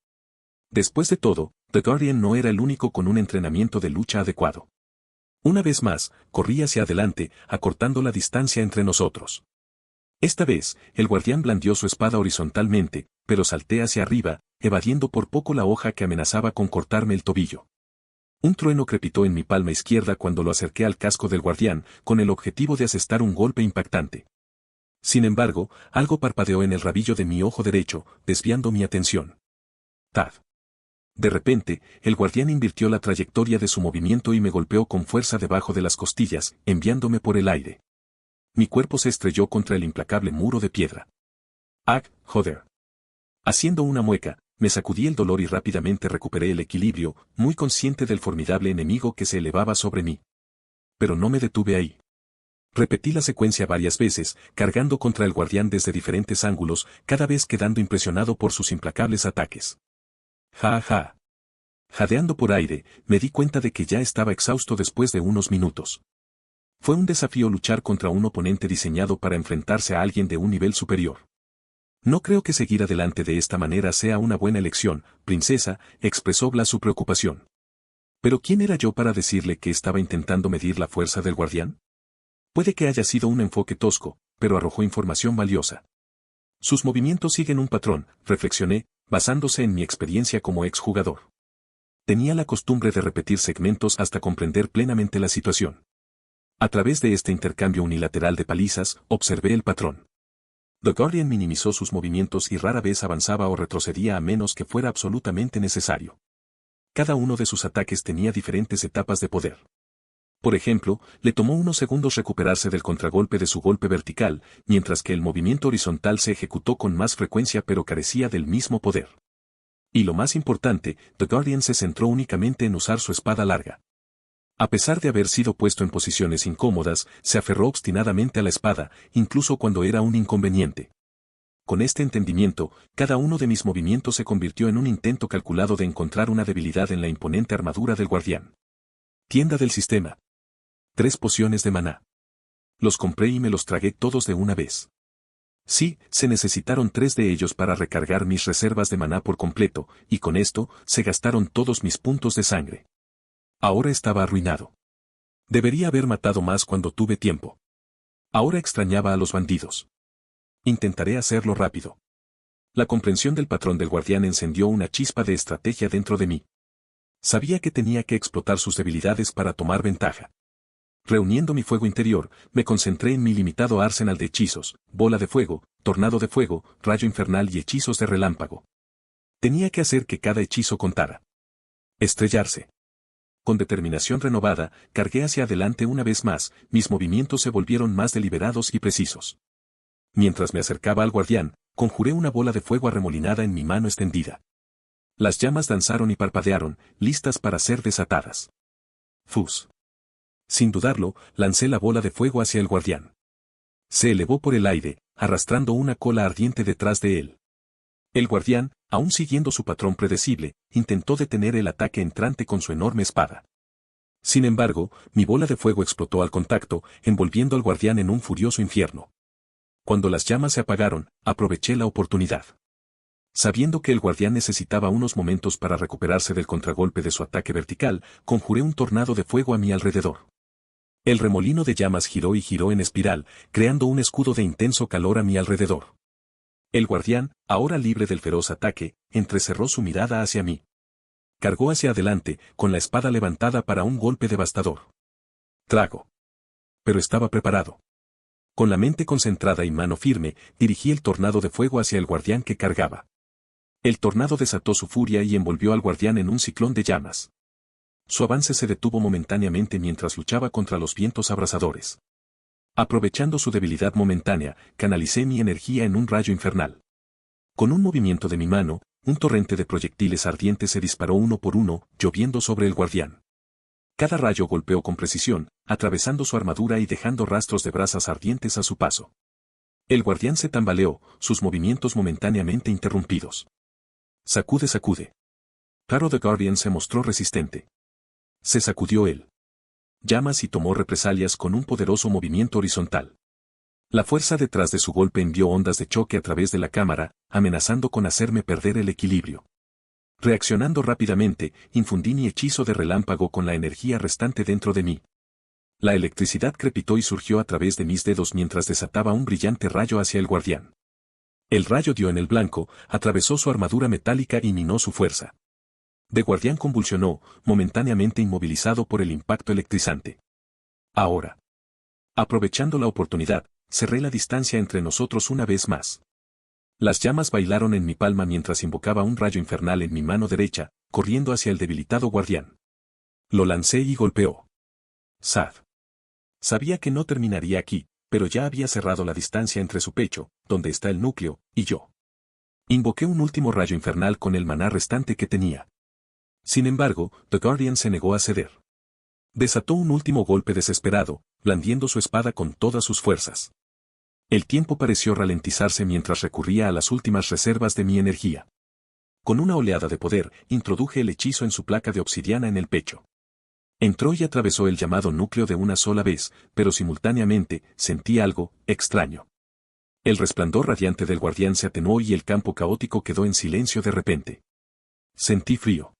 Después de todo, The Guardian no era el único con un entrenamiento de lucha adecuado. Una vez más, corrí hacia adelante, acortando la distancia entre nosotros. Esta vez, el guardián blandió su espada horizontalmente, pero salté hacia arriba, evadiendo por poco la hoja que amenazaba con cortarme el tobillo. Un trueno crepitó en mi palma izquierda cuando lo acerqué al casco del guardián, con el objetivo de asestar un golpe impactante. Sin embargo, algo parpadeó en el rabillo de mi ojo derecho, desviando mi atención. ¡Tad! De repente, el guardián invirtió la trayectoria de su movimiento y me golpeó con fuerza debajo de las costillas, enviándome por el aire. Mi cuerpo se estrelló contra el implacable muro de piedra. ¡Ah, joder! Haciendo una mueca, me sacudí el dolor y rápidamente recuperé el equilibrio, muy consciente del formidable enemigo que se elevaba sobre mí. Pero no me detuve ahí. Repetí la secuencia varias veces, cargando contra el guardián desde diferentes ángulos, cada vez quedando impresionado por sus implacables ataques. Ja. Jadeando por aire, me di cuenta de que ya estaba exhausto después de unos minutos. Fue un desafío luchar contra un oponente diseñado para enfrentarse a alguien de un nivel superior. No creo que seguir adelante de esta manera sea una buena elección, princesa, expresó Blas su preocupación. ¿Pero quién era yo para decirle que estaba intentando medir la fuerza del guardián? Puede que haya sido un enfoque tosco, pero arrojó información valiosa. Sus movimientos siguen un patrón, reflexioné, basándose en mi experiencia como exjugador. Tenía la costumbre de repetir segmentos hasta comprender plenamente la situación. A través de este intercambio unilateral de palizas, observé el patrón. The Guardian minimizó sus movimientos y rara vez avanzaba o retrocedía a menos que fuera absolutamente necesario. Cada uno de sus ataques tenía diferentes etapas de poder. Por ejemplo, le tomó unos segundos recuperarse del contragolpe de su golpe vertical, mientras que el movimiento horizontal se ejecutó con más frecuencia pero carecía del mismo poder. Y lo más importante, The Guardian se centró únicamente en usar su espada larga. A pesar de haber sido puesto en posiciones incómodas, se aferró obstinadamente a la espada, incluso cuando era un inconveniente. Con este entendimiento, cada uno de mis movimientos se convirtió en un intento calculado de encontrar una debilidad en la imponente armadura del guardián. Tienda del sistema. 3 pociones de maná. Los compré y me los tragué todos de una vez. Sí, se necesitaron 3 de ellos para recargar mis reservas de maná por completo, y con esto, se gastaron todos mis puntos de sangre. Ahora estaba arruinado. Debería haber matado más cuando tuve tiempo. Ahora extrañaba a los bandidos. Intentaré hacerlo rápido. La comprensión del patrón del guardián encendió una chispa de estrategia dentro de mí. Sabía que tenía que explotar sus debilidades para tomar ventaja. Reuniendo mi fuego interior, me concentré en mi limitado arsenal de hechizos, bola de fuego, tornado de fuego, rayo infernal y hechizos de relámpago. Tenía que hacer que cada hechizo contara. Estrellarse. Con determinación renovada, cargué hacia adelante una vez más, mis movimientos se volvieron más deliberados y precisos. Mientras me acercaba al guardián, conjuré una bola de fuego arremolinada en mi mano extendida. Las llamas danzaron y parpadearon, listas para ser desatadas. Fus. Sin dudarlo, lancé la bola de fuego hacia el guardián. Se elevó por el aire, arrastrando una cola ardiente detrás de él. El guardián, aún siguiendo su patrón predecible, intentó detener el ataque entrante con su enorme espada. Sin embargo, mi bola de fuego explotó al contacto, envolviendo al guardián en un furioso infierno. Cuando las llamas se apagaron, aproveché la oportunidad. Sabiendo que el guardián necesitaba unos momentos para recuperarse del contragolpe de su ataque vertical, conjuré un tornado de fuego a mi alrededor. El remolino de llamas giró y giró en espiral, creando un escudo de intenso calor a mi alrededor. El guardián, ahora libre del feroz ataque, entrecerró su mirada hacia mí. Cargó hacia adelante, con la espada levantada para un golpe devastador. Trago. Pero estaba preparado. Con la mente concentrada y mano firme, dirigí el tornado de fuego hacia el guardián que cargaba. El tornado desató su furia y envolvió al guardián en un ciclón de llamas. Su avance se detuvo momentáneamente mientras luchaba contra los vientos abrasadores. Aprovechando su debilidad momentánea, canalicé mi energía en un rayo infernal. Con un movimiento de mi mano, un torrente de proyectiles ardientes se disparó uno por uno, lloviendo sobre el guardián. Cada rayo golpeó con precisión, atravesando su armadura y dejando rastros de brasas ardientes a su paso. El guardián se tambaleó, sus movimientos momentáneamente interrumpidos. Sacude, sacude. Claro, The Guardian se mostró resistente. Se sacudió él. Llamas y tomó represalias con un poderoso movimiento horizontal. La fuerza detrás de su golpe envió ondas de choque a través de la cámara, amenazando con hacerme perder el equilibrio. Reaccionando rápidamente, infundí mi hechizo de relámpago con la energía restante dentro de mí. La electricidad crepitó y surgió a través de mis dedos mientras desataba un brillante rayo hacia el guardián. El rayo dio en el blanco, atravesó su armadura metálica y minó su fuerza. The Guardián convulsionó, momentáneamente inmovilizado por el impacto electrizante. Ahora. Aprovechando la oportunidad, cerré la distancia entre nosotros una vez más. Las llamas bailaron en mi palma mientras invocaba un rayo infernal en mi mano derecha, corriendo hacia el debilitado guardián. Lo lancé y golpeó. Sad. Sabía que no terminaría aquí, pero ya había cerrado la distancia entre su pecho, donde está el núcleo, y yo. Invoqué un último rayo infernal con el maná restante que tenía. Sin embargo, The Guardian se negó a ceder. Desató un último golpe desesperado, blandiendo su espada con todas sus fuerzas. El tiempo pareció ralentizarse mientras recurría a las últimas reservas de mi energía. Con una oleada de poder, introduje el hechizo en su placa de obsidiana en el pecho. Entró y atravesó el llamado núcleo de una sola vez, pero simultáneamente, sentí algo extraño. El resplandor radiante del guardián se atenuó y el campo caótico quedó en silencio de repente. Sentí frío.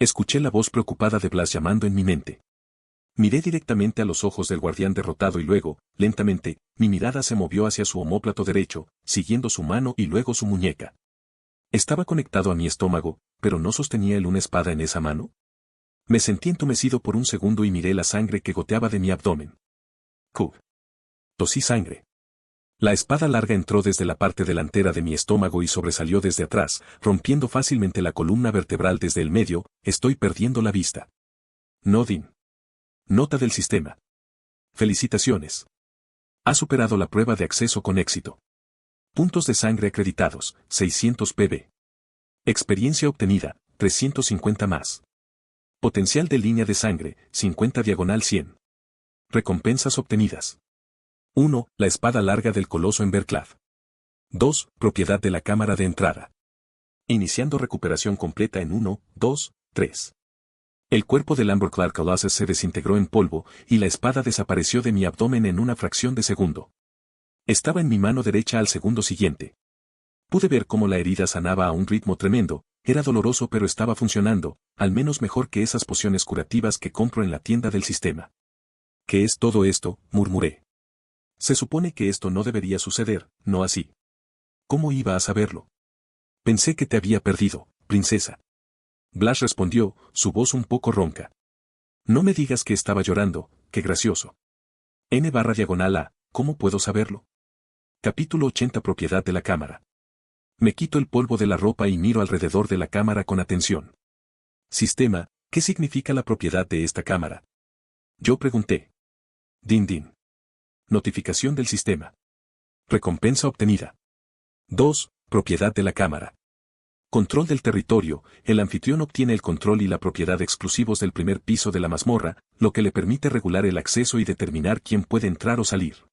Escuché la voz preocupada de Blas llamando en mi mente. Miré directamente a los ojos del guardián derrotado y luego, lentamente, mi mirada se movió hacia su omóplato derecho, siguiendo su mano y luego su muñeca. Estaba conectado a mi estómago, pero ¿no sostenía él una espada en esa mano? Me sentí entumecido por un segundo y miré la sangre que goteaba de mi abdomen. Cug. Tosí sangre. La espada larga entró desde la parte delantera de mi estómago y sobresalió desde atrás, rompiendo fácilmente la columna vertebral desde el medio. Estoy perdiendo la vista. Nodin. Nota del sistema. Felicitaciones. Ha superado la prueba de acceso con éxito. Puntos de sangre acreditados, 600 pb. Experiencia obtenida, 350 más. Potencial de línea de sangre, 50/100. Recompensas obtenidas. 1. La espada larga del coloso en Emberclad. 2. Propiedad de la cámara de entrada. Iniciando recuperación completa en 1, 2, 3. El cuerpo del Emberclad Colossus se desintegró en polvo y la espada desapareció de mi abdomen en una fracción de segundo. Estaba en mi mano derecha al segundo siguiente. Pude ver cómo la herida sanaba a un ritmo tremendo. Era doloroso pero estaba funcionando, al menos mejor que esas pociones curativas que compro en la tienda del sistema. ¿Qué es todo esto?, murmuré. Se supone que esto no debería suceder, ¿no así? ¿Cómo iba a saberlo? Pensé que te había perdido, princesa. Blas respondió, su voz un poco ronca. No me digas que estaba llorando, qué gracioso. N/A, ¿cómo puedo saberlo? Capítulo 80. Propiedad de la cámara. Me quito el polvo de la ropa y miro alrededor de la cámara con atención. Sistema, ¿qué significa la propiedad de esta cámara? Yo pregunté. Din din. Notificación del sistema. Recompensa obtenida. 2. Propiedad de la cámara. Control del territorio. El anfitrión obtiene el control y la propiedad exclusivos del primer piso de la mazmorra, lo que le permite regular el acceso y determinar quién puede entrar o salir.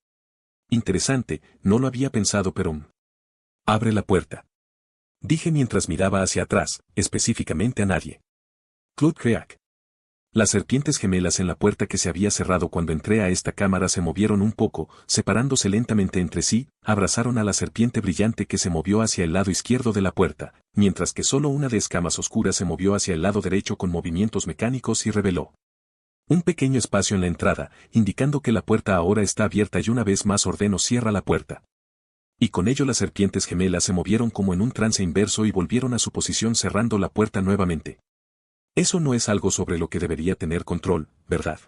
Interesante, no lo había pensado pero... Abre la puerta. Dije mientras miraba hacia atrás, específicamente a nadie. Clud Creak. Las serpientes gemelas en la puerta que se había cerrado cuando entré a esta cámara se movieron un poco, separándose lentamente entre sí, abrazaron a la serpiente brillante que se movió hacia el lado izquierdo de la puerta, mientras que solo una de escamas oscuras se movió hacia el lado derecho con movimientos mecánicos y reveló un pequeño espacio en la entrada, indicando que la puerta ahora está abierta y una vez más ordeno cierra la puerta. Y con ello las serpientes gemelas se movieron como en un trance inverso y volvieron a su posición cerrando la puerta nuevamente. Eso no es algo sobre lo que debería tener control, ¿verdad?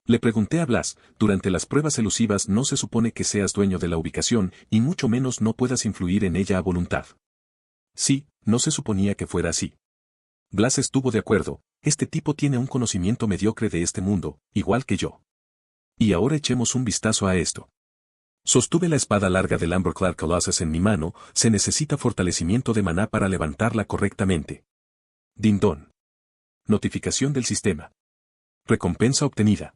Le pregunté a Blas, durante las pruebas elusivas no se supone que seas dueño de la ubicación y mucho menos no puedas influir en ella a voluntad. Sí, no se suponía que fuera así. Blas estuvo de acuerdo, este tipo tiene un conocimiento mediocre de este mundo, igual que yo. Y ahora echemos un vistazo a esto. Sostuve la espada larga del Emberclad Colossus en mi mano, se necesita fortalecimiento de maná para levantarla correctamente. Dindón. Notificación del sistema. Recompensa obtenida.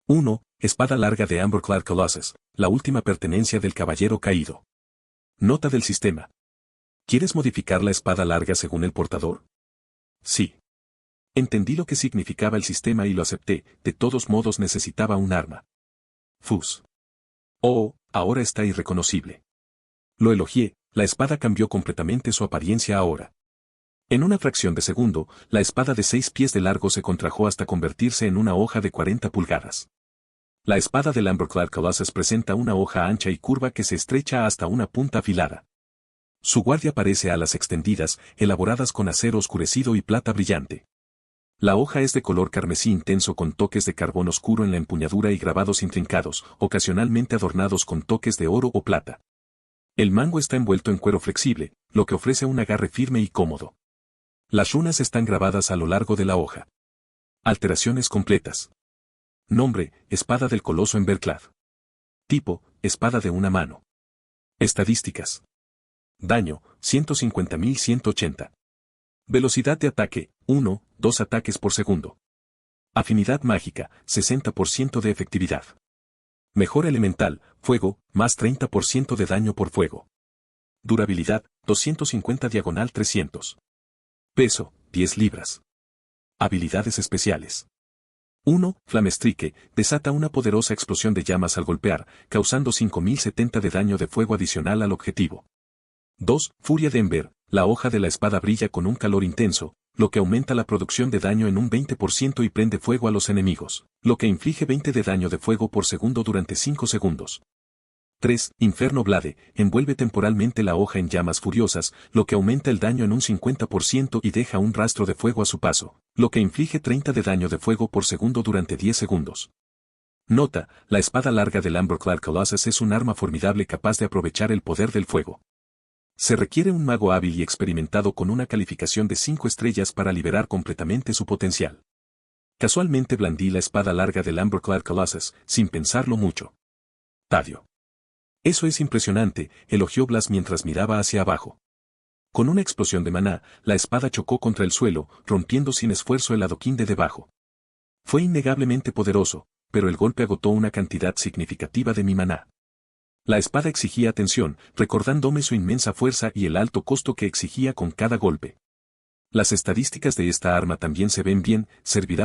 1. Espada larga de Emberclad Colossus, la última pertenencia del caballero caído. Nota del sistema. ¿Quieres modificar la espada larga según el portador? Sí. Entendí lo que significaba el sistema y lo acepté, de todos modos necesitaba un arma. Fus. Oh, ahora está irreconocible. Lo elogié, la espada cambió completamente su apariencia ahora. En una fracción de segundo, la espada de 6 pies de largo se contrajo hasta convertirse en una hoja de 40 pulgadas. La espada del Emberclad Colossus presenta una hoja ancha y curva que se estrecha hasta una punta afilada. Su guardia parece alas extendidas, elaboradas con acero oscurecido y plata brillante. La hoja es de color carmesí intenso con toques de carbón oscuro en la empuñadura y grabados intrincados, ocasionalmente adornados con toques de oro o plata. El mango está envuelto en cuero flexible, lo que ofrece un agarre firme y cómodo. Las runas están grabadas a lo largo de la hoja. Alteraciones completas. Nombre, espada del coloso Emberclad. Tipo, espada de una mano. Estadísticas. Daño, 150.180. Velocidad de ataque, 1, 2 ataques por segundo. Afinidad mágica, 60% de efectividad. Mejora elemental, fuego, más 30% de daño por fuego. Durabilidad, 250/300. Peso, 10 libras. Habilidades especiales. 1. Flamestrike, desata una poderosa explosión de llamas al golpear, causando 5070 de daño de fuego adicional al objetivo. 2. Furia de Ember, la hoja de la espada brilla con un calor intenso, lo que aumenta la producción de daño en un 20% y prende fuego a los enemigos, lo que inflige 20 de daño de fuego por segundo durante 5 segundos. 3. Inferno Blade, envuelve temporalmente la hoja en llamas furiosas, lo que aumenta el daño en un 50% y deja un rastro de fuego a su paso, lo que inflige 30 de daño de fuego por segundo durante 10 segundos. Nota, la espada larga del Amberclad Colossus es un arma formidable capaz de aprovechar el poder del fuego. Se requiere un mago hábil y experimentado con una calificación de 5 estrellas para liberar completamente su potencial. Casualmente blandí la espada larga del Amberclad Colossus, sin pensarlo mucho. Tadio. Eso es impresionante, elogió Blas mientras miraba hacia abajo. Con una explosión de maná, la espada chocó contra el suelo, rompiendo sin esfuerzo el adoquín de debajo. Fue innegablemente poderoso, pero el golpe agotó una cantidad significativa de mi maná. La espada exigía atención, recordándome su inmensa fuerza y el alto costo que exigía con cada golpe. Las estadísticas de esta arma también se ven bien, servirá